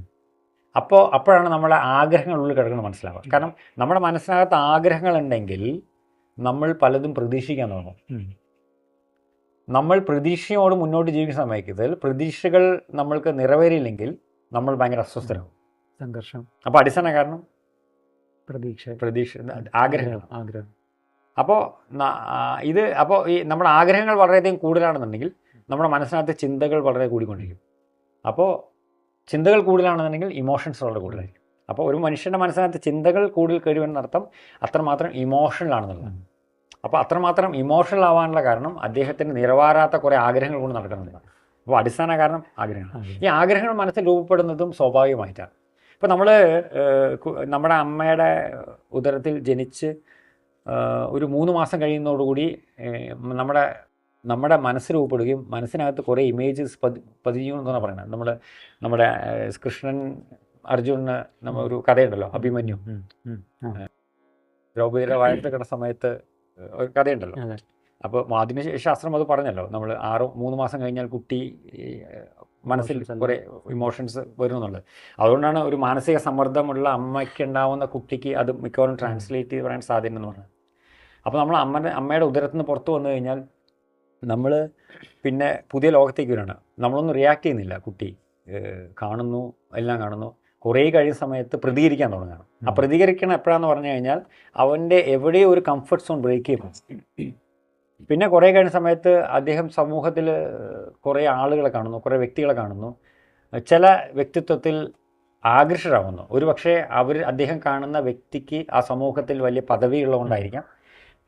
അപ്പോഴാണ് നമ്മളെ ആഗ്രഹങ്ങൾ ഉള്ളിൽ കിടക്കുന്നത് മനസ്സിലാവുക. കാരണം നമ്മുടെ മനസ്സിനകത്ത് ആഗ്രഹങ്ങളുണ്ടെങ്കിൽ നമ്മൾ പലതും പ്രതീക്ഷിക്കാൻ തുടങ്ങും. നമ്മൾ പ്രതീക്ഷയോട് മുന്നോട്ട് ജീവിക്കുന്ന സമയത്തിൽ പ്രതീക്ഷകൾ നമ്മൾക്ക് നിറവേറിയില്ലെങ്കിൽ നമ്മൾ ഭയങ്കര അസ്വസ്ഥരാകും, സംഘർഷം. അപ്പോൾ അടിസ്ഥാന കാരണം പ്രതീക്ഷ ആഗ്രഹം. അപ്പോൾ ഈ നമ്മുടെ ആഗ്രഹങ്ങൾ വളരെയധികം കൂടുതലാണെന്നുണ്ടെങ്കിൽ നമ്മുടെ മനസ്സിനകത്ത് ചിന്തകൾ വളരെ കൂടിക്കൊണ്ടിരിക്കും. അപ്പോൾ ചിന്തകൾ കൂടുതലാണെന്നുണ്ടെങ്കിൽ ഇമോഷൻസ് വളരെ കൂടുതലായിരിക്കും. അപ്പോൾ ഒരു മനുഷ്യൻ്റെ മനസ്സിനകത്ത് ചിന്തകൾ കൂടുതൽ കഴിവെന്നർത്ഥം അത്രമാത്രം ഇമോഷണലാണെന്നുള്ളതാണ്. അപ്പോൾ അത്രമാത്രം ഇമോഷണൽ ആവാനുള്ള കാരണം അദ്ദേഹത്തിന് നിറവേറാത്ത കുറേ ആഗ്രഹങ്ങൾ കൊണ്ട് നടക്കുന്നുണ്ട്. അപ്പോൾ അടിസ്ഥാന കാരണം ആഗ്രഹങ്ങൾ. ഈ ആഗ്രഹങ്ങൾ മനസ്സിൽ രൂപപ്പെടുന്നതും സ്വാഭാവികമായിട്ടാണ്. ഇപ്പോൾ നമ്മൾ നമ്മുടെ അമ്മയുടെ ഉദരത്തിൽ ജനിച്ച് ഒരു 3 മാസം കഴിയുന്നതോടുകൂടി നമ്മുടെ മനസ്സ് രൂപപ്പെടുകയും മനസ്സിനകത്ത് കുറേ ഇമേജസ് പതിയും എന്നാണ് പറയുന്നത്. നമ്മുടെ കൃഷ്ണൻ അർജുനന് ഒരു കഥയുണ്ടല്ലോ, അഭിമന്യു, ദ്രൗപദിയുടെ വയറ്റിൽ കിടന്ന സമയത്ത് ഒരു കഥയുണ്ടല്ലോ. അപ്പോൾ ആധുനിക ശാസ്ത്രം അത് പറഞ്ഞല്ലോ, നമ്മൾ 3 മാസം കഴിഞ്ഞാൽ കുട്ടി മനസ്സിൽ കുറേ ഇമോഷൻസ് വരുന്നുള്ളത്. അതുകൊണ്ടാണ് ഒരു മാനസിക സമ്മർദ്ദമുള്ള അമ്മയ്ക്ക് ഉണ്ടാവുന്ന കുട്ടിക്ക് അത് മിക്കവാറും ട്രാൻസ്ലേറ്റ് ചെയ്ത് പറയാൻ സാധ്യത എന്ന് പറഞ്ഞത്. അപ്പോൾ നമ്മൾ അമ്മയുടെ ഉദരത്തിൽ നിന്ന് പുറത്ത് വന്നു കഴിഞ്ഞാൽ നമ്മൾ പിന്നെ പുതിയ ലോകത്തേക്ക് വരികയാണ്. നമ്മളൊന്നും റിയാക്ട് ചെയ്യുന്നില്ല. കുട്ടി കാണുന്നു, എല്ലാം കാണുന്നു. കുറേ കഴിയുന്ന സമയത്ത് പ്രതികരിക്കാൻ തുടങ്ങുകയാണ്. ആ പ്രതികരിക്കണം എപ്പോഴാന്ന് പറഞ്ഞു കഴിഞ്ഞാൽ അവൻ്റെ എവിടെയോ ഒരു കംഫർട്ട് സോൺ ബ്രേക്ക് ചെയ്യും. പിന്നെ കുറേ കഴിഞ്ഞ സമയത്ത് അദ്ദേഹം സമൂഹത്തിൽ കുറേ ആളുകളെ കാണുന്നു, കുറേ വ്യക്തികളെ കാണുന്നു. ചില വ്യക്തിത്വത്തിൽ ആകർഷകരാകുന്നു. ഒരു പക്ഷേ അദ്ദേഹം കാണുന്ന വ്യക്തിക്ക് ആ സമൂഹത്തിൽ വലിയ പദവിയുള്ളതുകൊണ്ടായിരിക്കാം,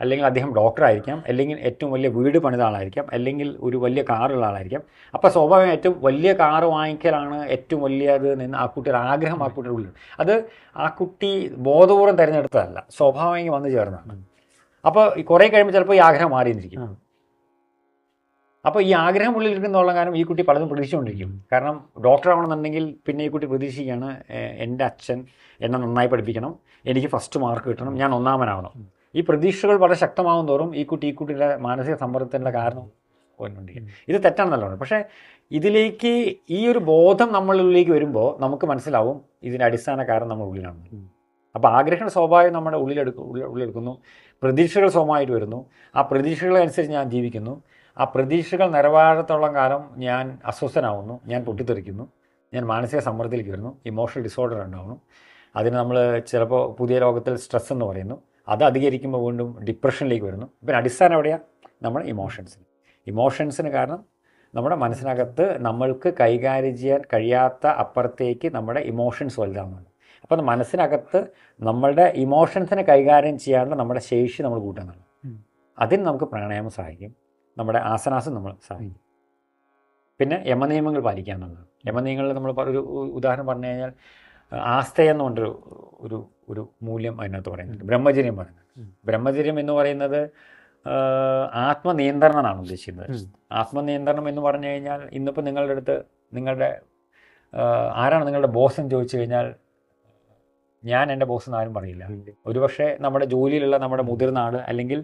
അല്ലെങ്കിൽ അദ്ദേഹം ഡോക്ടറായിരിക്കാം, അല്ലെങ്കിൽ ഏറ്റവും വലിയ വീട് പണിത ആളായിരിക്കാം, അല്ലെങ്കിൽ ഒരു വലിയ കാറുള്ള ആളായിരിക്കാം. അപ്പോൾ സ്വാഭാവികം ഏറ്റവും വലിയ കാറ് വാങ്ങിക്കലാണ് ഏറ്റവും വലിയത് നിന്ന് ആ കുട്ടിയുടെ ആഗ്രഹം ആ കുട്ടിയുടെ ഉള്ളിൽ. അത് ആ കുട്ടി ബോധപൂർവ്വം തിരഞ്ഞെടുത്തതല്ല, സ്വാഭാവികം വന്നു ചേർന്നതാണ്. അപ്പോൾ കുറേ കഴിയുമ്പോൾ ചിലപ്പോൾ ഈ ആഗ്രഹം മാറിയിരിക്കും. അപ്പോൾ ഈ ആഗ്രഹം ഉള്ളിലിരിക്കുന്നുള്ള കാരണം ഈ കുട്ടി പലതും പ്രതീക്ഷിച്ചുകൊണ്ടിരിക്കും. കാരണം ഡോക്ടറാവണമെന്നുണ്ടെങ്കിൽ പിന്നെ ഈ കുട്ടി പ്രതീക്ഷിക്കുകയാണ്, എൻ്റെ അച്ഛൻ എന്നെ നന്നായി പഠിപ്പിക്കണം, എനിക്ക് ഫസ്റ്റ് മാർക്ക് കിട്ടണം, ഞാൻ ഒന്നാമനാവണം. ഈ പ്രതീക്ഷകൾ വളരെ ശക്തമാകും തോറും ഈ കുട്ടിയുടെ മാനസിക സമ്മർദ്ദത്തിൻ്റെ കാരണം പോയിക്കൊണ്ടിരിക്കും. ഇത് തെറ്റാണെന്നല്ലോ. പക്ഷേ ഇതിലേക്ക് ഈ ഒരു ബോധം നമ്മളിലേക്ക് വരുമ്പോൾ നമുക്ക് മനസ്സിലാവും ഇതിൻ്റെ അടിസ്ഥാന കാരണം നമ്മുടെ ഉള്ളിലാണ്. അപ്പോൾ ആഗ്രഹങ്ങൾ സ്വാഭാവികം നമ്മുടെ ഉള്ളിലെടുക്കുന്നു, പ്രതീക്ഷകൾ സ്വന്തമായിട്ട് വരുന്നു. ആ പ്രതീക്ഷകളനുസരിച്ച് ഞാൻ ജീവിക്കുന്നു. ആ പ്രതീക്ഷകൾ നിറവേറത്തോളം കാലം ഞാൻ അസ്വസ്ഥനാവുന്നു, ഞാൻ പൊട്ടിത്തെറിക്കുന്നു, ഞാൻ മാനസിക സമ്മർദ്ദത്തിലേക്ക് വരുന്നു, ഇമോഷണൽ ഡിസോർഡർ ഉണ്ടാവുന്നു. അതിന് നമ്മൾ ചിലപ്പോൾ പുതിയ ലോകത്തിൽ സ്ട്രെസ് എന്ന് പറയുന്നു. അത് അധികരിക്കുമ്പോൾ വീണ്ടും ഡിപ്രഷനിലേക്ക് വരുന്നു. പിന്നെ അടിസ്ഥാനം എവിടെയാണ്? നമ്മുടെ ഇമോഷൻസിന് കാരണം നമ്മുടെ മനസ്സിനകത്ത് നമ്മൾക്ക് കൈകാര്യം ചെയ്യാൻ കഴിയാത്ത അപ്പുറത്തേക്ക് നമ്മുടെ ഇമോഷൻസ് വലുതാവുന്നുണ്ട്. അപ്പോൾ മനസ്സിനകത്ത് നമ്മളുടെ ഇമോഷൻസിനെ കൈകാര്യം ചെയ്യാനുള്ള നമ്മുടെ ശേഷി നമ്മൾ കൂട്ടുന്നുണ്ട്. അതിന് നമുക്ക് പ്രാണായാമം സഹായിക്കും, നമ്മുടെ ആസനാസം നമ്മൾ സഹായിക്കും. പിന്നെ യമനിയമങ്ങൾ പാലിക്കുക എന്നുള്ളതാണ്. യമനിയമങ്ങളിൽ നമ്മൾ ഒരു ഉദാഹരണം പറഞ്ഞു കഴിഞ്ഞാൽ ആസ്തയം എന്ന് പറഞ്ഞൊരു ഒരു മൂല്യം അതിനകത്ത് പറയുന്നുണ്ട്. ബ്രഹ്മചര്യം പറയുന്നത്. ബ്രഹ്മചര്യം എന്ന് പറയുന്നത് ആത്മനിയന്ത്രണമാണ് ഉദ്ദേശിക്കുന്നത്. ആത്മനിയന്ത്രണം എന്ന് പറഞ്ഞു കഴിഞ്ഞാൽ ഇന്നിപ്പോൾ നിങ്ങളുടെ അടുത്ത് ആരാണ് നിങ്ങളുടെ ബോസ് എന്ന് ചോദിച്ചു കഴിഞ്ഞാൽ ഞാൻ എൻ്റെ ബോസ് എന്ന് ആരും പറയില്ല. ഒരുപക്ഷെ നമ്മുടെ ജോലിയിലുള്ള നമ്മുടെ മുതിർന്ന ആൾ, അല്ലെങ്കിൽ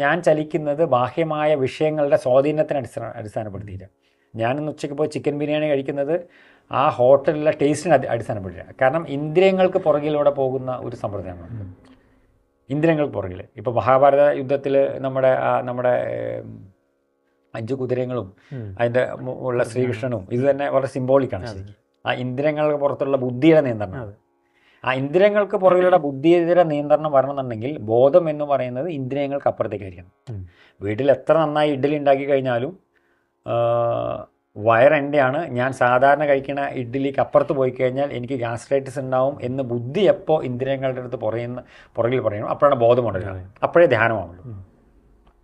ഞാൻ ചലിക്കുന്നത് ബാഹ്യമായ വിഷയങ്ങളുടെ സ്വാധീനത്തിന് അടിസ്ഥാനപ്പെടുത്തിയില്ല. ഞാനിന്ന് ഉച്ചയ്ക്ക് പോയി ചിക്കൻ ബിരിയാണി കഴിക്കുന്നത് ആ ഹോട്ടലിലെ ടേസ്റ്റിന് അടിസ്ഥാനപ്പെട്ടില്ല. കാരണം ഇന്ദ്രിയങ്ങൾക്ക് പുറകിലൂടെ പോകുന്ന ഒരു സമ്പ്രദായമാണ്. ഇന്ദ്രിയങ്ങൾക്ക് പുറകിൽ ഇപ്പോൾ മഹാഭാരത യുദ്ധത്തിൽ നമ്മുടെ 5 കുതിരകളും അതിൻ്റെ ഉള്ള ശ്രീകൃഷ്ണനും ഇത് തന്നെ വളരെ സിംബോളിക്കാണ്. ശരിക്കും ആ ഇന്ദ്രിയങ്ങൾക്ക് പുറത്തുള്ള ബുദ്ധിയുടെ നിയന്ത്രണം. ആ ഇന്ദ്രിയങ്ങൾക്ക് പുറകിലുള്ള ബുദ്ധിയുടെ നിയന്ത്രണം വരണമെന്നുണ്ടെങ്കിൽ ബോധം എന്ന് പറയുന്നത് ഇന്ദ്രിയങ്ങൾക്ക് അപ്പുറത്തേക്കായിരിക്കണം. വീട്ടിൽ എത്ര നന്നായി ഇഡ്ഡലി ഉണ്ടാക്കി കഴിഞ്ഞാലും വയറെൻ്റെയാണ്, ഞാൻ സാധാരണ കഴിക്കുന്ന ഇഡ്ഡലിക്ക് അപ്പുറത്ത് പോയി കഴിഞ്ഞാൽ എനിക്ക് ഗ്യാസ്ട്രൈറ്റിസ് ഉണ്ടാവും എന്ന് ബുദ്ധി എപ്പോൾ ഇന്ദ്രിയങ്ങളുടെ അടുത്ത് പുറകിൽ പറയണം, അപ്പോഴാണ് ബോധമുണ്ടാകുന്നത്. അപ്പോഴേ ധ്യാനമാവുള്ളൂ.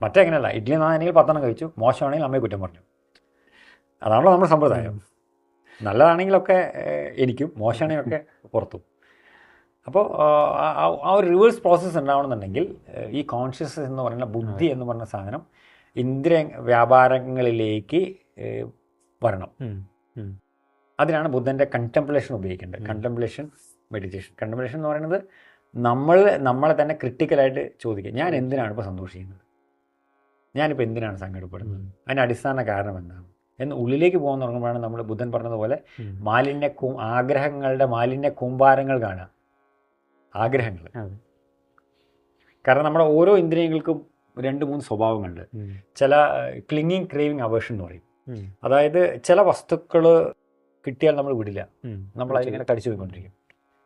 മറ്റെങ്ങനെയല്ല, ഇഡ്ഡലി നന്നാണെങ്കിൽ 10 കഴിച്ചു, മോശമാണെങ്കിൽ അമ്മയെ കുറ്റം പറഞ്ഞു. അതാണല്ലോ നമ്മുടെ സമ്പ്രദായം. നല്ലതാണെങ്കിലൊക്കെ എനിക്കും, മോശമാണെങ്കിലൊക്കെ പുറത്തും. അപ്പോൾ ആ ഒരു റിവേഴ്സ് പ്രോസസ്സ് ഉണ്ടാവണമെന്നുണ്ടെങ്കിൽ ഈ കോൺഷ്യസ്നസ് എന്ന് പറയുന്ന ബുദ്ധി എന്ന് പറഞ്ഞ സാധനം ഇന്ദ്രിയ വ്യാപാരങ്ങളിലേക്ക് വരണം. അതിനാണ് ബുദ്ധൻ്റെ കണ്ടംപ്ലേഷൻ ഉപയോഗിക്കേണ്ടത്. Contemplation, meditation. കണ്ടംപ്ലേഷൻ എന്ന് പറയുന്നത് നമ്മളെ തന്നെ ക്രിട്ടിക്കലായിട്ട് ചോദിക്കുക, ഞാൻ എന്തിനാണ് ഇപ്പോൾ സന്തോഷിക്കുന്നത്, ഞാനിപ്പോൾ എന്തിനാണ് സങ്കടപ്പെടുന്നത്, അതിന് അടിസ്ഥാന കാരണം എന്താണ് എന്ന് ഉള്ളിലേക്ക് പോകാൻ തുടങ്ങുമ്പോഴാണ് നമ്മൾ ബുദ്ധൻ പറഞ്ഞതുപോലെ ആഗ്രഹങ്ങളുടെ മാലിന്യ കൂമ്പാരങ്ങൾ കാണുക. ആഗ്രഹങ്ങൾ. കാരണം നമ്മുടെ ഓരോ ഇന്ദ്രിയങ്ങൾക്കും 2-3 സ്വഭാവങ്ങളുണ്ട്. ചില ക്ലിങ്ങിങ്, ക്രേവിങ്, അവേർഷൻ എന്ന് പറയും. അതായത് ചില വസ്തുക്കൾ കിട്ടിയാൽ നമ്മൾ വിടില്ല, നമ്മൾ അതിങ്ങനെ കടിച്ചു പോയിക്കൊണ്ടിരിക്കും.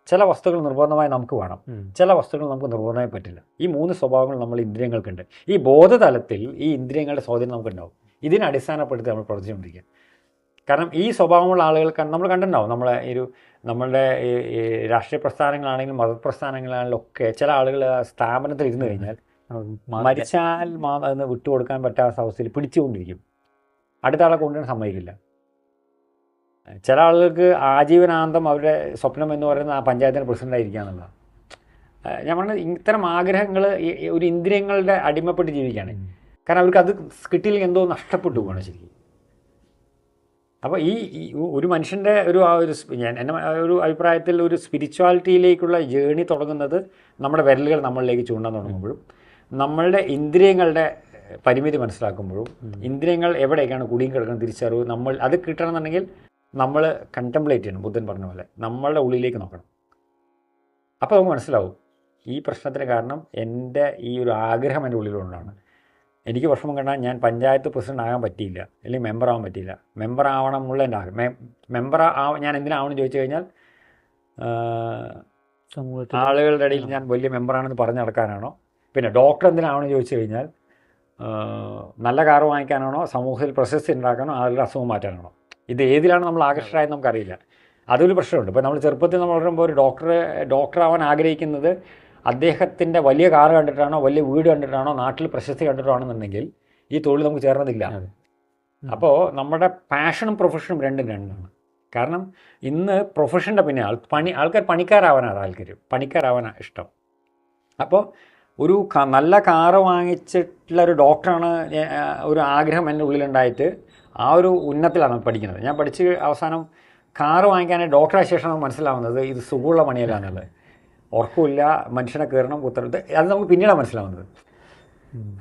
ചില വസ്തുക്കൾ നിർബന്ധമായി നമുക്ക് വേണം, ചില വസ്തുക്കൾ നമുക്ക് നിർബന്ധമായി പറ്റില്ല. ഈ 3 സ്വഭാവങ്ങൾ നമ്മൾ ഇന്ദ്രിയങ്ങൾക്കുണ്ട്. ഈ ബോധതലത്തിൽ ഈ ഇന്ദ്രിയങ്ങളുടെ സ്വാധീനം നമുക്കുണ്ടാവും. ഇതിനെ അടിസ്ഥാനപ്പെടുത്തി നമ്മൾ പ്രവർത്തിച്ചുകൊണ്ടിരിക്കുക. കാരണം ഈ സ്വഭാവമുള്ള ആളുകൾക്ക് നമ്മൾ കണ്ടിട്ടുണ്ടാവും. നമ്മളുടെ ഈ രാഷ്ട്രീയ പ്രസ്ഥാനങ്ങളാണെങ്കിലും മതപ്രസ്ഥാനങ്ങളാണെങ്കിലും ഒക്കെ ചില ആളുകൾ സ്ഥാപനത്തിൽ ഇരുന്ന് കഴിഞ്ഞാൽ മരിച്ചാൽ അതിന് വിട്ടുകൊടുക്കാൻ പറ്റാത്ത അവസ്ഥയിൽ പിടിച്ചുകൊണ്ടിരിക്കും. അടുത്ത ആളെ കൊണ്ടുവരാൻ സമ്മതിക്കില്ല. ചില ആളുകൾക്ക് ആജീവനാന്തം അവരുടെ സ്വപ്നം എന്ന് പറയുന്നത് ആ പഞ്ചായത്തിന് പ്രസിഡൻ്റായിരിക്കുക എന്നുള്ളതാണ്. ഞാൻ പറഞ്ഞത് ഇത്തരം ആഗ്രഹങ്ങൾ ഒരു ഇന്ദ്രിയങ്ങളുടെ അടിമപ്പെട്ട് ജീവിക്കുകയാണ്. കാരണം അവർക്ക് അത് കിട്ടിയില്ലെങ്കിൽ എന്തോ നഷ്ടപ്പെട്ടു പോകണം ശരിക്കും. അപ്പോൾ ഈ ഒരു മനുഷ്യൻ്റെ എൻ്റെ ഒരു അഭിപ്രായത്തിൽ ഒരു സ്പിരിച്വാലിറ്റിയിലേക്കുള്ള ജേണി തുടങ്ങുന്നത് നമ്മുടെ വിരലുകൾ നമ്മളിലേക്ക് ചൂണ്ടാൻ തുടങ്ങുമ്പോഴും നമ്മളുടെ ഇന്ദ്രിയങ്ങളുടെ പരിമിതി മനസ്സിലാക്കുമ്പോഴും ഇന്ദ്രിയങ്ങൾ എവിടേക്കാണ് കുടിയും കിടക്കുന്നത് തിരിച്ചറിവ് നമ്മൾ അത് കിട്ടണമെന്നുണ്ടെങ്കിൽ നമ്മൾ കണ്ടംപ്ലേറ്റ് ചെയ്യണം. ബുദ്ധൻ പറഞ്ഞ പോലെ നമ്മളുടെ ഉള്ളിലേക്ക് നോക്കണം. അപ്പോൾ നമുക്ക് മനസ്സിലാവും ഈ പ്രശ്നത്തിന് കാരണം എൻ്റെ ഈ ഒരു ആഗ്രഹം എൻ്റെ ഉള്ളിലുകൊണ്ടാണ്. എനിക്ക് വിഷമം കണ്ടാൽ ഞാൻ പഞ്ചായത്ത് പ്രസിഡന്റ് ആകാൻ പറ്റിയില്ല, അല്ലെങ്കിൽ മെമ്പർ ആവാൻ പറ്റിയില്ല. മെമ്പർ ആവണമെന്നുള്ള എൻ്റെ ആഗ്രഹം. ഞാൻ എന്തിനാവണം ചോദിച്ചു കഴിഞ്ഞാൽ ആളുകളുടെ ഇടയിൽ ഞാൻ വലിയ മെമ്പറാണെന്ന് പറഞ്ഞു നടക്കാനാണോ? പിന്നെ ഡോക്ടർ എന്തിനാവണമെന്ന് ചോദിച്ചു കഴിഞ്ഞാൽ നല്ല കാറ് വാങ്ങിക്കാനാണോ? സമൂഹത്തിൽ പ്രശസ്തി ഉണ്ടാക്കാനോ? ആളുകളുടെ അസുഖം മാറ്റാനാണോ? ഇത് ഏതിലാണ് നമ്മൾ ആകർഷകരായെന്ന് നമുക്കറിയില്ല. അതൊരു പ്രശ്നമുണ്ട്. ഇപ്പോൾ നമ്മൾ ചെറുപ്പത്തിൽ നമ്മൾ വളരുമ്പോൾ ഒരു ഡോക്ടറാവാൻ ആഗ്രഹിക്കുന്നത് അദ്ദേഹത്തിൻ്റെ വലിയ കാറ് കണ്ടിട്ടാണോ, വലിയ വീട് കണ്ടിട്ടാണോ, നാട്ടിൽ പ്രശസ്തി കണ്ടിട്ടാണെന്നുണ്ടെങ്കിൽ ഈ തൊഴിൽ നമുക്ക് ചേർന്നതില്ല. അപ്പോൾ നമ്മുടെ പാഷനും പ്രൊഫഷനും രണ്ടാണ്. കാരണം ഇന്ന് പ്രൊഫഷൻ്റെ പിന്നെ ആൾക്കാർ പണിക്കാരാവാനാണ് താല്പര്യം, പണിക്കാരാവാനാണ് ഇഷ്ടം. അപ്പോൾ ഒരു നല്ല കാറ് വാങ്ങിച്ചിട്ടുള്ള ഒരു ഡോക്ടറാണ് ഒരു ആഗ്രഹം എൻ്റെ ഉള്ളിലുണ്ടായിട്ട് ആ ഒരു ഉന്നത്തിലാണ് പഠിക്കുന്നത്. ഞാൻ പഠിച്ച് അവസാനം കാറ് വാങ്ങിക്കാനായി ഡോക്ടറായ ശേഷമാണ് മനസ്സിലാവുന്നത് ഇത് സുഖമുള്ള പണിയല്ല എന്നുള്ളത്. ഉറക്കമില്ല, മനുഷ്യനെ കയറണം, കുത്തരുത്, അത് നമുക്ക് പിന്നീടാണ് മനസ്സിലാവുന്നത്.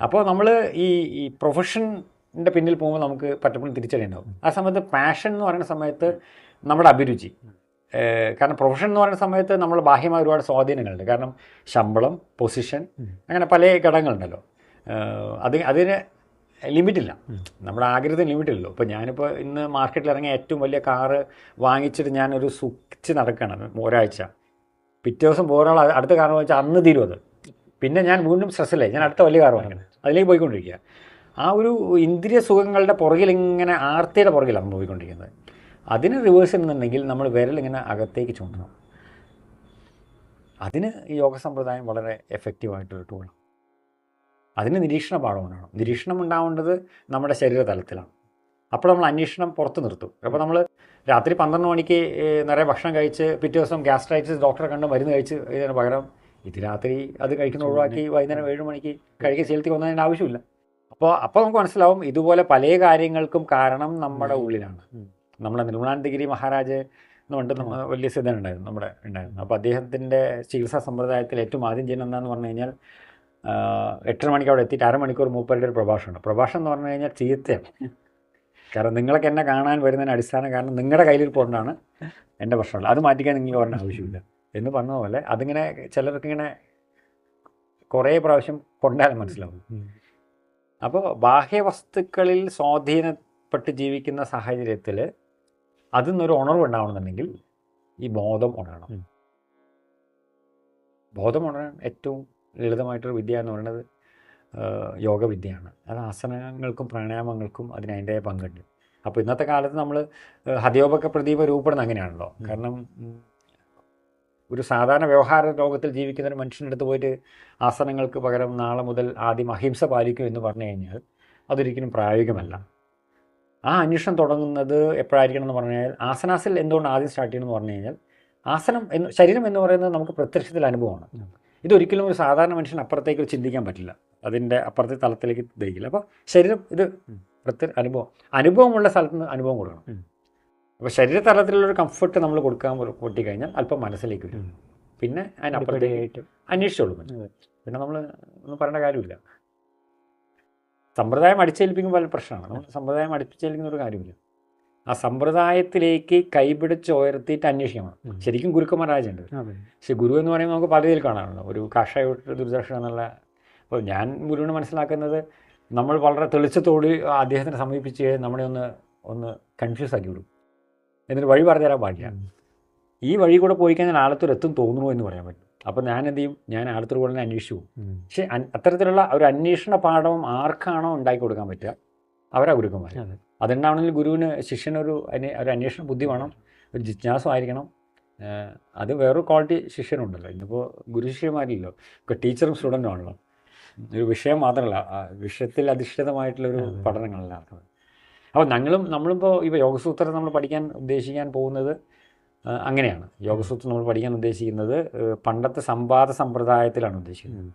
അപ്പോൾ നമ്മൾ ഈ പ്രൊഫഷൻ്റെ പിന്നിൽ പോകുമ്പോൾ നമുക്ക് പലപ്പോഴും തിരിച്ചറിയുണ്ടാവും. ആ സമയത്ത് പാഷൻ എന്ന് പറയുന്ന സമയത്ത് നമ്മുടെ അഭിരുചി, കാരണം പ്രൊഫഷൻ എന്ന് പറയുന്ന സമയത്ത് നമ്മൾ ബാഹ്യമായ ഒരുപാട് സ്വാധീനങ്ങളുണ്ട്. കാരണം ശമ്പളം, പൊസിഷൻ, അങ്ങനെ പല ഘടകങ്ങളുണ്ടല്ലോ. അതിന് ലിമിറ്റില്ല, നമ്മുടെ ആഗ്രഹത്തിന് ലിമിറ്റില്ലല്ലോ. ഇപ്പോൾ ഞാനിപ്പോൾ ഇന്ന് മാർക്കറ്റിൽ ഇറങ്ങിയ ഏറ്റവും വലിയ കാറ് വാങ്ങിച്ചിട്ട് ഞാനൊരു സുഖിച്ച് നടക്കുകയാണ് ഒരാഴ്ച. പിറ്റേ ദിവസം വേറൊരാൾ അടുത്ത കാർ വാങ്ങിച്ചാൽ അന്ന് തീരും അത്. പിന്നെ ഞാൻ വീണ്ടും സ്ട്രെസ്സിലായി, ഞാൻ അടുത്ത വലിയ കാർ വാങ്ങിക്കണം, അതിലേക്ക് പോയിക്കൊണ്ടിരിക്കുക. ആ ഒരു ഇന്ദ്രിയ സുഖങ്ങളുടെ പുറകിൽ ഇങ്ങനെ ആർത്തിയുടെ പുറകിലാണ് പോയിക്കൊണ്ടിരിക്കുന്നത്. അതിന് റിവേഴ്സ് ചെയ്യുന്നുണ്ടെങ്കിൽ നമ്മൾ വിരലിങ്ങനെ അകത്തേക്ക് ചൂണ്ടണം. അതിന് ഈ യോഗ സമ്പ്രദായം വളരെ എഫക്റ്റീവായിട്ടൊരു ടൂളാണ്. അതിന് നിരീക്ഷണ പാഠം ഉണ്ടാവണം. നിരീക്ഷണം ഉണ്ടാവേണ്ടത് നമ്മുടെ ശരീരതലത്തിലാണ്. അപ്പോൾ നമ്മൾ അന്വേഷണം പുറത്ത് നിർത്തും. അപ്പോൾ നമ്മൾ രാത്രി 12 മണിക്ക് നിറയെ ഭക്ഷണം കഴിച്ച് പിറ്റേ ദിവസം ഗ്യാസ്ട്രൈറ്റിസ് ഡോക്ടറെ കണ്ട് മരുന്ന് കഴിച്ച് ഇതിന് പകരം ഇത് രാത്രി അത് കഴിക്കുന്ന ഒഴിവാക്കി വൈകുന്നേരം 7 മണിക്ക് കഴിക്കുക ശീലത്തിൽ വന്നതിൻ്റെ ആവശ്യമില്ല. അപ്പോൾ നമുക്ക് മനസ്സിലാവും ഇതുപോലെ പല കാര്യങ്ങൾക്കും കാരണം നമ്മുടെ ഉള്ളിലാണ്. നമ്മുടെ നിർമ്മലാനന്ദഗിരി മഹാരാജ് എന്ന് പറഞ്ഞിട്ട് വലിയ സിദ്ധൻ ഉണ്ടായിരുന്നു, ഉണ്ടായിരുന്നു. അപ്പോൾ അദ്ദേഹത്തിൻ്റെ ചികിത്സാ സമ്പ്രദായത്തിൽ ഏറ്റവും ആദ്യം ചെയ്യുന്നത് എന്താണെന്ന് പറഞ്ഞു കഴിഞ്ഞാൽ 8 മണിക്ക് അവിടെ എത്തിയിട്ട് അരമണിക്കൂർ മൂപ്പരുടെ ഒരു പ്രഭാഷണം. പ്രഭാഷണം എന്ന് പറഞ്ഞു കഴിഞ്ഞാൽ ചീത്തയാണ്. കാരണം നിങ്ങളൊക്കെ എന്നെ കാണാൻ വരുന്നതിന് അടിസ്ഥാനം കാരണം നിങ്ങളുടെ കയ്യിലിരിപ്പോണ്ടാണ് എൻ്റെ പ്രശ്നമുള്ളത്, അത് മാറ്റിക്കാൻ നിങ്ങൾ പറഞ്ഞ ആവശ്യമില്ല എന്ന് പറഞ്ഞ പോലെ അതിങ്ങനെ ചിലർക്കിങ്ങനെ കുറേ പ്രാവശ്യം കൊണ്ടാലും മനസ്സിലാവും. അപ്പോൾ ബാഹ്യവസ്തുക്കളിൽ സ്വാധീനപ്പെട്ട് ജീവിക്കുന്ന സാഹചര്യത്തിൽ അതിൽ നിന്നൊരു ഉണർവ് ഉണ്ടാവണമെന്നുണ്ടെങ്കിൽ ഈ ബോധം ഉണരണം. ബോധം ഉണരാൻ ഏറ്റവും ലളിതമായിട്ടൊരു വിദ്യ എന്ന് പറയുന്നത് യോഗവിദ്യയാണ്. അത് ആസനങ്ങൾക്കും പ്രാണായാമങ്ങൾക്കും അതിൻ്റെ പങ്കുണ്ട്. അപ്പോൾ ഇന്നത്തെ കാലത്ത് നമ്മൾ ഹതയോപക പ്രദീപ രൂപപ്പെടുന്നത് അങ്ങനെയാണല്ലോ. കാരണം ഒരു സാധാരണ വ്യവഹാര ലോകത്തിൽ ജീവിക്കുന്ന ഒരു മനുഷ്യൻ്റെ അടുത്ത് പോയിട്ട് ആസനങ്ങൾക്ക് പകരം നാളെ മുതൽ ആദ്യം അഹിംസ പാലിക്കും എന്ന് പറഞ്ഞു കഴിഞ്ഞാൽ അതൊരിക്കലും പ്രായോഗികമല്ല. ആ അന്വേഷണം തുടങ്ങുന്നത് എപ്പോഴായിരിക്കണം എന്ന് പറഞ്ഞു കഴിഞ്ഞാൽ ആസനാസിൽ എന്തുകൊണ്ട് ആദ്യം സ്റ്റാർട്ട് ചെയ്യണമെന്ന് പറഞ്ഞു കഴിഞ്ഞാൽ ശരീരം എന്ന് പറയുന്നത് നമുക്ക് പ്രത്യക്ഷത്തിൽ അനുഭവമാണ്. ഇതൊരിക്കലും ഒരു സാധാരണ മനുഷ്യന് അപ്പുറത്തേക്ക് ചിന്തിക്കാൻ പറ്റില്ല, അതിൻ്റെ അപ്പുറത്തെ തലത്തിലേക്ക് ദഹിക്കില്ല. അപ്പോൾ ശരീരം ഇത് അനുഭവമുള്ള സ്ഥലത്ത് നിന്ന് അനുഭവം കൊടുക്കണം. അപ്പോൾ ശരീരതലത്തിലുള്ളൊരു കംഫർട്ട് നമ്മൾ കൊടുക്കാൻ പൊട്ടിക്കഴിഞ്ഞാൽ അല്പം മനസ്സിലേക്ക് വരും. പിന്നെ അതിനപ്പുറത്തേക്ക് അന്വേഷിച്ചോളൂ. പിന്നെ നമ്മൾ ഒന്നും പറയേണ്ട കാര്യമില്ല. സമ്പ്രദായം അടിച്ചേൽപ്പിക്കുമ്പോൾ പല പ്രശ്നമാണ്. നമ്മൾ സമ്പ്രദായം അടിച്ചേൽപ്പിക്കുന്ന ഒരു കാര്യമില്ല. ആ സമ്പ്രദായത്തിലേക്ക് കൈപിടിച്ച് ഉയർത്തിയിട്ട് അന്വേഷിക്കണം. ശരിക്കും ഗുരുക്കന്മാരാജുണ്ട്. പക്ഷെ ഗുരു എന്ന് പറയുമ്പോൾ നമുക്ക് പല രീതിയിൽ കാണാറുണ്ട്. ഒരു കാഷായ ദുരിദർശനം എന്നുള്ള. അപ്പോൾ ഞാൻ ഗുരുവിനെ മനസ്സിലാക്കുന്നത് നമ്മൾ വളരെ തെളിച്ചത്തോട് അദ്ദേഹത്തിനെ സമീപിച്ച് നമ്മളെ ഒന്ന് കൺഫ്യൂസ് ആക്കി വിടും, എന്നിട്ട് വഴി പറഞ്ഞു തരാൻ പാടില്ല. ഈ വഴി കൂടെ പോയി കഴിഞ്ഞാൽ ആലത്തൂർ എത്തും തോന്നുന്നു എന്ന് പറയാൻ പറ്റും. അപ്പോൾ ഞാൻ എന്ത് ചെയ്യും, ഞാൻ ആലത്തൂർ പോലെ അന്വേഷിച്ചു പോകും. പക്ഷേ അത്തരത്തിലുള്ള ഒരു അന്വേഷണ പാഠവും ആർക്കാണോ ഉണ്ടാക്കി കൊടുക്കാൻ പറ്റുക അവരാ ഗുരുക്കന്മാർ. അതുണ്ടാവണമെങ്കിൽ ഗുരുവിന് ശിഷ്യനൊരു അന്വേഷണ ബുദ്ധി വേണം, ഒരു ജിജ്ഞാസം ആയിരിക്കണം. അത് വേറൊരു ക്വാളിറ്റി ശിഷ്യനുണ്ടല്ലോ. ഇന്നിപ്പോൾ ഗുരു ശിഷ്യന്മാരില്ലല്ലോ, ഇപ്പോൾ ടീച്ചറും സ്റ്റുഡൻറ്റും ആണല്ലോ. ഒരു വിഷയം മാത്രമല്ല, വിഷയത്തിൽ അധിഷ്ഠിതമായിട്ടുള്ളൊരു പഠനങ്ങളല്ല നടക്കുന്നത്. അപ്പോൾ നമ്മളിപ്പോൾ ഇപ്പോൾ യോഗസൂത്രം നമ്മൾ പഠിക്കാൻ ഉദ്ദേശിക്കാൻ പോകുന്നത് അങ്ങനെയാണ്. യോഗസൂത്രം നമ്മൾ പഠിക്കാൻ ഉദ്ദേശിക്കുന്നത് പണ്ടത്തെ സംവാദ സമ്പ്രദായത്തിലാണ് ഉദ്ദേശിക്കുന്നത്.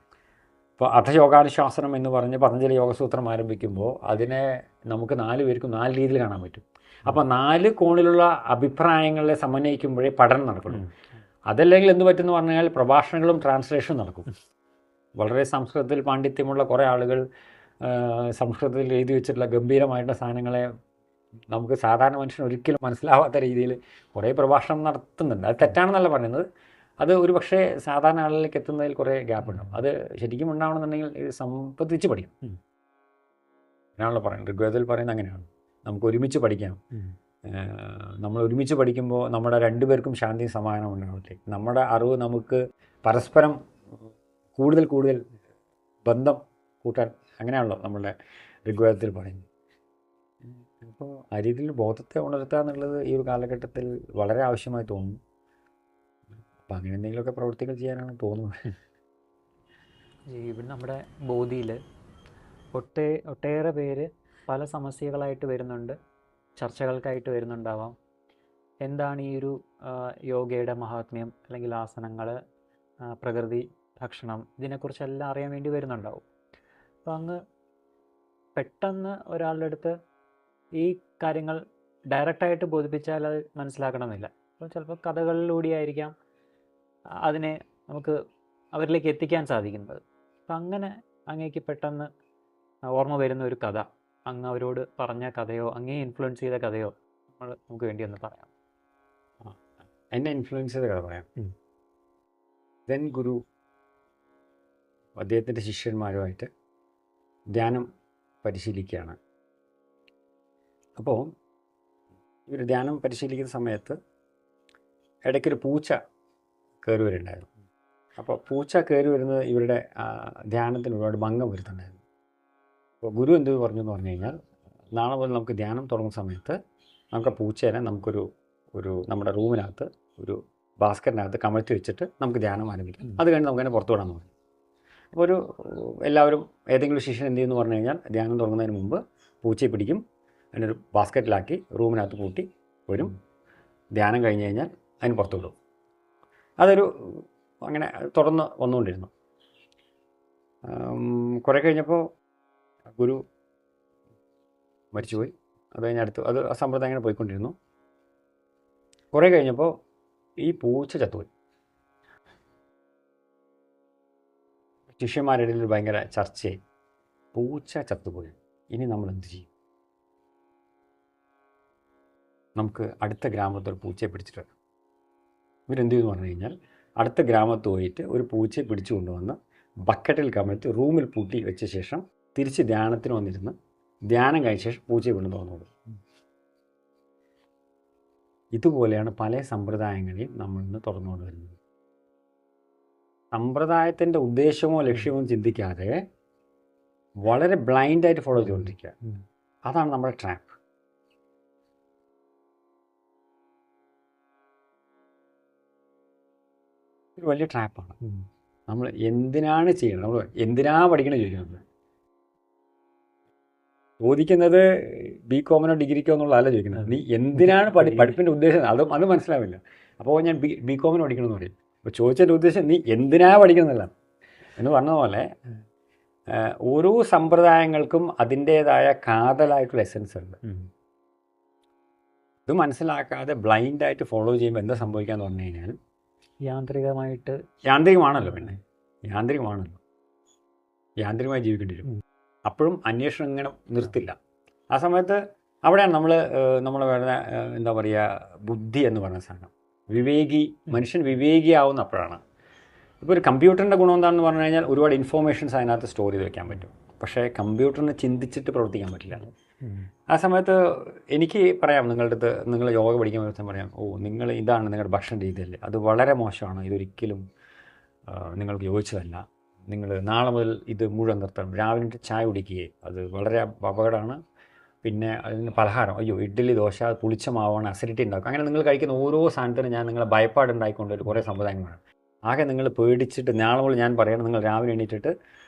ഇപ്പോൾ അധയോഗാനുശാസനം എന്ന് പറഞ്ഞ് പതഞ്ജലി യോഗസൂത്രം ആരംഭിക്കുമ്പോൾ അതിനെ നമുക്ക് 4 പേർക്കും 4 രീതിയിൽ കാണാൻ പറ്റും. അപ്പോൾ 4 കോണിലുള്ള അഭിപ്രായങ്ങളെ സമന്വയിക്കുമ്പോഴേ പഠനം നടക്കുള്ളൂ. അതല്ലെങ്കിൽ എന്ത് പറ്റുമെന്ന് പറഞ്ഞാൽ പ്രഭാഷണങ്ങളും ട്രാൻസ്ലേഷനും നടക്കും. വളരെ സംസ്കൃതത്തിൽ പാണ്ഡിത്യമുള്ള കുറേ ആളുകൾ സംസ്കൃതത്തിൽ എഴുതി വെച്ചിട്ടുള്ള ഗംഭീരമായിട്ടുള്ള സാധനങ്ങളെ നമുക്ക് സാധാരണ മനുഷ്യന് ഒരിക്കലും മനസ്സിലാവാത്ത രീതിയിൽ കുറേ പ്രഭാഷണം നടത്തുന്നുണ്ട്. അത് തെറ്റാണെന്നല്ല പറയുന്നത്. അത് ഒരു പക്ഷേ സാധാരണ ആളുകളിലേക്ക് എത്തുന്നതിൽ കുറേ ഗ്യാപ്പ് ഉണ്ടാവും. അത് ശരിക്കും ഉണ്ടാവണമെന്നുണ്ടെങ്കിൽ ഇത് സംബന്ധിച്ച് പഠിക്കണം. അങ്ങനെയാണല്ലോ പറയുന്നത്. ഋഗ്വേദത്തിൽ പറയുന്നത് അങ്ങനെയാണ്. നമുക്ക് ഒരുമിച്ച് പഠിക്കാം. നമ്മൾ ഒരുമിച്ച് പഠിക്കുമ്പോൾ നമ്മുടെ 2 പേർക്കും ശാന്തിയും സമാധാനവും ഉണ്ടാവട്ടെ. നമ്മുടെ അറിവ് നമുക്ക് പരസ്പരം കൂടുതൽ ബന്ധം കൂട്ടാൻ, അങ്ങനെയാണല്ലോ നമ്മളുടെ ഋഗ്വേദത്തിൽ പറയുന്നത്. അപ്പോൾ ആ രീതിയിൽ ബോധത്തെ ഉണർത്തുക എന്നുള്ളത് ഈ ഒരു കാലഘട്ടത്തിൽ വളരെ ആവശ്യമായി തോന്നുന്നു. അപ്പം അങ്ങനെ എന്തെങ്കിലുമൊക്കെ പ്രവൃത്തികൾ ചെയ്യാനാണ് തോന്നുന്നത്. ഇവിടെ നമ്മുടെ ബോധിയിൽ ഒട്ടേറെ പേര് പല സമസ്യകളായിട്ട് വരുന്നുണ്ട്, ചർച്ചകൾക്കായിട്ട് വരുന്നുണ്ടാവാം. എന്താണ് ഈ ഒരു യോഗയുടെ മഹാത്മ്യം, അല്ലെങ്കിൽ ആസനങ്ങൾ, പ്രകൃതി, ഭക്ഷണം, ഇതിനെക്കുറിച്ചെല്ലാം അറിയാൻ വേണ്ടി വരുന്നുണ്ടാവും. അപ്പോൾ അങ്ങ് പെട്ടെന്ന് ഒരാളുടെ അടുത്ത് ഈ കാര്യങ്ങൾ ഡയറക്റ്റായിട്ട് ബോധിപ്പിച്ചാൽ അത് മനസ്സിലാക്കണമെന്നില്ല. അപ്പോൾ ചിലപ്പോൾ കഥകളിലൂടെയായിരിക്കാം അതിനെ നമുക്ക് അവരിലേക്ക് എത്തിക്കാൻ സാധിക്കുന്നത്. അപ്പം അങ്ങനെ അങ്ങേക്ക് പെട്ടെന്ന് ഓർമ്മ വരുന്ന ഒരു കഥ, അങ്ങ് അവരോട് പറഞ്ഞ കഥയോ അങ്ങേ ഇൻഫ്ലുവൻസ് ചെയ്ത കഥയോ നമുക്ക് വേണ്ടി ഒന്ന് പറയാം. എന്നെ ഇൻഫ്ലുവൻസ് ചെയ്ത കഥ പറയാം. ദെൻ ഗുരു അദ്ദേഹത്തിൻ്റെ ശിഷ്യന്മാരുമായിട്ട് ധ്യാനം പരിശീലിക്കുകയാണ്. അപ്പോൾ ഇവർ ധ്യാനം പരിശീലിക്കുന്ന സമയത്ത് ഇടയ്ക്കൊരു പൂച്ച കയറി വരുന്നുണ്ടായിരുന്നു. അപ്പോൾ പൂച്ച കയറി വരുന്നത് ഇവരുടെ ധ്യാനത്തിന് ഒരുപാട് ഭംഗം വരുത്തുന്നുണ്ടായിരുന്നു. അപ്പോൾ ഗുരു എന്ത് പറഞ്ഞു എന്ന് പറഞ്ഞു കഴിഞ്ഞാൽ, നാളെ മുതൽ നമുക്ക് ധ്യാനം തുടങ്ങുന്ന സമയത്ത് നമുക്ക് പൂച്ചേനെ നമുക്കൊരു നമ്മുടെ റൂമിനകത്ത് ഒരു ബാസ്ക്കറ്റിനകത്ത് കമഴ്ത്തി വെച്ചിട്ട് നമുക്ക് ധ്യാനം ആരംഭിക്കാം. അത് കഴിഞ്ഞ് നമുക്ക് തന്നെ പുറത്തു വിടാമെന്ന് പറഞ്ഞു. അപ്പോൾ എല്ലാവരും ഏതെങ്കിലും ശിഷ്യൻ എന്ത് ചെയ്യുമെന്ന് പറഞ്ഞു കഴിഞ്ഞാൽ, ധ്യാനം തുടങ്ങുന്നതിന് മുമ്പ് പൂച്ചയെ പിടിക്കും, അതിനൊരു ബാസ്ക്കറ്റിലാക്കി റൂമിനകത്ത് പൂട്ടി വരും. ധ്യാനം കഴിഞ്ഞ് കഴിഞ്ഞാൽ അതിന് പുറത്തു വിടും. അതൊരു അങ്ങനെ തുടർന്ന് വന്നുകൊണ്ടിരുന്നു. കുറേ കഴിഞ്ഞപ്പോൾ ഗുരു മരിച്ചുപോയി. അത് കഴിഞ്ഞ് അത് ആ സമ്പ്രദായം അങ്ങനെ പോയിക്കൊണ്ടിരുന്നു. കുറേ കഴിഞ്ഞപ്പോൾ ഈ പൂച്ച ചത്തുപോയി. ശിഷ്യന്മാരുടെ ഇടയിൽ ഭയങ്കര ചർച്ചയായി. പൂച്ച ചത്തുപോയി, ഇനി നമ്മൾ എന്ത് ചെയ്യും? നമുക്ക് അടുത്ത ഗ്രാമത്തിൽ ഒരു പൂച്ചയെ പിടിച്ചിട്ട് വരാം. ഇവരെന്ത് ചെയ്യുമെന്ന് പറഞ്ഞു കഴിഞ്ഞാൽ, അടുത്ത ഗ്രാമത്ത് പോയിട്ട് ഒരു പൂച്ചയെ പിടിച്ചു കൊണ്ടുവന്ന് ബക്കറ്റിൽ കമഴ്ത്തി റൂമിൽ പൂട്ടി വെച്ച ശേഷം തിരിച്ച് ധ്യാനത്തിന് വന്നിരുന്ന് ധ്യാനം കഴിഞ്ഞ ശേഷം പൂച്ചയെ വീണ്ടും തുറന്നു. ഇതുപോലെയാണ് പല സമ്പ്രദായങ്ങളെയും നമ്മൾ ഇന്ന് തുറന്നുകൊണ്ട് വരുന്നത്. സമ്പ്രദായത്തിൻ്റെ ഉദ്ദേശമോ ലക്ഷ്യമോ ചിന്തിക്കാതെ വളരെ ബ്ലൈൻഡായിട്ട് ഫോളോ ചെയ്തുകൊണ്ടിരിക്കുക. അതാണ് നമ്മുടെ ട്രാപ്പ്. ഒരു വലിയ ട്രാപ്പാണ്. നമ്മൾ എന്തിനാണ് ചെയ്യുന്നത്, നമ്മൾ എന്തിനാ പഠിക്കണത് ചോദിക്കുന്നത്. ചോദിക്കുന്നത് ബികോമിനോ ഡിഗ്രിക്കോ എന്നുള്ളതല്ല ചോദിക്കുന്നത്. നീ എന്തിനാണ് പഠിപ്പിൻ്റെ ഉദ്ദേശം, അത് മനസ്സിലാവില്ല. അപ്പോൾ ഞാൻ ബികോമിന് പഠിക്കണമെന്ന് പറയും. അപ്പോൾ ചോദിച്ചതിൻ്റെ ഉദ്ദേശം നീ എന്തിനാ പഠിക്കുന്നതല്ല എന്ന് പറഞ്ഞ പോലെ ഓരോ സമ്പ്രദായങ്ങൾക്കും അതിൻ്റേതായ കാതലായിട്ടുള്ള എസൻസ് ഉണ്ട്. ഇത് മനസ്സിലാക്കാതെ ബ്ലൈൻഡായിട്ട് ഫോളോ ചെയ്യുമ്പോൾ എന്താ സംഭവിക്കാന്ന് പറഞ്ഞു കഴിഞ്ഞാൽ, യാന്ത്രികമാണല്ലോ യാന്ത്രികമായി ജീവിക്കേണ്ടി വരും. അപ്പോഴും അന്വേഷണം ഇങ്ങനെ നിർത്തില്ല. ആ സമയത്ത് അവിടെയാണ് നമ്മൾ വരുന്ന എന്താ പറയുക, ബുദ്ധി എന്ന് പറയുന്ന സാധനം. മനുഷ്യൻ വിവേകിയാവുന്ന അപ്പോഴാണ്. ഇപ്പോൾ ഒരു കമ്പ്യൂട്ടറിൻ്റെ ഗുണം എന്താണെന്ന് പറഞ്ഞു കഴിഞ്ഞാൽ, ഒരുപാട് ഇൻഫോർമേഷൻസ് അതിനകത്ത് സ്റ്റോർ ചെയ്ത് വെക്കാൻ പറ്റും. പക്ഷേ കമ്പ്യൂട്ടറിന് ചിന്തിച്ചിട്ട് പ്രവർത്തിക്കാൻ പറ്റില്ല. ആ സമയത്ത് എനിക്ക് പറയാം, നിങ്ങളുടെ അടുത്ത് നിങ്ങൾ യോഗ പഠിക്കാൻ ദിവസം പറയാം, നിങ്ങൾ ഇതാണ് നിങ്ങളുടെ ഭക്ഷണ രീതിയല്ലേ, അത് വളരെ മോശമാണ്, ഇതൊരിക്കലും നിങ്ങൾക്ക് യോജിച്ചതല്ല, നിങ്ങൾ നാളെ മുതൽ ഇത് മുഴുവൻ നിർത്തണം, രാവിലെ ചായ കുടിക്കുകയെ അത് വളരെ അപകടമാണ്, പിന്നെ അതിന് പലഹാരം, ഇഡ്ഡലി ദോശ പുളിച്ച മാവാണ്, അസിഡിറ്റി ഉണ്ടാക്കും. അങ്ങനെ നിങ്ങൾ കഴിക്കുന്ന ഓരോ സാധനത്തിനും ഞാൻ നിങ്ങളെ ഭയപ്പാടുണ്ടായിക്കൊണ്ട് ഒരു കുറേ സമ്പ്രദായങ്ങളാണ്. ആകെ നിങ്ങൾ പേടിച്ചിട്ട് നാളെ മുതൽ ഞാൻ പറയണം, നിങ്ങൾ രാവിലെ എണീറ്റിട്ട്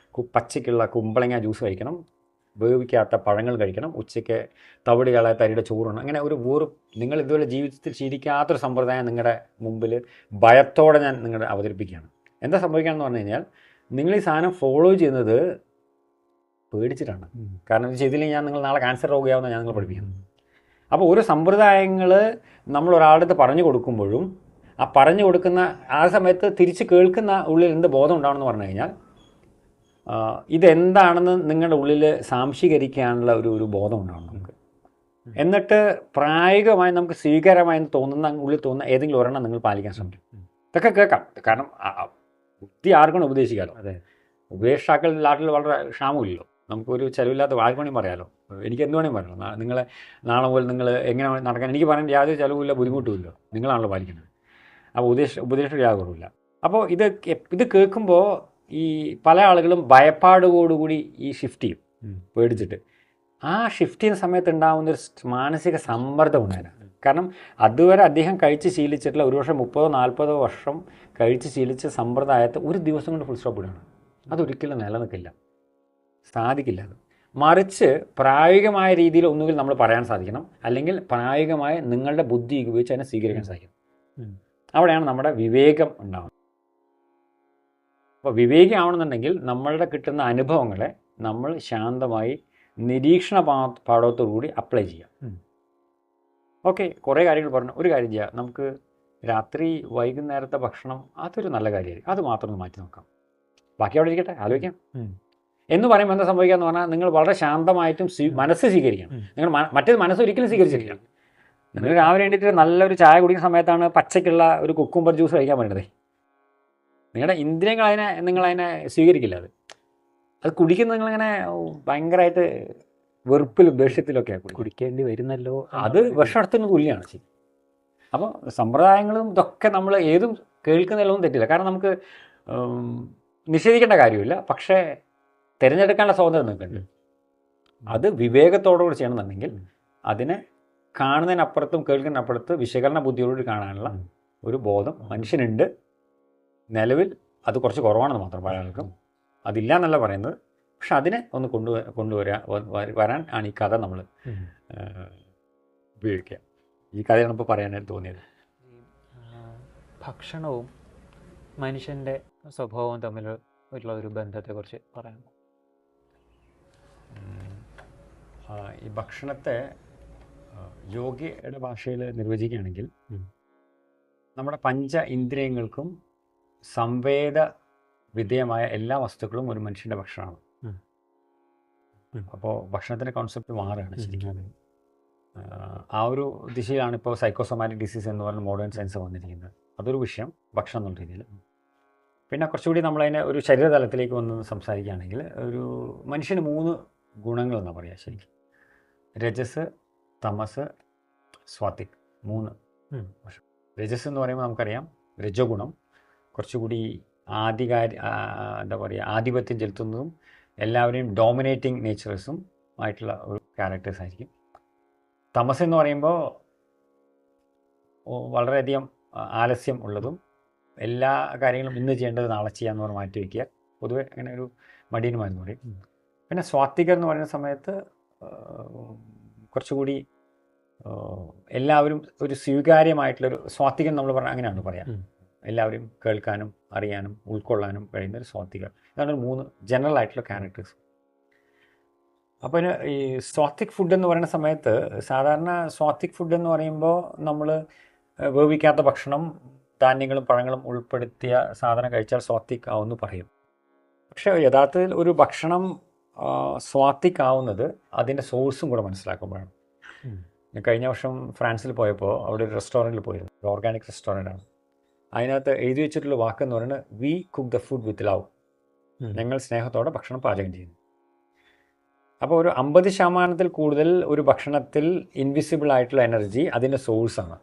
പച്ചയ്ക്കുള്ള കുമ്പളങ്ങ ജ്യൂസ് കഴിക്കണം, വേവിക്കാത്ത പഴങ്ങൾ കഴിക്കണം, ഉച്ചയ്ക്ക് തവിട് കളയാത്ത അരിയുടെ ചോറുണ്ട്. അങ്ങനെ ഒരു നിങ്ങൾ ഇതുപോലെ ജീവിതത്തിൽ ശീലിക്കാത്തൊരു സമ്പ്രദായം നിങ്ങളുടെ മുമ്പിൽ ഭയത്തോടെ ഞാൻ നിങ്ങളുടെ അവതരിപ്പിക്കുകയാണ്. എന്താ സംഭവിക്കുകയെന്ന് പറഞ്ഞു കഴിഞ്ഞാൽ, നിങ്ങൾ ഈ സാധനം ഫോളോ ചെയ്യുന്നത് പേടിച്ചിട്ടാണ്. കാരണം ഇത് ചെയ്തില്ലെങ്കിൽ നിങ്ങൾ നാളെ ക്യാൻസർ രോഗിയാവുന്ന ഞാൻ നിങ്ങൾ പഠിപ്പിക്കുന്നത്. അപ്പോൾ ഓരോ സമ്പ്രദായങ്ങൾ നമ്മൾ ഒരാളുടെ അടുത്ത് പറഞ്ഞു കൊടുക്കുമ്പോഴും ആ പറഞ്ഞു കൊടുക്കുന്ന ആ സമയത്ത് തിരിച്ച് കേൾക്കുന്ന ഉള്ളിൽ എന്ത് ബോധം ഉണ്ടാവണമെന്ന് പറഞ്ഞു കഴിഞ്ഞാൽ, ഇതെന്താണെന്ന് നിങ്ങളുടെ ഉള്ളിൽ സാംശീകരിക്കാനുള്ള ഒരു ബോധം ഉണ്ടാവണം നമുക്ക്. എന്നിട്ട് പ്രായോഗികമായി നമുക്ക് സ്വീകാര്യമായി തോന്നുന്ന ഉള്ളിൽ തോന്നുന്ന ഏതെങ്കിലും ഒരെണ്ണം നിങ്ങൾ പാലിക്കാൻ ശ്രമിക്കും. ഇതൊക്കെ കേൾക്കാം, കാരണം ബുദ്ധി ആർക്കും ഉപദേശിക്കാമല്ലോ. അതെ, ഉപദേഷ്ടാക്കൾ നാട്ടിൽ വളരെ ക്ഷാമമില്ലല്ലോ. നമുക്കൊരു ചിലവില്ലാത്ത ആർക്ക് വേണമെങ്കിൽ പറയാമല്ലോ, എനിക്ക് എന്ത് വേണമെങ്കിൽ പറയാമല്ലോ. നിങ്ങളെ നാളെ മുതൽ നിങ്ങൾ എങ്ങനെ നടക്കാൻ എനിക്ക് പറയാൻ യാതൊരു ചിലവുമില്ല, ബുദ്ധിമുട്ടുമില്ല, നിങ്ങളാണല്ലോ പാലിക്കുന്നത്. അപ്പോൾ ഉപദേശം യാതൊരുമില്ല. അപ്പോൾ ഇത് കേൾക്കുമ്പോൾ ഈ പല ആളുകളും ഭയപ്പാടോടുകൂടി ഈ ഷിഫ്റ്റ് ചെയ്യും, പേടിച്ചിട്ട്. ആ ഷിഫ്റ്റ് ചെയ്യുന്ന സമയത്ത് ഉണ്ടാകുന്നൊരു മാനസിക സമ്മർദ്ദം ഉണ്ടായിരുന്നു. കാരണം അതുവരെ അദ്ദേഹം കഴിച്ച് ശീലിച്ചിട്ടുള്ള ഒരു വർഷം 30-40 വർഷം കഴിച്ച് ശീലിച്ച സമ്പ്രദായത്തെ ഒരു ദിവസം കൊണ്ട് ഫുൾ സ്റ്റോപ്പ് ഇടുകയാണ്. അതൊരിക്കലും നിലനിൽക്കില്ല, സാധിക്കില്ല. അത് മറിച്ച് പ്രായോഗികമായ രീതിയിൽ ഒന്നുകിൽ നമ്മൾ പറയാൻ സാധിക്കണം, അല്ലെങ്കിൽ പ്രായോഗികമായ നിങ്ങളുടെ ബുദ്ധി ഉപയോഗിച്ച് അതിനെ സ്വീകരിക്കാൻ സാധിക്കും. അവിടെയാണ് നമ്മുടെ വിവേകം ഉണ്ടാവുന്നത്. അപ്പോൾ വിവേകമാവണമെന്നുണ്ടെങ്കിൽ നമ്മളുടെ കിട്ടുന്ന അനുഭവങ്ങളെ നമ്മൾ ശാന്തമായി നിരീക്ഷണ പാഠത്തോടുകൂടി അപ്ലൈ ചെയ്യാം. ഓക്കെ, കുറേ കാര്യങ്ങൾ പറഞ്ഞു. ഒരു കാര്യം ചെയ്യാം, നമുക്ക് രാത്രി വൈകുന്നേരത്തെ ഭക്ഷണം അതൊരു നല്ല കാര്യമായിരിക്കും, അത് മാത്രം ഒന്ന് മാറ്റി നോക്കാം. ബാക്കി അവിടെ ഇരിക്കട്ടെ, ആലോചിക്കാം എന്ന് പറയുമ്പോൾ എന്താ സംഭവിക്കാന്ന് പറഞ്ഞാൽ, നിങ്ങൾ വളരെ ശാന്തമായിട്ടും മനസ്സ് സ്വീകരിക്കണം. നിങ്ങൾ മറ്റേത് മനസ്സ് ഒരിക്കലും സ്വീകരിച്ചിട്ടില്ല. നിങ്ങൾ രാവിലെ വേണ്ടിയിട്ട് നല്ലൊരു ചായ കുടിക്കുന്ന സമയത്താണ് പച്ചയ്ക്കുള്ള ഒരു കുക്കുംബർ ജ്യൂസ് കഴിക്കാൻ വേണ്ടത്. നിങ്ങളുടെ ഇന്ദ്രിയങ്ങൾ നിങ്ങളതിനെ സ്വീകരിക്കില്ല. അത് കുടിക്കുന്ന നിങ്ങളിങ്ങനെ ഭയങ്കരമായിട്ട് വെറുപ്പിലും ദേഷ്യത്തിലൊക്കെ കുടിക്കേണ്ടി വരുന്നല്ലോ, അത് വിഷത്തിന് തുല്യമാണ് ശരി. അപ്പോൾ സമ്പ്രദായങ്ങളും ഇതൊക്കെ നമ്മൾ ഏതും കേൾക്കുന്നതിലൊന്നും തെറ്റില്ല. കാരണം നമുക്ക് നിഷേധിക്കേണ്ട കാര്യമില്ല, പക്ഷേ തിരഞ്ഞെടുക്കാനുള്ള സ്വാതന്ത്ര്യം നിൽക്കുന്നുണ്ട്. അത് വിവേകത്തോടുകൂടി ചെയ്യണമെന്നുണ്ടെങ്കിൽ അതിനെ കാണുന്നതിനപ്പുറത്തും കേൾക്കുന്നതിനപ്പുറത്ത് വിശകലന ബുദ്ധിയോടുകൂടി കാണാനുള്ള ഒരു ബോധം മനുഷ്യനുണ്ട്. നിലവിൽ അത് കുറച്ച് കുറവാണെന്ന് മാത്രം പല ആൾക്കും, അതില്ല എന്നല്ല പറയുന്നത്. പക്ഷെ അതിനെ ഒന്ന് വരാൻ ആണ് ഈ കഥ നമ്മൾ ഉപയോഗിക്കുക. ഈ കഥയാണ് ഇപ്പോൾ പറയാനായിട്ട് തോന്നിയത്. ഭക്ഷണവും മനുഷ്യൻ്റെ സ്വഭാവവും തമ്മിൽ ഉള്ള ഒരു ബന്ധത്തെക്കുറിച്ച് പറയാമോ? ഈ ഭക്ഷണത്തെ യോഗിയുടെ ഭാഷയിൽ നിർവചിക്കുകയാണെങ്കിൽ, നമ്മുടെ പഞ്ച ഇന്ദ്രിയങ്ങൾക്കും സംവേദ വിധേയമായ എല്ലാ വസ്തുക്കളും ഒരു മനുഷ്യൻ്റെ ഭക്ഷണമാണ്. അപ്പോൾ ഭക്ഷണത്തിൻ്റെ കോൺസെപ്റ്റ് മാറുകയാണ് ശരിക്കും. ആ ഒരു ദിശയിലാണ് ഇപ്പോൾ സൈക്കോസൊമാറ്റിക് ഡിസീസ് എന്ന് പറഞ്ഞ മോഡേൺ സയൻസ് വന്നിരിക്കുന്നത്. അതൊരു വിഷയം, ഭക്ഷണം എന്നുള്ള രീതിയിൽ. പിന്നെ കുറച്ചുകൂടി നമ്മളതിനെ ഒരു ശരീരതലത്തിലേക്ക് വന്ന് സംസാരിക്കുകയാണെങ്കിൽ, ഒരു മനുഷ്യന് 3 ഗുണങ്ങളെന്നാണ് പറയുക ശരിക്കും. രജസ്, തമസ്, സ്വാത്വിക്, 3. രജസ് എന്ന് പറയുമ്പോൾ നമുക്കറിയാം, രജോ ഗുണം കുറച്ചുകൂടി എന്താ പറയുക, ആധിപത്യം ചെലുത്തുന്നതും എല്ലാവരെയും ഡോമിനേറ്റിംഗ് നേച്ചേഴ്സും ആയിട്ടുള്ള ഒരു ക്യാരക്ടേഴ്സ് ആയിരിക്കും. തമസ് എന്ന് പറയുമ്പോൾ വളരെയധികം ആലസ്യം ഉള്ളതും എല്ലാ കാര്യങ്ങളും ഇന്ന് ചെയ്യേണ്ടത് നാളെ ചെയ്യാമെന്ന് പറഞ്ഞ് മാറ്റി വയ്ക്കുക, പൊതുവെ അങ്ങനെ ഒരു മടിയനുമായിരുന്നു പറയും. പിന്നെ സ്വാത്വികർ എന്ന് പറയുന്ന സമയത്ത് കുറച്ചുകൂടി എല്ലാവരും ഒരു സ്വീകാര്യമായിട്ടുള്ളൊരു സ്വാത്വികൻ നമ്മൾ പറഞ്ഞാൽ അങ്ങനെയാണ് പറയാം. എല്ലാവരും കേൾക്കാനും അറിയാനും ഉൾക്കൊള്ളാനും കഴിയുന്ന ഒരു സ്വാത്വികർ. ഇതാണ് 3 ജനറൽ ആയിട്ടുള്ള ക്യാരക്ടേഴ്സ്. അപ്പോൾ ഈ സ്വാത്വിക് ഫുഡ് എന്ന് പറയുന്ന സമയത്ത്, സാധാരണ സ്വാത്വിക് ഫുഡ് എന്ന് പറയുമ്പോൾ നമ്മൾ വേവിക്കാത്ത ഭക്ഷണം, ധാന്യങ്ങളും പഴങ്ങളും ഉൾപ്പെടുത്തിയ സാധനം കഴിച്ചാൽ സ്വാത്വിക് ആവുമെന്ന് പറയും. പക്ഷേ യഥാർത്ഥത്തിൽ ഒരു ഭക്ഷണം സ്വാത്വിക് ആവുന്നത് അതിൻ്റെ സോഴ്സും കൂടെ മനസ്സിലാക്കുമ്പോഴാണ്. കഴിഞ്ഞ വർഷം ഫ്രാൻസിൽ പോയപ്പോൾ അവിടെ ഒരു റെസ്റ്റോറൻറ്റിൽ പോയിരുന്നു, ഒരു ഓർഗാനിക് റെസ്റ്റോറൻ്റാണ്. അതിനകത്ത് എഴുതി വെച്ചിട്ടുള്ള വാക്കെന്ന് പറയുന്നത്, we cook the food with love. ഞങ്ങൾ സ്നേഹത്തോടെ ഭക്ഷണം പാചകം ചെയ്യുന്നു. അപ്പോൾ ഒരു 50% കൂടുതൽ ഒരു ഭക്ഷണത്തിൽ ഇൻവിസിബിൾ ആയിട്ടുള്ള എനർജി അതിൻ്റെ സോഴ്സാണ്.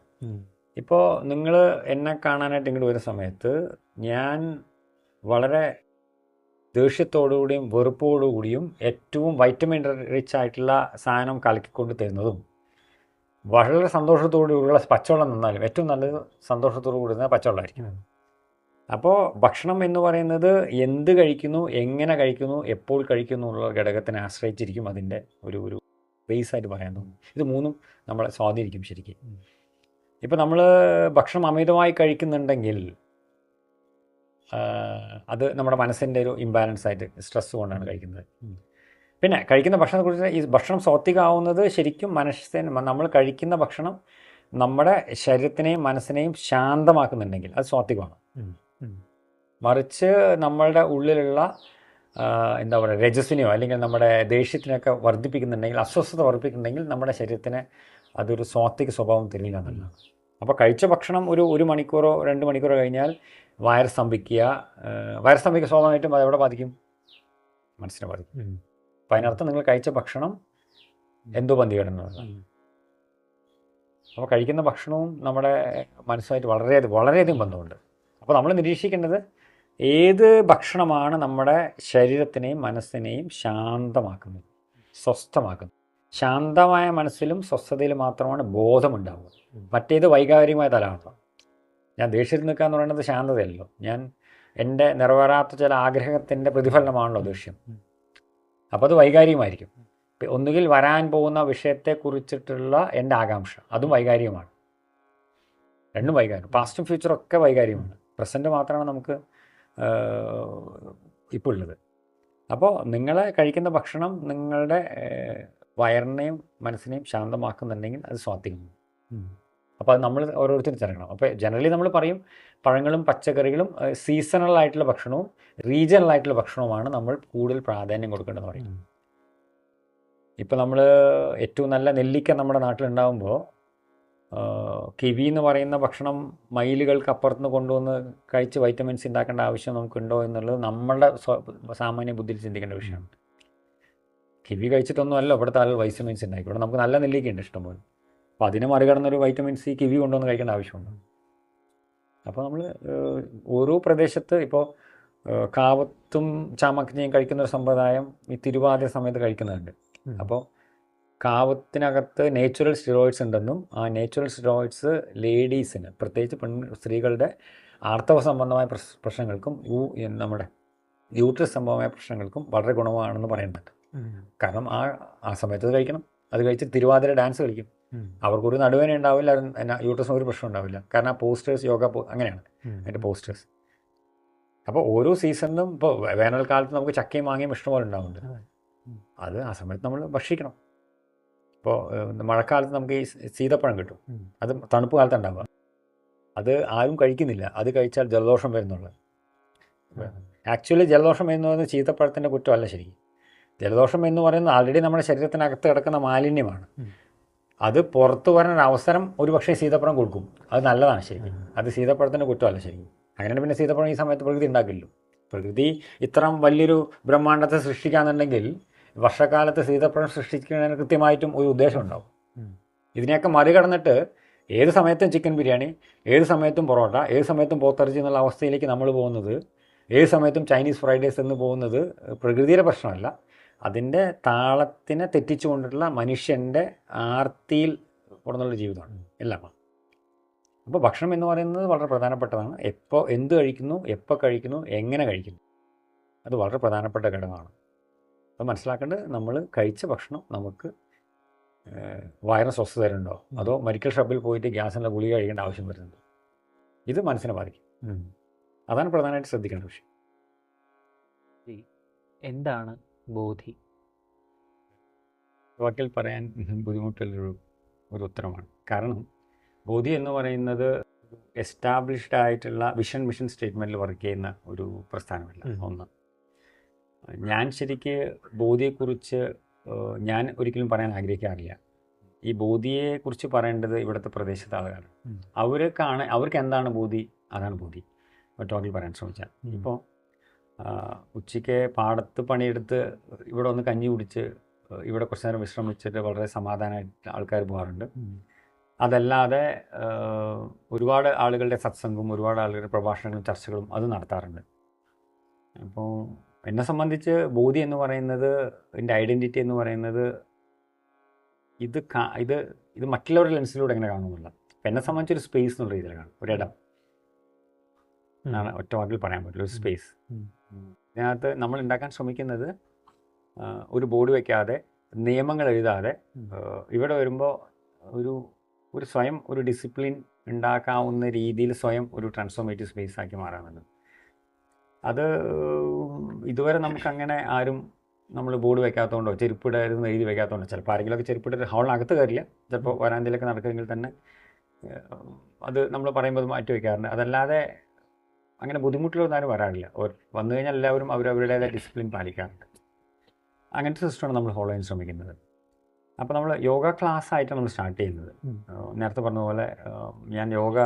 ഇപ്പോൾ നിങ്ങൾ എന്നെ കാണാനായിട്ട് ഇങ്ങോട്ട് വരുന്ന സമയത്ത് ഞാൻ വളരെ ദേഷ്യത്തോടുകൂടിയും വെറുപ്പോടുകൂടിയും ഏറ്റവും വൈറ്റമിൻ റിച്ച് ആയിട്ടുള്ള സാധനം കലക്കിക്കൊണ്ട് തരുന്നതും വളരെ സന്തോഷത്തോടുകൂടിയുള്ള പച്ചവെള്ളം നിന്നാലും ഏറ്റവും നല്ലത് സന്തോഷത്തോടു കൂടി പച്ചവെള്ളമായിരിക്കും. അപ്പോൾ ഭക്ഷണം എന്ന് പറയുന്നത് എന്ത് കഴിക്കുന്നു, എങ്ങനെ കഴിക്കുന്നു, എപ്പോൾ കഴിക്കുന്നു എന്നുള്ള ഘടകത്തിനെ ആശ്രയിച്ചിരിക്കും അതിൻ്റെ ഒരു ബേസായിട്ട് പറയാൻ തോന്നും. ഇത് മൂന്നും നമ്മളെ സ്വാധീനിക്കും ശരിക്കും. ഇപ്പം നമ്മൾ ഭക്ഷണം അമിതമായി കഴിക്കുന്നുണ്ടെങ്കിൽ അത് നമ്മുടെ മനസ്സിൻ്റെ ഒരു ഇംബാലൻസ് ആയിട്ട് സ്ട്രെസ് കൊണ്ടാണ് കഴിക്കുന്നത്. പിന്നെ കഴിക്കുന്ന ഭക്ഷണത്തെക്കുറിച്ച് ഈ ഭക്ഷണം സ്വാത്വികമാവുന്നത് ശരിക്കും നമ്മൾ കഴിക്കുന്ന ഭക്ഷണം നമ്മുടെ ശരീരത്തിനെയും മനസ്സിനെയും ശാന്തമാക്കുന്നുണ്ടെങ്കിൽ അത് സ്വാത്വികമാണ്. മറിച്ച് നമ്മളുടെ ഉള്ളിലുള്ള എന്താ പറയുക രജസിനെയോ അല്ലെങ്കിൽ നമ്മുടെ ദേഷ്യത്തിനൊക്കെ വർദ്ധിപ്പിക്കുന്നുണ്ടെങ്കിൽ, അസ്വസ്ഥത വർദ്ധിപ്പിക്കുന്നുണ്ടെങ്കിൽ നമ്മുടെ ശരീരത്തിന് അതൊരു സ്വാത്വിക സ്വഭാവം തരില്ല എന്നുള്ളതാണ്. അപ്പോൾ കഴിച്ച ഭക്ഷണം ഒരു മണിക്കൂറോ 2 മണിക്കൂറോ കഴിഞ്ഞാൽ വയർ സ്തംഭിക്കുക സ്വാഭാവികമായിട്ടും അതെവിടെ ബാധിക്കും? മനസ്സിനെ ബാധിക്കും. അപ്പം അതിനർത്ഥം നിങ്ങൾ കഴിച്ച ഭക്ഷണം എന്തോ പന്തികേടുന്നതാണ്. അപ്പോൾ കഴിക്കുന്ന ഭക്ഷണവും നമ്മുടെ മനസ്സുമായിട്ട് വളരെയധികം ബന്ധമുണ്ട്. അപ്പോൾ നമ്മൾ നിരീക്ഷിക്കേണ്ടത് ഏത് ഭക്ഷണമാണ് നമ്മുടെ ശരീരത്തിനെയും മനസ്സിനെയും ശാന്തമാക്കുന്നത്, സ്വസ്ഥമാക്കുന്നത്. ശാന്തമായ മനസ്സിലും സ്വസ്ഥതയിലും മാത്രമാണ് ബോധമുണ്ടാവുക. മറ്റേത് വൈകാരികമായ തലമാണല്ലോ. ഞാൻ ദേഷ്യത്തിൽ നിൽക്കുക എന്ന് പറയുന്നത് ശാന്തതയല്ലോ. എൻ്റെ നിറവേറാത്ത ചില ആഗ്രഹത്തിൻ്റെ പ്രതിഫലനമാണല്ലോ ദേഷ്യം. അപ്പോൾ അത് വൈകാരികമായിരിക്കും. ഒന്നുകിൽ വരാൻ പോകുന്ന വിഷയത്തെക്കുറിച്ചിട്ടുള്ള എൻ്റെ ആകാംക്ഷ, അതും വൈകാരികമാണ്. രണ്ടും വൈകാരികം. പാസ്റ്റും ഫ്യൂച്ചറും ഒക്കെ വൈകാരികമാണ്. പ്രസൻറ്റ് മാത്രമാണ് നമുക്ക് ഇപ്പോൾ ഉള്ളത്. അപ്പോൾ നിങ്ങൾ കഴിക്കുന്ന ഭക്ഷണം നിങ്ങളുടെ വയറിനെയും മനസ്സിനെയും ശാന്തമാക്കുന്നുണ്ടെങ്കിൽ അത് സ്വാത്വികമാണ്. അപ്പോൾ അത് നമ്മൾ ഓരോരുത്തരും തിരക്കണം. അപ്പോൾ ജനറലി നമ്മൾ പറയും പഴങ്ങളും പച്ചക്കറികളും സീസണൽ ആയിട്ടുള്ള ഭക്ഷണവും റീജിയണൽ ആയിട്ടുള്ള ഭക്ഷണവുമാണ് നമ്മൾ കൂടുതൽ പ്രാധാന്യം കൊടുക്കേണ്ടതെന്ന് പറയും. ഇപ്പോൾ നമ്മൾ ഏറ്റവും നല്ല നെല്ലിക്ക നമ്മുടെ നാട്ടിലുണ്ടാകുമ്പോൾ കിവി എന്ന് പറയുന്ന ഭക്ഷണം മൈലുകൾക്ക് അപ്പുറത്തുനിന്ന് കൊണ്ടുവന്ന് കഴിച്ച് വൈറ്റമിൻസ് ഉണ്ടാക്കേണ്ട ആവശ്യം നമുക്കുണ്ടോ എന്നുള്ളത് നമ്മളുടെ സാമാന്യ ബുദ്ധിയിൽ ചിന്തിക്കേണ്ട വിഷയമാണ്. കിവി കഴിച്ചിട്ടൊന്നും അല്ല ഇവിടുത്തെ ആളുകൾ വൈറ്റമിൻസ് ഉണ്ടാക്കി. ഇവിടെ നമുക്ക് നല്ല നെല്ലിക്കയുണ്ട് ഇഷ്ടംപോലെ. അപ്പോൾ അതിനെ മറികടന്നൊരു വൈറ്റമിൻ സി കിവി കൊണ്ടുവന്ന് കഴിക്കേണ്ട ആവശ്യമുണ്ട്. അപ്പോൾ നമ്മൾ ഓരോ പ്രദേശത്ത് ഇപ്പോൾ കാവത്തും ചാമക്കഞ്ഞയും കഴിക്കുന്ന ഒരു സമ്പ്രദായം ഈ തിരുവാതിര സമയത്ത് കഴിക്കുന്നുണ്ട്. അപ്പോൾ കാവത്തിനകത്ത് നേച്ചുറൽ സ്റ്റിറോയിഡ്സ് ഉണ്ടെന്നും ആ നേച്ചുറൽ സ്റ്റിറോയിഡ്സ് ലേഡീസിന്, പ്രത്യേകിച്ച് സ്ത്രീകളുടെ ആർത്തവ സംബന്ധമായ പ്രശ്നങ്ങൾക്കും നമ്മുടെ യൂട്രസ് സംബന്ധമായ പ്രശ്നങ്ങൾക്കും വളരെ ഗുണമാണെന്ന് പറയുന്നുണ്ട്. കാരണം ആ സമയത്ത് അത് കഴിക്കണം. അത് കഴിച്ച് തിരുവാതിര ഡാൻസ് കളിക്കും. അവർക്കൊരു നടുവേന ഉണ്ടാവില്ല, യൂട്രസിന് ഒരു പ്രശ്നം ഉണ്ടാവില്ല. കാരണം ആ പോസ്റ്റേഴ്സ് യോഗ അങ്ങനെയാണ് അതിൻ്റെ പോസ്റ്റേഴ്സ്. അപ്പോൾ ഓരോ സീസണിലും ഇപ്പോൾ വേനൽക്കാലത്ത് നമുക്ക് ചക്കയും മാങ്ങയും ഇഷ്ടംപോലെ ഉണ്ടാവുന്നുണ്ട്. അത് ആ സമയത്ത് നമ്മൾ ഭക്ഷിക്കണം. ഇപ്പോൾ മഴക്കാലത്ത് നമുക്ക് ഈ സീതപ്പഴം കിട്ടും. അത് തണുപ്പ് കാലത്ത് ഉണ്ടാവുക. അത് ആരും കഴിക്കുന്നില്ല. അത് കഴിച്ചാൽ ജലദോഷം വരുന്നുള്ളത്. ആക്ച്വലി ജലദോഷം എന്ന് പറയുന്നത് ചീത്തപ്പഴത്തിൻ്റെ കുറ്റമല്ല. ശരിക്കും ജലദോഷം എന്ന് പറയുന്നത് ആൾറെഡി നമ്മുടെ ശരീരത്തിനകത്ത് കിടക്കുന്ന മാലിന്യമാണ്. അത് പുറത്തു വരാൻ അവസരം ഒരു പക്ഷേ സീതപ്പഴം കൊടുക്കും. അത് നല്ലതാണ് ശരിക്കും. അത് സീതപ്പഴത്തിൻ്റെ കുറ്റമല്ല ശരിക്കും. അങ്ങനെയാണ് പിന്നെ സീതപ്പഴം ഈ സമയത്ത് പ്രകൃതി ഉണ്ടാക്കില്ലല്ലോ. പ്രകൃതി ഇത്രയും വലിയൊരു ബ്രഹ്മാണ്ടത്തെ സൃഷ്ടിക്കാന്നുണ്ടെങ്കിൽ വർഷക്കാലത്ത് സീതപ്പഴം സൃഷ്ടിക്കുന്നതിന് കൃത്യമായിട്ടും ഒരു ഉദ്ദേശം ഉണ്ടാവും. ഇതിനെയൊക്കെ മറികടന്നിട്ട് ഏത് സമയത്തും ചിക്കൻ ബിരിയാണി, ഏത് സമയത്തും പൊറോട്ട, ഏത് സമയത്തും പോത്തിറച്ചി എന്നുള്ള അവസ്ഥയിലേക്ക് നമ്മൾ പോകുന്നത്, ഏത് സമയത്തും ചൈനീസ് ഫ്രൈഡ് റൈസ് എന്ന് പോകുന്നത് പ്രകൃതിയുടെ പ്രശ്നമല്ല, അതിൻ്റെ താളത്തിനെ തെറ്റിച്ചുകൊണ്ടിട്ടുള്ള മനുഷ്യൻ്റെ ആർത്തിയിൽ കൊടുന്നുള്ള ജീവിതമാണ് എല്ലാം. അപ്പോൾ ഭക്ഷണം എന്ന് പറയുന്നത് വളരെ പ്രധാനപ്പെട്ടതാണ്. എന്ത് കഴിക്കുന്നു, എപ്പോൾ കഴിക്കുന്നു, എങ്ങനെ കഴിക്കുന്നു, അത് വളരെ പ്രധാനപ്പെട്ട ഘടകമാണ്. അപ്പോൾ മനസ്സിലാക്കേണ്ടത് നമ്മൾ കഴിച്ച ഭക്ഷണം നമുക്ക് വയറിന് സ്വസ്ഥത തരുന്നുണ്ടോ, അതോ മെഡിക്കൽ ഷോപ്പിൽ പോയിട്ട് ഗ്യാസിനുള്ള ഗുളിക കഴിക്കേണ്ട ആവശ്യം വരുന്നുണ്ടോ, ഇത് മനസ്സിനെ ബാധിക്കും. അതാണ് പ്രധാനമായിട്ട് ശ്രദ്ധിക്കേണ്ട വിഷയം. എന്താണ് ബോധി? വാക്കിൽ പറയാൻ ബുദ്ധിമുട്ടുള്ളൊരു ഉത്തരമാണ്. കാരണം ബോധി എന്ന് പറയുന്നത് എസ്റ്റാബ്ലിഷ്ഡ് ആയിട്ടുള്ള മിഷൻ സ്റ്റേറ്റ്മെൻറ്റിൽ വർക്ക് ചെയ്യുന്ന ഒരു പ്രസ്ഥാനമല്ല. ഒന്ന്, ഞാൻ ശരിക്ക് ബോധിയെക്കുറിച്ച് ഞാൻ ഒരിക്കലും പറയാൻ ആഗ്രഹിക്കാറില്ല. ഈ ബോധിയെക്കുറിച്ച് പറയേണ്ടത് ഇവിടുത്തെ പ്രദേശത്തെ ആളുകളാണ്. അവർക്ക് എന്താണ് ബോധി, അതാണ് ബോധി ടോക്കിൽ പറയാൻ ശ്രമിച്ചാൽ. ഇപ്പോൾ ഉച്ചയ്ക്ക് പാടത്ത് പണിയെടുത്ത് ഇവിടെ ഒന്ന് കഞ്ഞി കുടിച്ച് ഇവിടെ കുറച്ച് നേരം വിശ്രമിച്ചിട്ട് വളരെ സമാധാനമായിട്ട് ആൾക്കാർ പോകാറുണ്ട്. അതല്ലാതെ ഒരുപാട് ആളുകളുടെ സത്സംഗവും ഒരുപാട് ആളുകളുടെ പ്രഭാഷണങ്ങളും ചർച്ചകളും അത് നടത്താറുണ്ട്. അപ്പോൾ എന്നെ സംബന്ധിച്ച് ബോധി എന്ന് പറയുന്നത്, എൻ്റെ ഐഡൻറ്റിറ്റി എന്ന് പറയുന്നത് ഇത് മറ്റുള്ളവരുടെ ലെൻസിലൂടെ എങ്ങനെ കാണുന്നില്ല. അപ്പം എന്നെ സംബന്ധിച്ചൊരു സ്പേസ് എന്നുള്ള രീതിയിൽ കാണും, ഒരിടം. എന്നാണ് ഒറ്റ വാക്കിൽ പറയാൻ പറ്റില്ല. ഒരു സ്പേസ്. ഇതിനകത്ത് നമ്മൾ ഉണ്ടാക്കാൻ ശ്രമിക്കുന്നത് ഒരു ബോർഡ് വയ്ക്കാതെ, നിയമങ്ങൾ എഴുതാതെ, ഇവിടെ വരുമ്പോൾ ഒരു സ്വയം ഒരു ഡിസിപ്ലിൻ ഉണ്ടാക്കാവുന്ന രീതിയിൽ സ്വയം ഒരു ട്രാൻസ്ഫോർമേറ്റീവ് സ്പേസ് ആക്കി മാറാമെന്നത്. അത് ഇതുവരെ നമുക്കങ്ങനെ ആരും നമ്മൾ ബോർഡ് വയ്ക്കാത്തതുകൊണ്ടോ ചെരുപ്പിടരുന്ന് എഴുതി വയ്ക്കാത്തതുകൊണ്ടോ, ചിലപ്പോൾ ആരെങ്കിലുമൊക്കെ ചെരുപ്പിട്ട് ഹാളിനകത്ത് കയറില്ല, ചിലപ്പോൾ വരാന്തയിലൊക്കെ നടക്കുമെങ്കിൽ തന്നെ അത് നമ്മൾ പറയുമ്പോൾ അത് മാറ്റി വയ്ക്കാറുണ്ട്. അതല്ലാതെ അങ്ങനെ ബുദ്ധിമുട്ടിലൊന്നും ആരും വരാറില്ല. വന്നു കഴിഞ്ഞാൽ എല്ലാവരും അവരവരുടേതായ ഡിസിപ്ലിൻ പാലിക്കാറുണ്ട്. അങ്ങനത്തെ സിസ്റ്റമാണ് നമ്മൾ ഫോളോ ചെയ്യാൻ ശ്രമിക്കുന്നത്. അപ്പോൾ നമ്മൾ യോഗ ക്ലാസ് ആയിട്ടാണ് നമ്മൾ സ്റ്റാർട്ട് ചെയ്യുന്നത്. നേരത്തെ പറഞ്ഞ പോലെ ഞാൻ യോഗ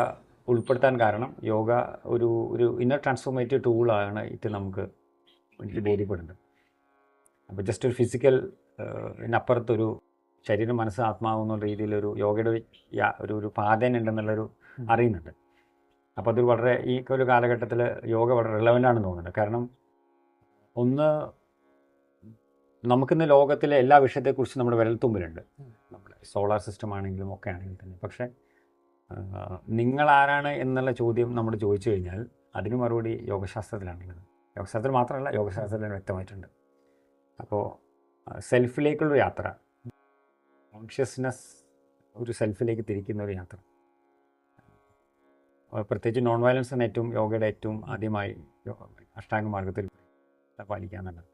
ഉൾപ്പെടുത്താൻ കാരണം യോഗ ഒരു ഇന്നർ ട്രാൻസ്ഫോർമേറ്റീവ് ടൂളാണ് ഇത് എനിക്ക് ബോധ്യപ്പെടുന്നത്. അപ്പോൾ ജസ്റ്റ് ഒരു ഫിസിക്കൽ ഇതിനപ്പുറത്തൊരു ശരീരം, മനസ്സ്, ആത്മാവ് എന്നുള്ള രീതിയിലൊരു യോഗയുടെ ഒരു പാതന ഉണ്ടെന്നുള്ളൊരു അറിയുന്നുണ്ട്. അപ്പോൾ അതൊരു വളരെ ഈ ഒരു കാലഘട്ടത്തിൽ യോഗ വളരെ റിലവൻ്റ് ആണെന്ന് തോന്നുന്നുണ്ട്. കാരണം ഒന്ന്, നമുക്കിന്ന് ലോകത്തിലെ എല്ലാ വിഷയത്തെക്കുറിച്ചും നമ്മുടെ വിരൽത്തുമ്പിലുണ്ട്. നമ്മുടെ സോളാർ സിസ്റ്റം ആണെങ്കിലും ഒക്കെ ആണെങ്കിൽ തന്നെ. പക്ഷേ നിങ്ങളാരാണ് എന്നുള്ള ചോദ്യം നമ്മൾ ചോദിച്ചു കഴിഞ്ഞാൽ അതിന് മറുപടി യോഗശാസ്ത്രത്തിലാണുള്ളത്. യോഗശാസ്ത്രത്തിൽ മാത്രമല്ല, യോഗശാസ്ത്രത്തിൽ വ്യക്തമായിട്ടുണ്ട്. അപ്പോൾ സെൽഫിലേക്കുള്ളൊരു യാത്ര, കോൺഷ്യസ്നെസ് ഒരു സെൽഫിലേക്ക് തിരിക്കുന്ന ഒരു യാത്ര, പ്രത്യേകിച്ച് നോൺ വയലൻസ് ആണ് യോഗയുടെ ഏറ്റവും ആദ്യമായി അഷ്ടാംഗ മാർഗത്തിൽ പാലിക്കുക എന്നുള്ളത്.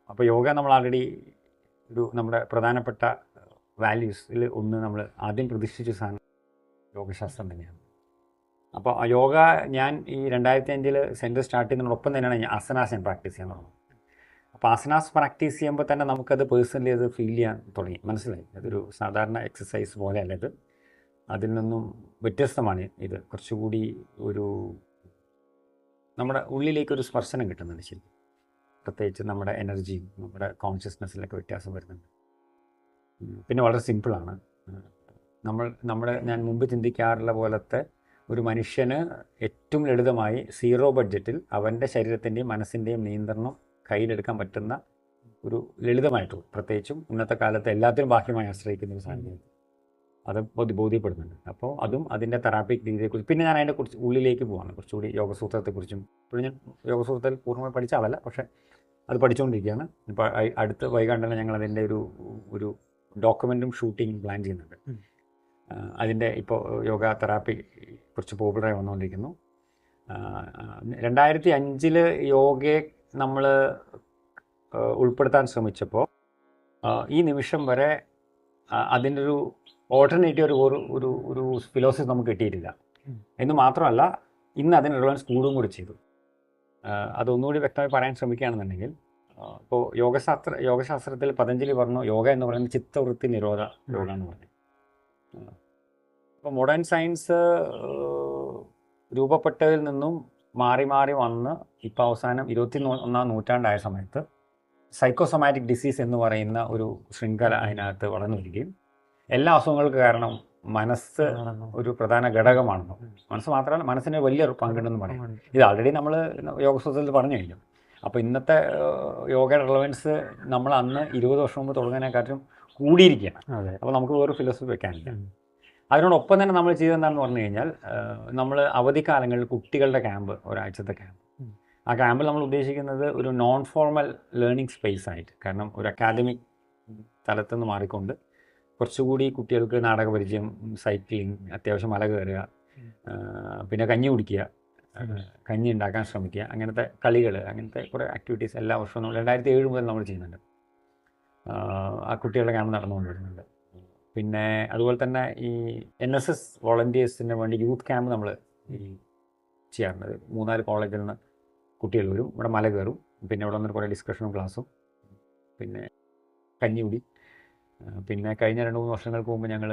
അപ്പോൾ യോഗ നമ്മൾ ആൾറെഡി നമ്മുടെ പ്രധാനപ്പെട്ട വാല്യൂസിൽ ഒന്ന് നമ്മൾ ആദ്യം പ്രതിഷ്ഠിച്ച സാധനം യോഗശാസ്ത്രം തന്നെയാണ്. അപ്പോൾ ആ യോഗ ഞാൻ ഈ 2005 സെൻറ്റർ സ്റ്റാർട്ട് ചെയ്യുന്നതിനോടൊപ്പം തന്നെയാണ് ഞാൻ ആസനാസ് പ്രാക്ടീസ് ചെയ്യാൻ തുടങ്ങുന്നത്. അപ്പോൾ ആസനാസ് പ്രാക്ടീസ് ചെയ്യുമ്പോൾ തന്നെ നമുക്കത് പേഴ്സണലി അത് ഫീൽ ചെയ്യാൻ തുടങ്ങി, മനസ്സിലായി. അതൊരു സാധാരണ എക്സസൈസ് പോലെയല്ല ഇത്, അതിൽ നിന്നും വ്യത്യസ്തമാണ് ഇത്. കുറച്ചുകൂടി നമ്മുടെ ഉള്ളിലേക്കൊരു സ്പർശനം കിട്ടുന്നുണ്ട് ശരിക്കും. പ്രത്യേകിച്ച് നമ്മുടെ എനർജിയും നമ്മുടെ കോൺഷ്യസ്നെസ്സിലൊക്കെ വ്യത്യാസം വരുന്നുണ്ട്. പിന്നെ വളരെ സിമ്പിളാണ്. ഞാൻ മുമ്പ് ചിന്തിക്കാറുള്ള പോലത്തെ ഒരു മനുഷ്യന് ഏറ്റവും ലളിതമായി 0 ബഡ്ജറ്റിൽ അവൻ്റെ ശരീരത്തിൻ്റെയും മനസ്സിൻ്റെയും നിയന്ത്രണം കയ്യിലെടുക്കാൻ പറ്റുന്ന ഒരു ലളിതമായിട്ട്, പ്രത്യേകിച്ചും ഇന്നത്തെ കാലത്ത് എല്ലാത്തിനും ബാഹ്യമായി ആശ്രയിക്കുന്ന ഒരു സാഹചര്യം അത് ബോധ്യപ്പെടുന്നുണ്ട്. അപ്പോൾ അതും അതിൻ്റെ തെറാപ്പിക് രീതിയെക്കുറിച്ച്, പിന്നെ ഞാൻ അതിൻ്റെ കുറിച്ച് ഉള്ളിലേക്ക് പോവാണ്, കുറച്ചുകൂടി യോഗസൂത്രത്തെക്കുറിച്ചും. ഇപ്പോൾ ഞാൻ യോഗസൂത്രത്തിൽ പൂർണ്ണമായി പഠിച്ച ആളല്ല, പക്ഷേ അത് പഠിച്ചുകൊണ്ടിരിക്കുകയാണ്. ഇപ്പോൾ അടുത്ത വൈകാണ്ടനെ ഞങ്ങൾ അതിൻ്റെ ഒരു ഡോക്യുമെൻറ്റും ഷൂട്ടിങ് പ്ലാൻ ചെയ്യുന്നുണ്ട്. അതിൻ്റെ ഇപ്പോൾ യോഗ തെറാപ്പി കുറച്ച് പോപ്പുലറായി വന്നുകൊണ്ടിരിക്കുന്നു. 2005 യോഗയെ നമ്മൾ ഉൾപ്പെടുത്താൻ ശ്രമിച്ചപ്പോൾ ഈ നിമിഷം വരെ അതിൻ്റെ ഒരു ഓൾട്ടർനേറ്റീവ് ഒരു ഫിലോസഫി നമുക്ക് കിട്ടിയിട്ടില്ല എന്ന് മാത്രമല്ല, ഇന്ന് അതിന് റിലവൻസ് കൂടുകയും കൂടി ചെയ്തു. അതൊന്നുകൂടി വ്യക്തമായി പറയാൻ ശ്രമിക്കുകയാണെന്നുണ്ടെങ്കിൽ, ഇപ്പോൾ യോഗശാസ്ത്രത്തിൽ പതഞ്ജലി പറഞ്ഞു യോഗ എന്ന് പറയുന്നത് ചിത്തവൃത്തി നിരോധ യോഗ എന്ന് പറഞ്ഞു. ഇപ്പോൾ മോഡേൺ സയൻസ് രൂപപ്പെട്ടതിൽ നിന്നും മാറി മാറി വന്ന് ഇപ്പോൾ അവസാനം 21ാം നൂറ്റാണ്ടായ സമയത്ത് സൈക്കോസൊമാറ്റിക് ഡിസീസ് എന്ന് പറയുന്ന ഒരു ശൃംഖല അതിനകത്ത് വളർന്നു വരികയും എല്ലാ അസുഖങ്ങൾക്ക് കാരണം മനസ്സ് ഒരു പ്രധാന ഘടകമാണെന്നോ, മനസ്സ് മാത്രമല്ല മനസ്സിന് വലിയൊരു പങ്കുണ്ടെന്ന് പറയും. ഇത് ആൾറെഡി നമ്മൾ യോഗസൂത്രത്തിൽ പറഞ്ഞു കഴിഞ്ഞു. അപ്പോൾ ഇന്നത്തെ യോഗയുടെ റിലവൻസ് നമ്മൾ അന്ന് 20 വർഷം മുമ്പ് തുടങ്ങുന്നതിനെക്കാട്ടും കൂടിയിരിക്കുകയാണ്. അപ്പോൾ നമുക്ക് വേറെ ഫിലോസഫി വെക്കാനില്ല. അതിനോടൊപ്പം തന്നെ നമ്മൾ ചെയ്തതെന്താണെന്ന് പറഞ്ഞു കഴിഞ്ഞാൽ, നമ്മൾ അവധിക്കാലങ്ങളിൽ കുട്ടികളുടെ ക്യാമ്പ്, ഒരാഴ്ചത്തെ ക്യാമ്പ്, ആ ക്യാമ്പിൽ നമ്മൾ ഉദ്ദേശിക്കുന്നത് ഒരു നോൺ ഫോർമൽ ലേണിംഗ് സ്പേസ് ആയിട്ട്, കാരണം ഒരു അക്കാദമിക് തലത്തുനിന്ന് മാറിക്കൊണ്ട് കുറച്ചുകൂടി കുട്ടികൾക്ക് നാടക പരിചയം, സൈക്ലിംഗ്, അത്യാവശ്യം മല കയറുക, പിന്നെ കഞ്ഞി കുടിക്കുക, കഞ്ഞി ഉണ്ടാക്കാൻ ശ്രമിക്കുക, അങ്ങനത്തെ കളികൾ, അങ്ങനത്തെ കുറേ ആക്ടിവിറ്റീസ് എല്ലാ വർഷവും നമ്മൾ 2007 മുതൽ നമ്മൾ ചെയ്യുന്നുണ്ട്. ആ കുട്ടികളുടെ ക്യാമ്പ് നടന്നുകൊണ്ട് വരുന്നുണ്ട്. പിന്നെ അതുപോലെ തന്നെ ഈ NSS വോളണ്ടിയേഴ്സിന് വേണ്ടി യൂത്ത് ക്യാമ്പ് നമ്മൾ ചെയ്യാറുണ്ട്. 3-4 കോളേജിൽ നിന്ന് കുട്ടികൾ വരും, ഇവിടെ മല കയറും, പിന്നെ ഇവിടെ വന്നിട്ട് കുറേ ഡിസ്കഷനും ക്ലാസ്സും, പിന്നെ കഞ്ഞികുടി. പിന്നെ കഴിഞ്ഞ 2-3 വർഷങ്ങൾക്ക് മുമ്പ് ഞങ്ങൾ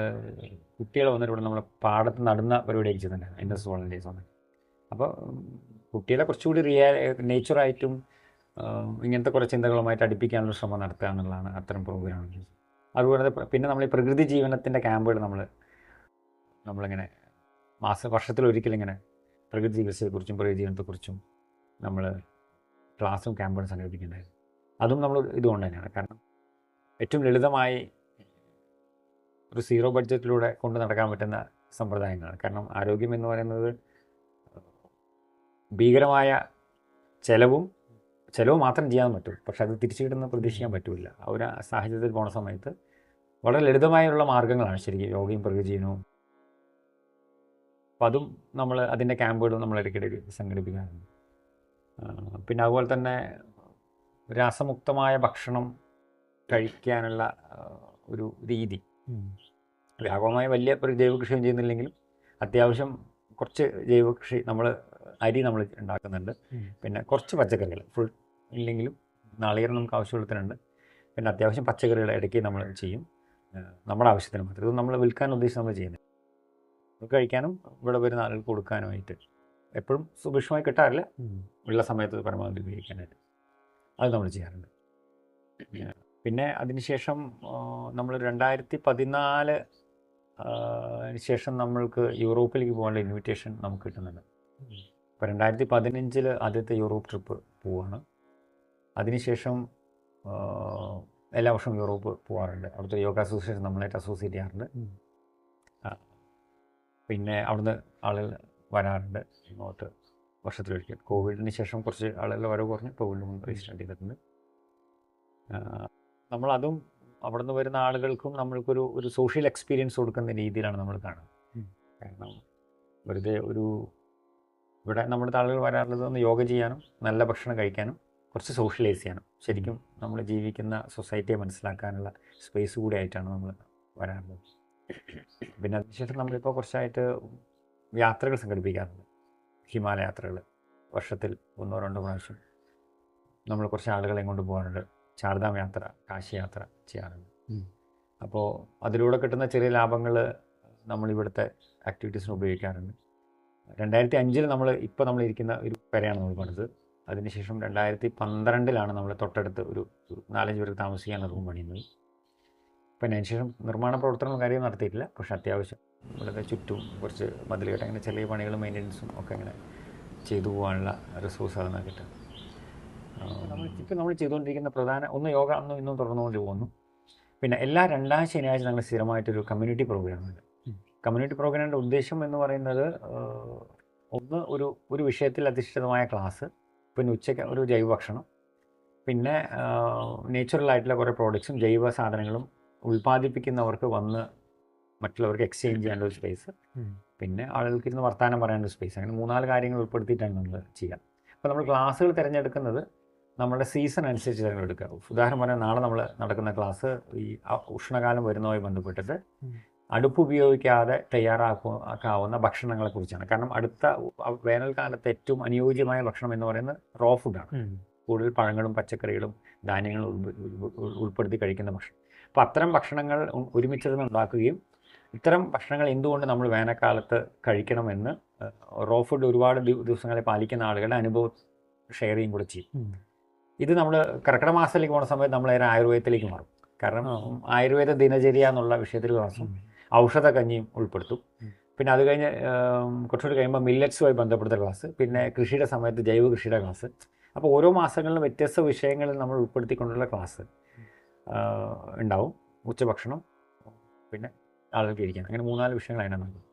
കുട്ടികൾ വന്നിട്ട് ഇവിടെ നമ്മൾ പാടത്ത് നടുന്ന പരിപാടിയൊക്കെ ചെയ്തിട്ടുണ്ട്, NSS വോളണ്ടിയേഴ്സ് വന്നിട്ട്. അപ്പോൾ കുട്ടികളെ കുറച്ചുകൂടി നേച്ചറായിട്ടും ഇങ്ങനത്തെ കുറേ ചിന്തകളുമായിട്ട് അടുപ്പിക്കാനുള്ള ശ്രമം നടത്തുക എന്നുള്ളതാണ് അത്തരം പ്രോഗ്രാമുകൾ. അതുപോലെ പിന്നെ നമ്മൾ ഈ പ്രകൃതി ജീവനത്തിൻ്റെ ക്യാമ്പുകൾ നമ്മളിങ്ങനെ വർഷത്തിലൊരിക്കലിങ്ങനെ പ്രകൃതി ചികിത്സയെക്കുറിച്ചും പ്രകൃതി ജീവനത്തെക്കുറിച്ചും നമ്മൾ ക്ലാസ്സും ക്യാമ്പുകളും സംഘടിപ്പിക്കുന്നുണ്ടായിരുന്നു. അതും നമ്മൾ ഇതുകൊണ്ട് തന്നെയാണ്. കാരണം ഏറ്റവും ലളിതമായി ഒരു 0 ബഡ്ജറ്റിലൂടെ കൊണ്ട് നടക്കാൻ പറ്റുന്ന സമ്പ്രദായങ്ങളാണ്. കാരണം ആരോഗ്യം എന്ന് പറയുന്നത് ഭീകരമായ ചിലവ് മാത്രം ചെയ്യാൻ പറ്റും, പക്ഷെ അത് തിരിച്ചു കിട്ടുന്ന പ്രതീക്ഷിക്കാൻ പറ്റില്ല. ആ ഒരു സാഹചര്യത്തിൽ പോണ സമയത്ത് വളരെ ലളിതമായുള്ള മാർഗ്ഗങ്ങളാണ് ശരിക്കും യോഗയും പ്രകൃതിജീവനവും. അപ്പം അതും നമ്മൾ അതിൻ്റെ ക്യാമ്പുകളും നമ്മൾ ഇടയ്ക്കിടയ്ക്ക് സംഘടിപ്പിക്കാറുണ്ട്. പിന്നെ അതുപോലെ തന്നെ രാസമുക്തമായ ഭക്ഷണം കഴിക്കാനുള്ള ഒരു രീതി, വ്യാപകമായ വലിയ ജൈവ കൃഷിയും ചെയ്യുന്നില്ലെങ്കിലും അത്യാവശ്യം കുറച്ച് ജൈവ കൃഷി അരി നമ്മൾ ഉണ്ടാക്കുന്നുണ്ട്. പിന്നെ കുറച്ച് പച്ചക്കറികൾ ഫുൾ ഇല്ലെങ്കിലും നാളികേരം നമുക്ക് ആവശ്യമുള്ളതിനുണ്ട്. പിന്നെ അത്യാവശ്യം പച്ചക്കറികൾ ഇടയ്ക്ക് നമ്മൾ ചെയ്യും, നമ്മുടെ ആവശ്യത്തിന് മാത്രം. ഇത് നമ്മൾ വിൽക്കാൻ ഉദ്ദേശിച്ച് നമ്മൾ ചെയ്യുന്നത്, നമുക്ക് കഴിക്കാനും ഇവിടെ വരുന്ന ആളുകൾക്ക് കൊടുക്കാനുമായിട്ട്. എപ്പോഴും സുഭിക്ഷമായി കിട്ടാറില്ല, ഉള്ള സമയത്ത് പരമാവധി ഉപയോഗിക്കാനായിട്ട് അത് നമ്മൾ ചെയ്യാറുണ്ട്. പിന്നെ അതിനുശേഷം നമ്മൾ 2014 ശേഷം നമ്മൾക്ക് യൂറോപ്പിലേക്ക് പോകാനുള്ള ഇൻവിറ്റേഷൻ നമുക്ക് കിട്ടുന്നുണ്ട്. അപ്പോൾ 2015 ആദ്യത്തെ യൂറോപ്പ് ട്രിപ്പ് പോവാണ്. അതിനുശേഷം എല്ലാ വർഷവും യൂറോപ്പ് പോകാറുണ്ട്. അവിടുത്തെ യോഗ അസോസിയേഷൻ നമ്മളായിട്ട് അസോസിയേറ്റ് ചെയ്യാറുണ്ട്. പിന്നെ അവിടുന്ന് ആളുകൾ വരാറുണ്ട് ഇങ്ങോട്ട് വർഷത്തിലൊരിക്കൽ. കോവിഡിന് ശേഷം കുറച്ച് ആളുകൾ വരവ് കുറഞ്ഞ് ഇപ്പോൾ വീണ്ടും രജിസ്റ്റർ ചെയ്തിട്ടുണ്ട്. നമ്മളതും അവിടുന്ന് വരുന്ന ആളുകൾക്കും നമ്മൾക്കൊരു സോഷ്യൽ എക്സ്പീരിയൻസ് കൊടുക്കുന്ന രീതിയിലാണ് നമ്മൾ കാണുന്നത്. കാരണം വെറുതെ ഇവിടെ നമ്മുടെ ആളുകൾ വരാറുള്ളത് യോഗ ചെയ്യാനും നല്ല ഭക്ഷണം കഴിക്കാനും കുറച്ച് സോഷ്യലൈസ് ചെയ്യാനും, ശരിക്കും നമ്മൾ ജീവിക്കുന്ന സൊസൈറ്റിയെ മനസ്സിലാക്കാനുള്ള സ്പേസ് കൂടി ആയിട്ടാണ് നമ്മൾ വരാറുള്ളത്. പിന്നെ അതിനുശേഷം നമ്മളിപ്പോൾ കുറച്ചായിട്ട് യാത്രകൾ സംഘടിപ്പിക്കാറുണ്ട്. ഹിമാലയ യാത്രകൾ വർഷത്തിൽ 1-2 പ്രാവശ്യം നമ്മൾ കുറച്ച് ആളുകളെ കൊണ്ട് പോകാറുണ്ട്. ചാർധാം യാത്ര, കാശി യാത്ര ചെയ്യാറുണ്ട്. അപ്പോൾ അതിലൂടെ കിട്ടുന്ന ചെറിയ ലാഭങ്ങൾ നമ്മളിവിടുത്തെ ആക്ടിവിറ്റീസിന് ഉപയോഗിക്കാറുണ്ട്. 2005 നമ്മൾ ഇരിക്കുന്ന ഒരു പെരയാണ് നമ്മൾ പണിത്. അതിനുശേഷം 2012 നമ്മൾ തൊട്ടടുത്ത് ഒരു 4-5 പേർക്ക് താമസിക്കാനുള്ള റൂം പണിയുന്നത്. പിന്നെ അതിനുശേഷം നിർമ്മാണ പ്രവർത്തനങ്ങളും കാര്യം നടത്തിയിട്ടില്ല, പക്ഷേ അത്യാവശ്യം ഇവിടുത്തെ ചുറ്റും കുറച്ച് മതിലുകെട്ട് അങ്ങനെ ചെറിയ പണികളും മെയിൻ്റനൻസും ഒക്കെ അങ്ങനെ ചെയ്തു പോകാനുള്ള റിസോഴ്സ് അത് കിട്ടും. നമ്മൾ ചെയ്തുകൊണ്ടിരിക്കുന്ന പ്രധാന യോഗ ഇന്നും തുടർന്നുകൊണ്ട് പോകുന്നു. പിന്നെ എല്ലാ 2ാം ശനിയാഴ്ച ഞങ്ങൾ സ്ഥിരമായിട്ടൊരു കമ്മ്യൂണിറ്റി പ്രോഗ്രാമുണ്ട്. കമ്മ്യൂണിറ്റി പ്രോഗ്രാമിൻ്റെ ഉദ്ദേശം എന്ന് പറയുന്നത് ഒന്ന് ഒരു വിഷയത്തിൽ അധിഷ്ഠിതമായ ക്ലാസ്, പിന്നെ ഉച്ചയ്ക്ക് ഒരു ജൈവ ഭക്ഷണം, പിന്നെ നേച്ചുറലായിട്ടുള്ള കുറേ പ്രോഡക്ട്സും ജൈവ സാധനങ്ങളും ഉൽപ്പാദിപ്പിക്കുന്നവർക്ക് വന്ന് മറ്റുള്ളവർക്ക് എക്സ്ചേഞ്ച് ചെയ്യാനുള്ള ഒരു സ്പേസ്, പിന്നെ ആളുകൾക്ക് ഇരുന്ന് വർത്തമാനം പറയാനുള്ള സ്പേസ്. അങ്ങനെ 3-4 കാര്യങ്ങൾ ഉൾപ്പെടുത്തിയിട്ടാണ് നമ്മൾ ചെയ്യുക. അപ്പോൾ നമ്മൾ ക്ലാസ്സുകൾ തിരഞ്ഞെടുക്കുന്നത് നമ്മുടെ സീസൺ അനുസരിച്ച് തിരഞ്ഞെടുക്കുക. ഉദാഹരണം പറഞ്ഞാൽ നാളെ നമ്മൾ നടക്കുന്ന ക്ലാസ് ഈ ഉഷ്ണകാലം വരുന്നതുമായി ബന്ധപ്പെട്ടിട്ട് അടുപ്പ് ഉപയോഗിക്കാതെ തയ്യാറാക്കാവുന്ന ഭക്ഷണങ്ങളെക്കുറിച്ചാണ്. കാരണം അടുത്ത വേനൽക്കാലത്ത് ഏറ്റവും അനുയോജ്യമായ ഭക്ഷണം എന്ന് പറയുന്നത് റോ ഫുഡാണ്. കൂടുതൽ പഴങ്ങളും പച്ചക്കറികളും ധാന്യങ്ങളും ഉൾപ്പെടുത്തി കഴിക്കുന്ന ഭക്ഷണം. അപ്പോൾ അത്തരം ഭക്ഷണങ്ങൾ ഒരുമിച്ചിരുന്ന് ഉണ്ടാക്കുകയും ഇത്തരം ഭക്ഷണങ്ങൾ എന്തുകൊണ്ട് നമ്മൾ വേനൽക്കാലത്ത് കഴിക്കണമെന്ന് റോ ഫുഡ് ഒരുപാട് ദിവസങ്ങളെ പാലിക്കുന്ന ആളുകളുടെ അനുഭവം ഷെയർ ചെയ്യും കൂടെ ചെയ്യും. ഇത് നമ്മൾ കർക്കിടക മാസത്തിലേക്ക് പോകുന്ന സമയത്ത് നമ്മൾ നേരെ ആയുർവേദത്തിലേക്ക് മാറും. കാരണം ആയുർവേദ ദിനചര്യ എന്നുള്ള വിഷയത്തിൽ ക്ലാസ്സും ഔഷധ കഞ്ഞിയും ഉൾപ്പെടുത്തും. പിന്നെ അത് കഴിഞ്ഞ് കുറച്ചുകൂടി കഴിയുമ്പോൾ മില്ലറ്റ്സുമായി ബന്ധപ്പെടുത്ത ക്ലാസ്, പിന്നെ കൃഷിയുടെ സമയത്ത് ജൈവ കൃഷിയുടെ ക്ലാസ്. അപ്പോൾ ഓരോ മാസങ്ങളിലും വ്യത്യസ്ത വിഷയങ്ങളിൽ നമ്മൾ ഉൾപ്പെടുത്തിക്കൊണ്ടുള്ള ക്ലാസ് ഉണ്ടാവും. ഉച്ചഭക്ഷണം, പിന്നെ ആളുകൾക്ക് ഇരിക്കാൻ, അങ്ങനെ 3-4 വിഷയങ്ങൾ അതിനാണ്.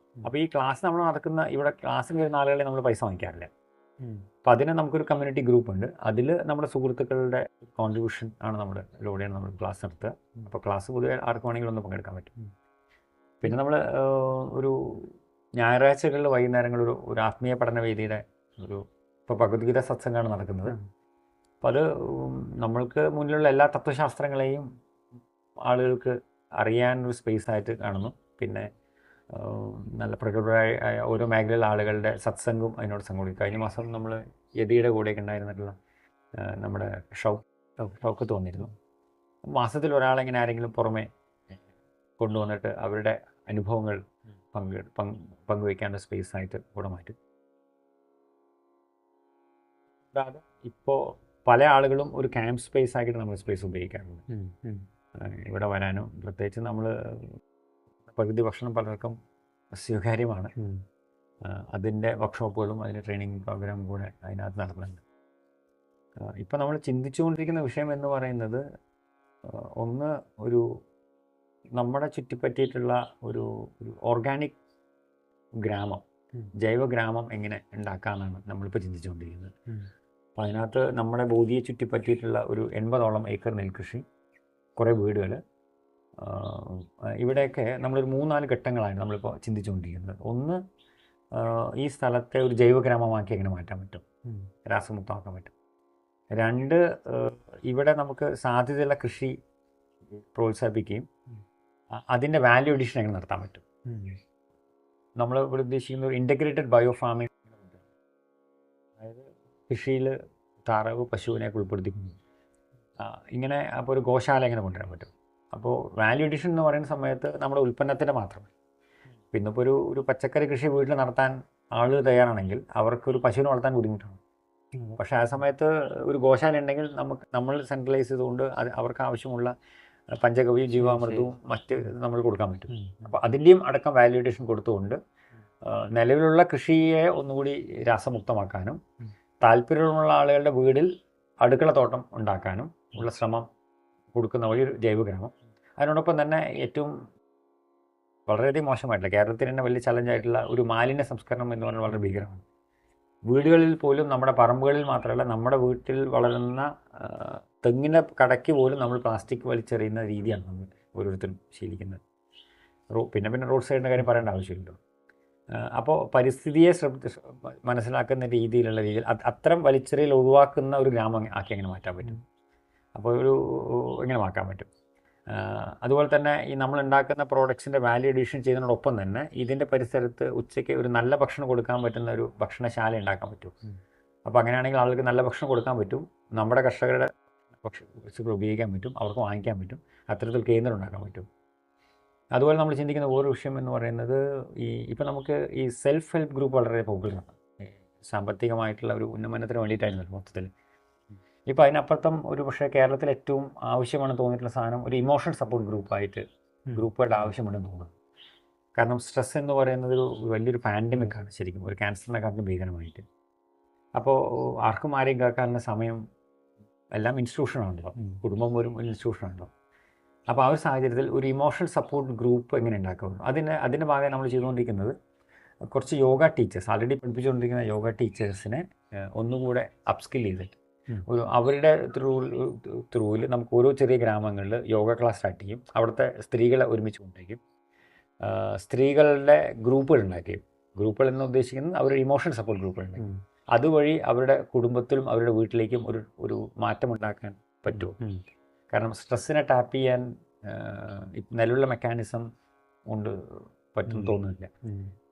അപ്പോൾ ഈ ക്ലാസ് നമ്മൾ നടക്കുന്ന ഇവിടെ ക്ലാസ്സിൽ വരുന്ന ആളുകളെ നമ്മൾ പൈസ വാങ്ങിക്കാറില്ല. അപ്പോൾ അതിന് നമുക്കൊരു കമ്മ്യൂണിറ്റി ഗ്രൂപ്പ് ഉണ്ട്. അതിൽ നമ്മുടെ സുഹൃത്തുക്കളുടെ കോൺട്രിബ്യൂഷൻ ആണ് ഇതിലൂടെയാണ് നമ്മൾ ക്ലാസ് നടത്തുക. അപ്പോൾ ക്ലാസ് പൊതുവെ ആർക്ക് വേണമെങ്കിലും ഒന്ന് പങ്കെടുക്കാൻ പറ്റും. പിന്നെ നമ്മൾ ഒരു ഞായറാഴ്ചകളിൽ വൈകുന്നേരങ്ങളിൽ ഒരു ആത്മീയ പഠന വേദിയുടെ ഇപ്പോൾ ഭഗവത്ഗീത സത്സംഗമാണ് നടക്കുന്നത്. അപ്പോൾ അത് നമ്മൾക്ക് മുന്നിലുള്ള എല്ലാ തത്വശാസ്ത്രങ്ങളെയും ആളുകൾക്ക് അറിയാനൊരു സ്പേസ് ആയിട്ട് കാണുന്നു. പിന്നെ നല്ല പ്രഗത്ഭരായ ഓരോ മേഖലയിലെ ആളുകളുടെ സത്സംഗവും അതിനോട് സംഘടിക്കും. കഴിഞ്ഞ മാസം നമ്മൾ യതിയുടെ കൂടെയൊക്കെ ഉണ്ടായിരുന്നിട്ടുള്ള നമ്മുടെ ഷൗക്കത്ത് വന്നിരുന്നു. മാസത്തിൽ ഒരാളെങ്ങനെ ആരെങ്കിലും പുറമെ കൊണ്ടുവന്നിട്ട് അവരുടെ അനുഭവങ്ങൾ പങ്കുവയ്ക്കാനുള്ള സ്പേസ് ആയിട്ട് കൂടെ മാറ്റും. കൂടാതെ ഇപ്പോൾ പല ആളുകളും ഒരു ക്യാമ്പ് സ്പേസ് ആക്കിയിട്ട് നമ്മൾ സ്പേസ് ഉപയോഗിക്കാറുണ്ട്. ഇവിടെ വരാനും പ്രത്യേകിച്ച് നമ്മൾ പ്രകൃതി ഭക്ഷണം പലർക്കും സ്വീകാര്യമാണ്. അതിൻ്റെ വർക്ക്ഷോപ്പുകളും അതിൻ്റെ ട്രെയിനിങ് പ്രോഗ്രാമും കൂടെ അതിനകത്ത് നടത്തുന്നുണ്ട്. ഇപ്പം നമ്മൾ ചിന്തിച്ചുകൊണ്ടിരിക്കുന്ന വിഷയം എന്ന് പറയുന്നത് ഒന്ന് നമ്മുടെ ചുറ്റിപ്പറ്റിയിട്ടുള്ള ഒരു ഓർഗാനിക് ഗ്രാമം ജൈവഗ്രാമം എങ്ങനെ ഉണ്ടാക്കാമെന്നാണ് നമ്മളിപ്പോൾ ചിന്തിച്ചുകൊണ്ടിരിക്കുന്നത്. അപ്പോൾ അതിനകത്ത് നമ്മുടെ ബോധിയെ ചുറ്റിപ്പറ്റിയിട്ടുള്ള ഒരു 80ഓളം ഏക്കർ നെൽകൃഷി, കുറേ വീടുകൾ, ഇവിടെയൊക്കെ നമ്മളൊരു 3-4 ഘട്ടങ്ങളാണ് നമ്മളിപ്പോൾ ചിന്തിച്ചുകൊണ്ടിരിക്കുന്നത്. ഒന്ന്, ഈ സ്ഥലത്തെ ഒരു ജൈവഗ്രാമമാക്കി എങ്ങനെ മാറ്റാൻ പറ്റും, രാസമുക്തമാക്കാൻ പറ്റും. 2, ഇവിടെ നമുക്ക് സാധ്യതയുള്ള കൃഷി പ്രോത്സാഹിപ്പിക്കുകയും അതിൻ്റെ വാല്യൂ അഡീഷൻ എങ്ങനെ നടത്താൻ പറ്റും. നമ്മൾ ഇവിടെ ഉദ്ദേശിക്കുന്ന ഒരു ഇൻ്റഗ്രേറ്റഡ് ബയോ ഫാമിംഗ്, അതായത് കൃഷിയിൽ താറാവ്, പശുവിനെയൊക്കെ ഉൾപ്പെടുത്തിക്കുന്നു. ഇങ്ങനെ അപ്പോൾ ഒരു ഗോശാല എങ്ങനെ കൊണ്ടുവരാൻ പറ്റും. അപ്പോൾ വാല്യൂ അഡീഷൻ എന്ന് പറയുന്ന സമയത്ത് നമ്മുടെ ഉൽപ്പന്നത്തിൻ്റെ മാത്രമേ. പിന്നെ ഇപ്പോൾ ഒരു പച്ചക്കറി കൃഷി വീട്ടിൽ നടത്താൻ ആളുകൾ തയ്യാറാണെങ്കിൽ അവർക്കൊരു പശുവിനെ വളർത്താൻ ബുദ്ധിമുട്ടാണ്. പക്ഷേ ആ സമയത്ത് ഒരു ഗോശാല ഉണ്ടെങ്കിൽ നമ്മൾ സെൻട്രലൈസ് ചെയ്തുകൊണ്ട് അവർക്ക് ആവശ്യമുള്ള പഞ്ചഗവ്യവും ജീവാമൃതവും മറ്റ് നമ്മൾ കൊടുക്കാൻ പറ്റും. അപ്പോൾ അതിൻ്റെയും അടക്കം വാല്യൂ അഡീഷൻ കൊടുത്തുകൊണ്ട് നിലവിലുള്ള കൃഷിയെ ഒന്നുകൂടി രാസമുക്തമാക്കാനും താല്പര്യമുള്ള ആളുകളുടെ വീടിൽ അടുക്കളത്തോട്ടം ഉണ്ടാക്കാനും ഉള്ള ശ്രമം കൊടുക്കുന്ന വഴി ഒരു ജൈവഗ്രാമം. അതിനോടൊപ്പം തന്നെ ഏറ്റവും വളരെയധികം മോശമായിട്ടില്ല, കേരളത്തിന് തന്നെ വലിയ ചലഞ്ചായിട്ടുള്ള ഒരു മാലിന്യ സംസ്കരണം എന്ന് പറഞ്ഞാൽ വളരെ ഭീകരമാണ്. വീടുകളിൽ പോലും, നമ്മുടെ പറമ്പുകളിൽ മാത്രമല്ല, നമ്മുടെ വീട്ടിൽ വളരുന്ന തെങ്ങിൻ്റെ കടയ്ക്ക് പോലും നമ്മൾ പ്ലാസ്റ്റിക് വലിച്ചെറിയുന്ന രീതിയാണ് നമ്മൾ ഓരോരുത്തരും ശീലിക്കുന്നത്. പിന്നെ റോഡ് സൈഡിൻ്റെ കാര്യം പറയേണ്ട ആവശ്യമില്ലല്ലോ. അപ്പോൾ പരിസ്ഥിതിയെ മനസ്സിലാക്കുന്ന രീതിയിലുള്ള രീതിയിൽ അത്തരം വലിച്ചെറിയൽ ഒഴിവാക്കുന്ന ഒരു ഗ്രാമം ആക്കി എങ്ങനെ മാറ്റാൻ പറ്റും, അപ്പോൾ എങ്ങനെ മാറ്റാൻ പറ്റും. അതുപോലെ തന്നെ ഈ നമ്മൾ ഉണ്ടാക്കുന്ന പ്രോഡക്ട്സിൻ്റെ വാല്യൂ അഡീഷൻ ചെയ്യുന്നതിനോടൊപ്പം തന്നെ ഇതിൻ്റെ പരിസരത്ത് ഉച്ചയ്ക്ക് ഒരു നല്ല ഭക്ഷണം കൊടുക്കാൻ പറ്റുന്ന ഒരു ഭക്ഷണശാല ഉണ്ടാക്കാൻ പറ്റും. അപ്പോൾ അങ്ങനെയാണെങ്കിൽ ആളുകൾക്ക് നല്ല ഭക്ഷണം കൊടുക്കാൻ പറ്റും, നമ്മുടെ കർഷകരുടെ വസ്തുക്കൾ ഉപയോഗിക്കാൻ പറ്റും, അവർക്ക് വാങ്ങിക്കാൻ പറ്റും, അത്തരത്തിൽ കേന്ദ്രം ഉണ്ടാക്കാൻ പറ്റും. അതുപോലെ നമ്മൾ ചിന്തിക്കുന്ന വേറൊരു വിഷയം എന്ന് പറയുന്നത്, ഇപ്പം നമുക്ക് ഈ സെൽഫ് ഹെൽപ്പ് ഗ്രൂപ്പ് വളരെ പോപ്പുലറാണ്. സാമ്പത്തികമായിട്ടുള്ള ഒരു ഉന്നമനത്തിന് വേണ്ടിയിട്ടായിരുന്നു മൊത്തത്തിൽ. ഇപ്പോൾ അതിനപ്പുറത്തും ഒരു പക്ഷേ കേരളത്തിൽ ഏറ്റവും ആവശ്യമാണെന്ന് തോന്നിയിട്ടുള്ള സാധനം ഒരു ഇമോഷണൽ സപ്പോർട്ട് ഗ്രൂപ്പുകളുടെ ആവശ്യമുണ്ടെന്ന് തോന്നുന്നു. കാരണം സ്ട്രെസ് എന്ന് പറയുന്നത് ഒരു വലിയൊരു പാൻഡമിക്കാണ് ശരിക്കും, ഒരു ക്യാൻസറിനെക്കാട്ടും ഭീകരമായിട്ട്. അപ്പോൾ ആർക്കും ആരെയും കേൾക്കാനുള്ള സമയം, എല്ലാം ഇൻസ്റ്റിറ്റ്യൂഷനാണല്ലോ, കുടുംബം ഒരു ഇൻസ്റ്റിറ്റ്യൂഷനാണല്ലോ. അപ്പോൾ ആ ഒരു സാഹചര്യത്തിൽ ഒരു ഇമോഷണൽ സപ്പോർട്ട് ഗ്രൂപ്പ് എങ്ങനെ ഉണ്ടാക്കുന്നു, അതിൻ്റെ ഭാഗമായി നമ്മൾ ചെയ്തുകൊണ്ടിരിക്കുന്നത് കുറച്ച് യോഗ ടീച്ചേഴ്സ്, ആൾറെഡി പഠിപ്പിച്ചുകൊണ്ടിരിക്കുന്ന യോഗ ടീച്ചേഴ്സിനെ ഒന്നുകൂടെ അപ്സ്കിൽ ചെയ്തിട്ട് അവരുടെ ത്രൂവിൽ നമുക്ക് ഓരോ ചെറിയ ഗ്രാമങ്ങളിൽ യോഗ ക്ലാസ് സ്റ്റാർട്ട് ചെയ്യും. അവിടുത്തെ സ്ത്രീകളെ ഒരുമിച്ച് കൊണ്ടുവയ്ക്കും, സ്ത്രീകളുടെ ഗ്രൂപ്പുകൾ ഉണ്ടാക്കുകയും, ഗ്രൂപ്പുകൾ എന്ന് ഉദ്ദേശിക്കുന്നത് അവരുടെ ഇമോഷണൽ സപ്പോർട്ട് ഗ്രൂപ്പുകൾ ഉണ്ടാക്കും. അതുവഴി അവരുടെ കുടുംബത്തിലും അവരുടെ വീട്ടിലേക്കും ഒരു മാറ്റം ഉണ്ടാക്കാൻ പറ്റുമോ. കാരണം സ്ട്രെസ്സിനെ ടാപ്പ് ചെയ്യാൻ നിലവിലുള്ള മെക്കാനിസം കൊണ്ട് പറ്റും തോന്നുന്നില്ല.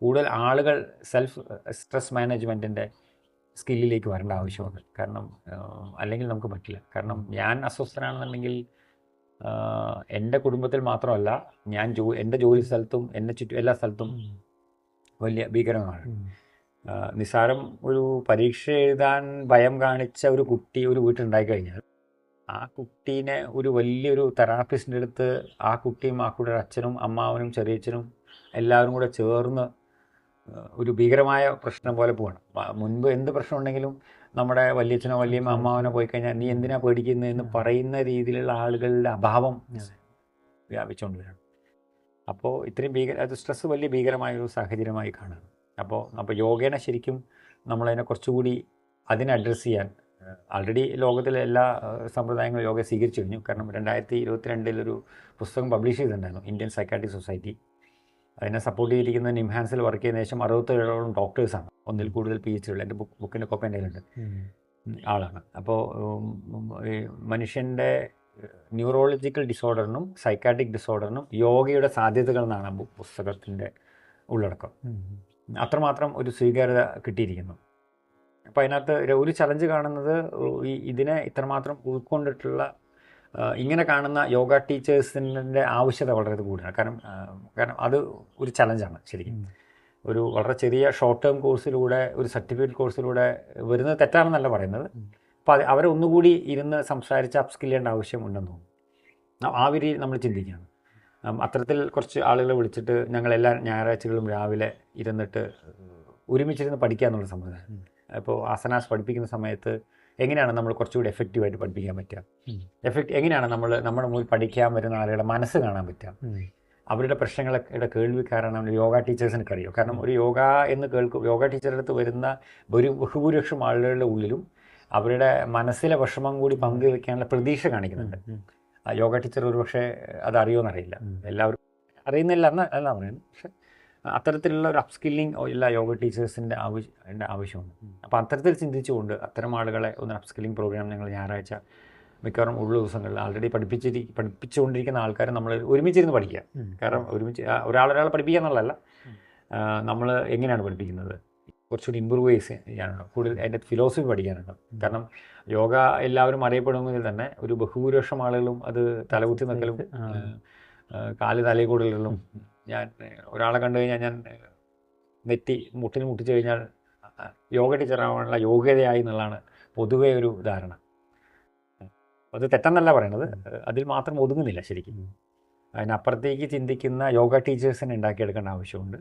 കൂടുതൽ ആളുകൾ സ്ട്രെസ് മാനേജ്മെൻറ്റിൻ്റെ സ്കില്ലിലേക്ക് വരേണ്ട ആവശ്യമുണ്ട്. കാരണം അല്ലെങ്കിൽ നമുക്ക് പറ്റില്ല. കാരണം ഞാൻ അസ്വസ്ഥനാണെന്നുണ്ടെങ്കിൽ എൻ്റെ കുടുംബത്തിൽ മാത്രമല്ല, എൻ്റെ ജോലി സ്ഥലത്തും എന്നെ ചുറ്റും എല്ലാ സ്ഥലത്തും വലിയ ഭീകരമാണ്. നിസ്സാരം ഒരു പരീക്ഷ എഴുതാൻ ഭയം കാണിച്ച ഒരു കുട്ടി ഒരു വീട്ടിലുണ്ടായി കഴിഞ്ഞാൽ ആ കുട്ടീനെ ഒരു വലിയൊരു തെറാപ്പിസ്റ്റിൻ്റെ അടുത്ത് ആ കുട്ടിയും ആ കുട്ടിയുടെ അച്ഛനും അമ്മാവനും ചെറിയച്ഛനും എല്ലാവരും കൂടെ ചേർന്ന് ഒരു ഭീകരമായ പ്രശ്നം പോലെ പോകണം. മുൻപ് എന്ത് പ്രശ്നം ഉണ്ടെങ്കിലും നമ്മുടെ വലിയച്ഛനോ വലിയമ്മ അമ്മാവനോ പോയി കഴിഞ്ഞാൽ നീ എന്തിനാ പേടിക്കുന്നതെന്ന് പറയുന്ന രീതിയിലുള്ള ആളുകളുടെ അഭാവം വ്യാപിച്ചുകൊണ്ട് വരണം. അപ്പോൾ ഇത്രയും അത് സ്ട്രെസ് വലിയ ഭീകരമായൊരു സാഹചര്യമായി കാണുകയാണ്. അപ്പോൾ യോഗേനെ ശരിക്കും നമ്മളതിനെ കുറച്ചുകൂടി അതിനെ അഡ്രസ്സ് ചെയ്യാൻ ആൾറെഡി ലോകത്തിലെ എല്ലാ സമ്പ്രദായങ്ങളും യോഗ സ്വീകരിച്ചു കഴിഞ്ഞു. കാരണം 2022 പുസ്തകം പബ്ലിഷ് ചെയ്തിട്ടുണ്ടായിരുന്നു, ഇന്ത്യൻ സൈക്കാട്രിക് സൊസൈറ്റി. അതിനെ സപ്പോർട്ട് ചെയ്തിരിക്കുന്ന നിംഹാൻസിൽ വർക്ക് ചെയ്യുന്ന ശേഷം 67ഓളം ഡോക്ടേഴ്സാണ്, ഒന്നിൽ കൂടുതൽ PhD ഉള്ള. എൻ്റെ ബുക്കിൻ്റെ കോപ്പി എൻ്റെ കയ്യിലുണ്ട് ആളാണ്. അപ്പോൾ മനുഷ്യൻ്റെ ന്യൂറോളജിക്കൽ ഡിസോർഡറിനും സൈക്കാട്രിക് ഡിസോർഡറിനും യോഗയുടെ സാധ്യതകൾ എന്നാണ് പുസ്തകത്തിൻ്റെ ഉള്ളടക്കം. അത്രമാത്രം ഒരു സ്വീകാര്യത കിട്ടിയിരിക്കുന്നു. അപ്പോൾ അതിനകത്ത് ഒരു ചലഞ്ച് കാണുന്നത് ഇതിനെ ഇത്രമാത്രം ഉൾക്കൊണ്ടിട്ടുള്ള ഇങ്ങനെ കാണുന്ന യോഗ ടീച്ചേഴ്സിൻ്റെ ആവശ്യകത വളരെ കൂടുതലാണ്. കാരണം അത് ഒരു ചലഞ്ചാണ് ശരിക്കും. ഒരു വളരെ ചെറിയ ഷോർട്ട് ടേം കോഴ്സിലൂടെ, ഒരു സർട്ടിഫിക്കറ്റ് കോഴ്സിലൂടെ വരുന്നത് തെറ്റാണെന്നല്ല പറയുന്നത്. അപ്പോൾ അവരെ ഒന്നുകൂടി ഇരുന്ന് സംസാരിച്ച് അപ്സ്കിൽ ചെയ്യേണ്ട ആവശ്യമുണ്ടെന്ന് തോന്നുന്നു. ആ രീതിയിൽ നമ്മൾ ചിന്തിക്കുകയാണ്. അത്തരത്തിൽ കുറച്ച് ആളുകളെ വിളിച്ചിട്ട് ഞങ്ങൾ എല്ലാ ഞായറാഴ്ചകളും രാവിലെ ഇരുന്നിട്ട് ഒരുമിച്ചിരുന്ന് പഠിക്കുക എന്നുള്ള സമ്പ്രദായം. അപ്പോൾ ആസനാസ് പഠിപ്പിക്കുന്ന സമയത്ത് എങ്ങനെയാണ് നമ്മൾ കുറച്ചുകൂടി എഫക്റ്റീവായിട്ട് പഠിപ്പിക്കാൻ പറ്റുക, എങ്ങനെയാണ് നമ്മുടെ മുന്നിൽ പഠിക്കാൻ വരുന്ന ആളുകളുടെ മനസ്സ് കാണാൻ പറ്റുക, അവരുടെ പ്രശ്നങ്ങളുടെ കേൾവിക്കാരാണ് യോഗ ടീച്ചേഴ്സിനൊക്കെ അറിയും. കാരണം ഒരു യോഗ എന്ന് കേൾക്കും, യോഗ ടീച്ചറുടെ അടുത്ത് വരുന്ന ബഹുഭൂരിപക്ഷം ആളുകളുടെ ഉള്ളിലും അവരുടെ മനസ്സിലെ വിഷമം കൂടി പങ്കുവെക്കാനുള്ള പ്രതീക്ഷ കാണിക്കുന്നുണ്ട്. യോഗ ടീച്ചർ ഒരുപക്ഷെ അത് അറിയുമെന്നറിയില്ല, എല്ലാവരും അറിയുന്നില്ല എന്നല്ല പറയുന്നത്. പക്ഷെ അത്തരത്തിലുള്ള ഒരു അപ്സ്കില്ലിങ് എല്ലാ യോഗ ടീച്ചേഴ്സിൻ്റെ ആവശ്യമുണ്ട്. അപ്പോൾ അത്തരത്തിൽ ചിന്തിച്ചുകൊണ്ട് അത്തരം ആളുകളെ ഒന്ന് അപ്സ്കില്ലിങ് പ്രോഗ്രാം ഞങ്ങൾ ഞായറാഴ്ച മിക്കവാറും ഉള്ള ദിവസങ്ങളിൽ ആൾറെഡി പഠിപ്പിച്ചുകൊണ്ടിരിക്കുന്ന ആൾക്കാരെ നമ്മൾ ഒരുമിച്ചിരുന്ന് പഠിക്കുക. കാരണം ഒരുമിച്ച് ഒരാളൊരാളെ പഠിപ്പിക്കുക എന്നുള്ളതല്ല, നമ്മൾ എങ്ങനെയാണ് പഠിപ്പിക്കുന്നത്, കുറച്ചുകൂടി ഇമ്പ്രൂവ് ചെയ്യാനുണ്ടോ, കൂടുതൽ അതിൻ്റെ ഫിലോസഫി പഠിക്കാനുണ്ടോ. കാരണം യോഗ എല്ലാവരും അറിയപ്പെടുമെങ്കിൽ തന്നെ ഒരു ബഹുഭൂരിപക്ഷം ആളുകളും അത് തലകുത്തി നിൽക്കലും കാല് തലയിൽ കൂടുതലും. ഞാൻ ഒരാളെ കണ്ടു കഴിഞ്ഞാൽ ഞാൻ മുട്ടിന് മുട്ടിച്ചു കഴിഞ്ഞാൽ യോഗ ടീച്ചറാവാനുള്ള യോഗ്യതയായി എന്നുള്ളതാണ് പൊതുവേ ഒരു ധാരണ. അത് തെറ്റെന്നല്ല പറയണത്, അതിൽ മാത്രം ഒതുങ്ങുന്നില്ല ശരിക്കും. അതിനപ്പുറത്തേക്ക് ചിന്തിക്കുന്ന യോഗ ടീച്ചേഴ്സിനെ ഉണ്ടാക്കിയെടുക്കേണ്ട ആവശ്യമുണ്ട്.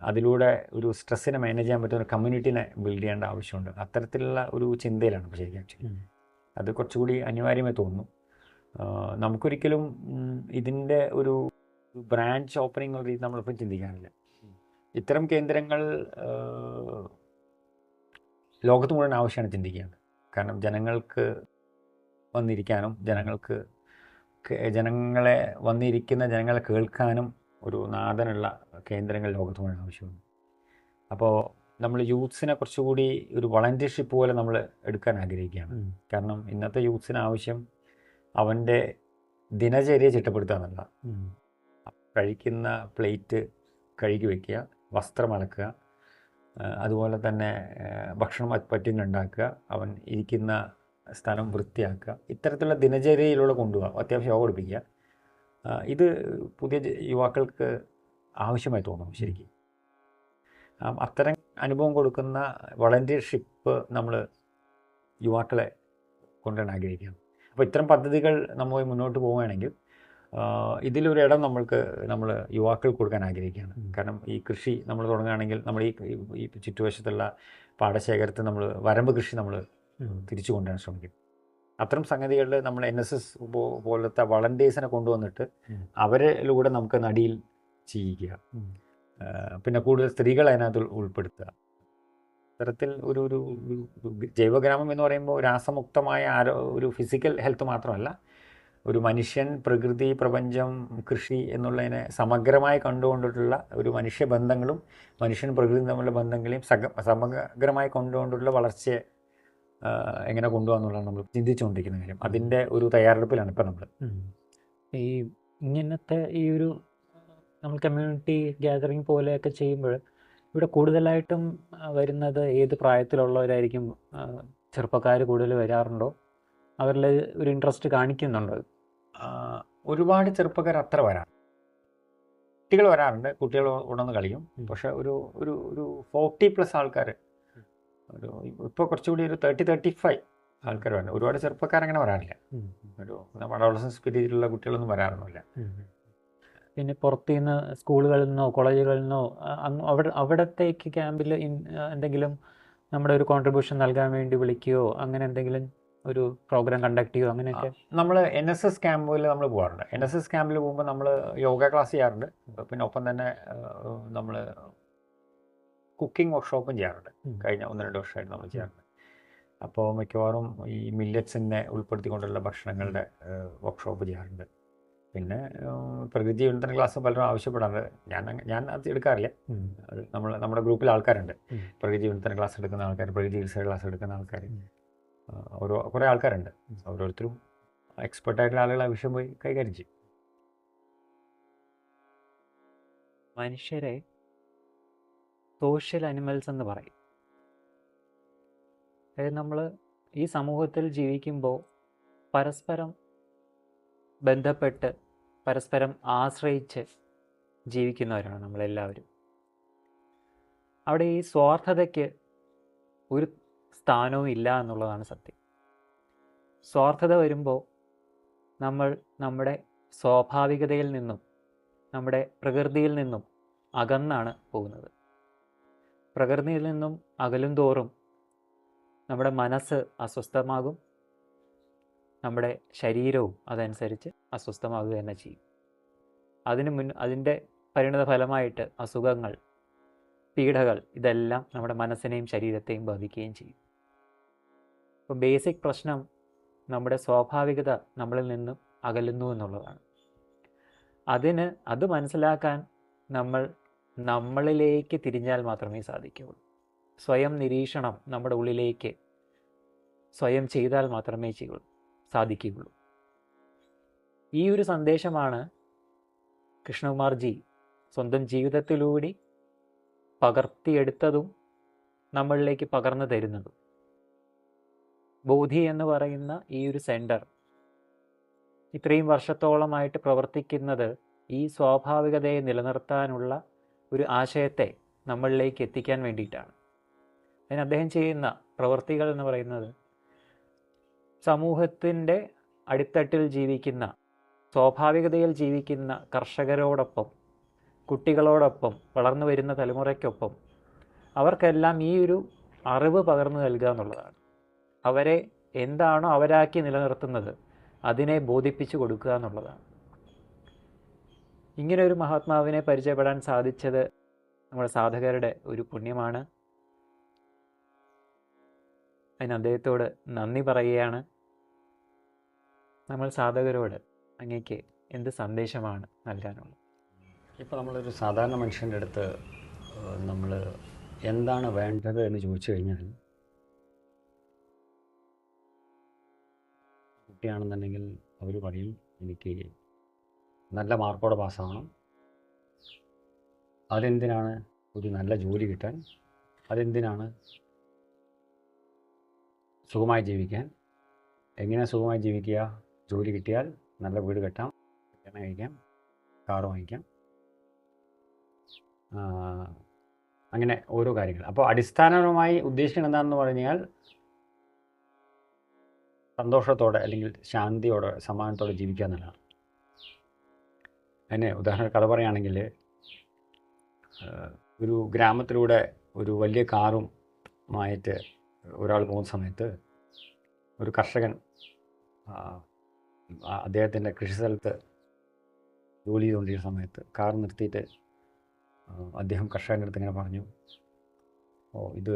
അതിലൂടെ ഒരു സ്ട്രെസ്സിനെ മാനേജ് ചെയ്യാൻ പറ്റുന്ന ഒരു കമ്മ്യൂണിറ്റിനെ ബിൽഡ് ചെയ്യേണ്ട ആവശ്യമുണ്ട്. അത്തരത്തിലുള്ള ഒരു ചിന്തയിലാണ് ഇപ്പോൾ ശരിക്കും ആക്ച്വലി അത് കുറച്ചുകൂടി അനിവാര്യമായി തോന്നുന്നു. നമുക്കൊരിക്കലും ഇതിൻ്റെ ഒരു ബ്രാഞ്ച് ഓപ്പണിംഗ് രീതി നമ്മളിപ്പോൾ ചിന്തിക്കാറില്ല. ഇത്തരം കേന്ദ്രങ്ങൾ ലോകത്ത് മുഴുവൻ ആവശ്യമാണ് ചിന്തിക്കേണ്ടത്. കാരണം ജനങ്ങൾക്ക് വന്നിരിക്കാനും ജനങ്ങളെ വന്നിരിക്കുന്ന ജനങ്ങളെ കേൾക്കാനും ഒരു നാഥനുള്ള കേന്ദ്രങ്ങൾ ലോകത്ത് മുഴുവൻ ആവശ്യമുണ്ട്. അപ്പോൾ നമ്മൾ യൂത്ത്സിനെ കുറച്ചുകൂടി ഒരു വളണ്ടിയർഷിപ്പ് പോലെ നമ്മൾ എടുക്കാൻ ആഗ്രഹിക്കുകയാണ്. കാരണം ഇന്നത്തെ യൂത്ത്സിന് ആവശ്യം അവൻ്റെ ദിനചര്യ ചിട്ടപ്പെടുത്തുക എന്നല്ല, കഴിക്കുന്ന പ്ലേറ്റ് കഴുകി വയ്ക്കുക, വസ്ത്രം അലക്കുക, അതുപോലെ തന്നെ ഭക്ഷണം പറ്റുന്നുണ്ടാക്കുക, അവൻ ഇരിക്കുന്ന സ്ഥലം വൃത്തിയാക്കുക, ഇത്തരത്തിലുള്ള ദിനചര്യയിലൂടെ കൊണ്ടുപോകുക, അത്യാവശ്യം യോഗ പഠിപ്പിക്കുക. ഇത് പുതിയ യുവാക്കൾക്ക് ആവശ്യമായി തോന്നുന്നു ശരിക്കും. അത്തരം അനുഭവം കൊടുക്കുന്ന വളണ്ടിയർഷിപ്പ് നമ്മൾ യുവാക്കളെ കൊണ്ടുവരാൻ ആഗ്രഹിക്കുകയാണ്. അപ്പോൾ ഇത്തരം പദ്ധതികൾ നമ്മൾ മുന്നോട്ട് പോവുകയാണെങ്കിൽ ഇതിലൊരു ഇടം നമ്മൾ യുവാക്കൾക്ക് കൊടുക്കാൻ ആഗ്രഹിക്കുകയാണ്. കാരണം ഈ കൃഷി നമ്മൾ തുടങ്ങുകയാണെങ്കിൽ നമ്മൾ ഈ ചുറ്റുവശത്തുള്ള പാടശേഖരത്തിൽ നമ്മൾ വരമ്പ് കൃഷി നമ്മൾ തിരിച്ചു കൊണ്ടുവരാൻ ശ്രമിക്കും. അത്തരം സംഗതികളിൽ നമ്മൾ NSS പോലത്തെ വളണ്ടിയേഴ്സിനെ കൊണ്ടുവന്നിട്ട് അവരിലൂടെ നമുക്ക് നടിയിൽ ചെയ്യിക്കുക. പിന്നെ കൂടുതൽ സ്ത്രീകൾ അതിനകത്ത് ഉൾപ്പെടുത്തുക. അത്തരത്തിൽ ഒരു ജൈവഗ്രാമം എന്ന് പറയുമ്പോൾ രാസമുക്തമായ ഒരു ഫിസിക്കൽ ഹെൽത്ത് മാത്രമല്ല, ഒരു മനുഷ്യൻ, പ്രകൃതി, പ്രപഞ്ചം, കൃഷി എന്നുള്ളതിനെ സമഗ്രമായി കണ്ടുകൊണ്ടിട്ടുള്ള ഒരു മനുഷ്യബന്ധങ്ങളും മനുഷ്യൻ പ്രകൃതി തമ്മിലുള്ള ബന്ധങ്ങളെയും സമഗ്രമായി കൊണ്ടുകൊണ്ടുള്ള വളർച്ചയെ എങ്ങനെ കൊണ്ടുപോകാന്നുള്ളതാണ് നമ്മൾ ചിന്തിച്ചുകൊണ്ടിരിക്കുന്ന കാര്യം. അതിൻ്റെ ഒരു തയ്യാറെടുപ്പിലാണ് ഇപ്പം നമ്മൾ. ഈ ഇങ്ങനത്തെ ഈ ഒരു നമ്മൾ കമ്മ്യൂണിറ്റി ഗ്യാതറിങ് പോലെയൊക്കെ ചെയ്യുമ്പോൾ ഇവിടെ കൂടുതലായിട്ടും വരുന്നത് ഏത് പ്രായത്തിലുള്ളവരായിരിക്കും? ചെറുപ്പക്കാർ കൂടുതൽ വരാറുണ്ടോ? അവരിൽ ഒരു ഇൻട്രസ്റ്റ് കാണിക്കുന്നുണ്ടോ? ഒരുപാട് ചെറുപ്പക്കാർ അത്ര വരാം, കുട്ടികൾ വരാറുണ്ട്, കുട്ടികൾ ഉണർന്ന് കളിക്കും. പക്ഷെ ഒരു 40+ ആൾക്കാർ, ഇപ്പോൾ കുറച്ചുകൂടി ഒരു 30-35 ആൾക്കാർ വരണം. ഒരുപാട് ചെറുപ്പക്കാരങ്ങനെ വരാറില്ല. നമ്മുടെ അഡോളസൻസ് പീരീഡിലുള്ള കുട്ടികളൊന്നും വരാറൊന്നുമില്ല. പിന്നെ പുറത്തുനിന്ന് സ്കൂളുകളിൽ നിന്നോ കോളേജുകളിൽ നിന്നോ അവിടത്തേക്ക് ക്യാമ്പിൽ എന്തെങ്കിലും നമ്മുടെ ഒരു കോൺട്രിബ്യൂഷൻ നൽകാൻ വേണ്ടി വിളിക്കുകയോ അങ്ങനെ എന്തെങ്കിലും ഒരു പ്രോഗ്രാം കണ്ടക്ട് ചെയ്യുമോ? അങ്ങനെയൊക്കെ നമ്മൾ NSS ക്യാമ്പിൽ നമ്മൾ പോകാറുണ്ട്. NSS ക്യാമ്പിൽ പോകുമ്പോൾ നമ്മൾ യോഗ ക്ലാസ് ചെയ്യാറുണ്ട്. പിന്നെ ഒപ്പം തന്നെ നമ്മൾ കുക്കിംഗ് വർക്ക്ഷോപ്പും ചെയ്യാറുണ്ട്. കഴിഞ്ഞ 1-2 വർഷമായിട്ട് നമ്മൾ ചെയ്യാറുണ്ട്. അപ്പോൾ മിക്കവാറും ഈ മില്ലറ്റ്സിനെ ഉൾപ്പെടുത്തിക്കൊണ്ടുള്ള ഭക്ഷണങ്ങളുടെ വർക്ക്ഷോപ്പ് ചെയ്യാറുണ്ട്. പിന്നെ പ്രകൃതി വിവർത്തന ക്ലാസ് പലരും ആവശ്യപ്പെടാറുണ്ട്. ഞാൻ അത് എടുക്കാറില്ല. അത് നമ്മുടെ ഗ്രൂപ്പിൽ ആൾക്കാരുണ്ട്, പ്രകൃതി വിവർത്തന ക്ലാസ് എടുക്കുന്ന ആൾക്കാർ, പ്രകൃതി ചികിത്സ ക്ലാസ് എടുക്കുന്ന ആൾക്കാർ, കുറേ ആൾക്കാരുണ്ട്. ഓരോരുത്തരും എക്സ്പെർട്ടായിട്ടുള്ള ആളുകൾ ആ വിഷയം പോയി കൈകാര്യം ചെയ്യും. മനുഷ്യരെ സോഷ്യൽ അനിമൽസ് എന്ന് പറയും. അതായത് നമ്മൾ ഈ സമൂഹത്തിൽ ജീവിക്കുമ്പോൾ പരസ്പരം ബന്ധപ്പെട്ട് പരസ്പരം ആശ്രയിച്ച് ജീവിക്കുന്നവരാണ് നമ്മളെല്ലാവരും. അവിടെ ഈ സ്വാർത്ഥതയ്ക്ക് ഒരു സ്ഥാനവും ഇല്ല എന്നുള്ളതാണ് സത്യം. സ്വാർത്ഥത വരുമ്പോൾ നമ്മൾ നമ്മുടെ സ്വാഭാവികതയിൽ നിന്നും നമ്മുടെ പ്രകൃതിയിൽ നിന്നും അകന്നാണ് പോകുന്നത്. പ്രകൃതിയിൽ നിന്നും അകലും തോറും നമ്മുടെ മനസ്സ് അസ്വസ്ഥമാകും, നമ്മുടെ ശരീരവും അതനുസരിച്ച് അസ്വസ്ഥമാകുക തന്നെ ചെയ്യും. അതിൻ്റെ പരിണിത ഫലമായിട്ട് അസുഖങ്ങൾ, പീഡകൾ ഇതെല്ലാം നമ്മുടെ മനസ്സിനെയും ശരീരത്തെയും ബാധിക്കുകയും ചെയ്യും. അപ്പോൾ ബേസിക് പ്രശ്നം നമ്മുടെ സ്വാഭാവികത നമ്മളിൽ നിന്നും അകലുന്നു എന്നുള്ളതാണ്. അത് മനസ്സിലാക്കാൻ നമ്മളിലേക്ക് തിരിഞ്ഞാൽ മാത്രമേ സാധിക്കുകയുള്ളൂ. സ്വയം നിരീക്ഷണം നമ്മുടെ ഉള്ളിലേക്ക് സ്വയം ചെയ്താൽ മാത്രമേ സാധിക്കുകയുള്ളൂ. ഈ ഒരു സന്ദേശമാണ് കൃഷ്ണകുമാർജി സ്വന്തം ജീവിതത്തിലൂടെ പകർത്തിയെടുത്തതും നമ്മളിലേക്ക് പകർന്നു തരുന്നതും. ബോധി എന്ന് പറയുന്ന ഈ ഒരു സെൻറ്റർ ഇത്രയും വർഷത്തോളമായിട്ട് പ്രവർത്തിക്കുന്നത് ഈ സ്വാഭാവികതയെ നിലനിർത്താനുള്ള ഒരു ആശയത്തെ നമ്മളിലേക്ക് എത്തിക്കാൻ വേണ്ടിയിട്ടാണ്. അതിന് അദ്ദേഹം ചെയ്യുന്ന പ്രവൃത്തികൾ എന്ന് പറയുന്നത് സമൂഹത്തിൻ്റെ അടിത്തട്ടിൽ ജീവിക്കുന്ന, സ്വാഭാവികതയിൽ ജീവിക്കുന്ന കർഷകരോടൊപ്പം, കുട്ടികളോടൊപ്പം, വളർന്നു വരുന്ന തലമുറയ്ക്കൊപ്പം അവർക്കെല്ലാം ഈ ഒരു അറിവ് പകർന്നു നൽകുക എന്നുള്ളതാണ്. അവരെ എന്താണോ അവരാക്കി നിലനിർത്തുന്നത് അതിനെ ബോധിപ്പിച്ചു കൊടുക്കുക എന്നുള്ളതാണ്. ഇങ്ങനെ ഒരു മഹാത്മാവിനെ പരിചയപ്പെടാൻ സാധിച്ചത് നമ്മുടെ സാധകരുടെ ഒരു പുണ്യമാണ്. അതിന് അദ്ദേഹത്തോട് നന്ദി പറയുകയാണ്. നമ്മൾ സാധകരോട് അങ്ങേക്ക് എന്ത് സന്ദേശമാണ് നൽകാനുള്ളത്? ഇപ്പോൾ നമ്മളൊരു സാധാരണ മനുഷ്യൻ്റെ അടുത്ത് നമ്മൾ എന്താണ് വേണ്ടത് എന്ന് ചോദിച്ചു കഴിഞ്ഞാൽ, കുട്ടിയാണെന്നുണ്ടെങ്കിൽ അവർ പറയും എനിക്ക് നല്ല മാർക്കോടെ പാസ്സാവണം, അതെന്തിനാണ് ഒരു നല്ല ജോലി കിട്ടാൻ, അതെന്തിനാണ് സുഖമായി ജീവിക്കാൻ. എങ്ങനെയാണ് സുഖമായി ജീവിക്കുക? ജോലി കിട്ടിയാൽ നല്ല വീട് കെട്ടാം, കല്യാണം കഴിക്കാം, കാറ് വാങ്ങിക്കാം, അങ്ങനെ ഓരോ കാര്യങ്ങൾ. അപ്പോൾ അടിസ്ഥാനപരമായി ഉദ്ദേശിക്കുന്നത് എന്താണെന്ന് പറഞ്ഞാൽ സന്തോഷത്തോടെ അല്ലെങ്കിൽ ശാന്തിയോടെ സമാധാനത്തോടെ ജീവിക്കുക എന്നുള്ളതാണ്. അതിന് ഉദാഹരണം കഥ പറയുകയാണെങ്കിൽ, ഒരു ഗ്രാമത്തിലൂടെ ഒരു വലിയ കാറുമായിട്ട് ഒരാൾ പോകുന്ന സമയത്ത് ഒരു കർഷകൻ അദ്ദേഹത്തിൻ്റെ കൃഷിസ്ഥലത്ത് ജോലി ചെയ്തുകൊണ്ടിരിക്കുന്ന സമയത്ത് കാർ നിർത്തിയിട്ട് അദ്ദേഹം കർഷകൻ്റെ അടുത്ത് ഇങ്ങനെ പറഞ്ഞു, ഇത്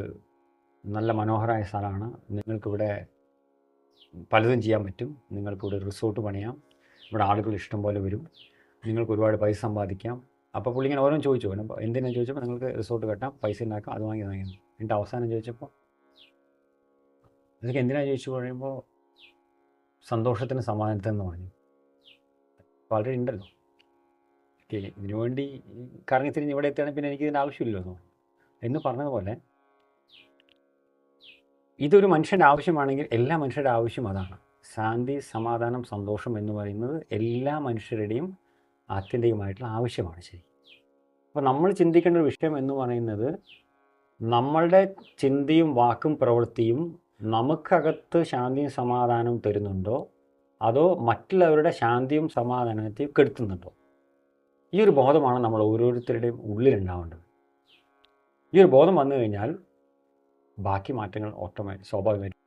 നല്ല മനോഹരമായ സ്ഥലമാണ്, നിങ്ങൾക്കിവിടെ പലതും ചെയ്യാൻ പറ്റും, നിങ്ങൾക്കിവിടെ റിസോർട്ട് പണിയാം, ഇവിടെ ആളുകൾ ഇഷ്ടം പോലെ വരും, നിങ്ങൾക്ക് ഒരുപാട് പൈസ സമ്പാദിക്കാം. അപ്പോൾ പുള്ളി ഇങ്ങനെ ഓരോന്നും ചോദിച്ചു. എന്തിനാണെന്ന് ചോദിച്ചപ്പോൾ നിങ്ങൾക്ക് റിസോർട്ട് കെട്ടാം, പൈസ ഉണ്ടാക്കാം, അത് വാങ്ങി. എന്നിട്ട് അവസാനം ചോദിച്ചപ്പോൾ ഇതൊക്കെ എന്തിനാണ് ചോദിച്ചു കഴിയുമ്പോൾ സന്തോഷത്തിന് സമാധാനത്തിനെന്ന് പറഞ്ഞു. വളരെ ഉണ്ടല്ലോ, ഇതിനു വേണ്ടി കറങ്ങി തിരിഞ്ഞ് ഇവിടെ എത്തുകയാണെങ്കിൽ പിന്നെ എനിക്ക് ഇതിൻ്റെ ആവശ്യമില്ലല്ലോ എന്ന് പറഞ്ഞതുപോലെ, ഇതൊരു മനുഷ്യൻ്റെ ആവശ്യമാണെങ്കിൽ എല്ലാ മനുഷ്യരുടെ ആവശ്യം അതാണ്. ശാന്തി, സമാധാനം, സന്തോഷം എന്ന് പറയുന്നത് എല്ലാ മനുഷ്യരുടെയും ആത്യന്തികമായിട്ടുള്ള ആവശ്യമാണ്. ശരി. അപ്പോൾ നമ്മൾ ചിന്തിക്കേണ്ട ഒരു വിഷയം എന്ന് പറയുന്നത്, നമ്മളുടെ ചിന്തയും വാക്കും പ്രവൃത്തിയും നമുക്കകത്ത് ശാന്തിയും സമാധാനവും തരുന്നുണ്ടോ, അതോ മറ്റുള്ളവരുടെ ശാന്തിയും സമാധാനത്തെയും കെടുത്തുന്നുണ്ടോ? ഈ ഒരു ബോധമാണ് നമ്മൾ ഓരോരുത്തരുടെയും ഉള്ളിലുണ്ടാവേണ്ടത്. ഈ ഒരു ബോധം വന്നു കഴിഞ്ഞാൽ ബാക്കി മാറ്റങ്ങൾ സ്വാഭാവികമായിട്ട്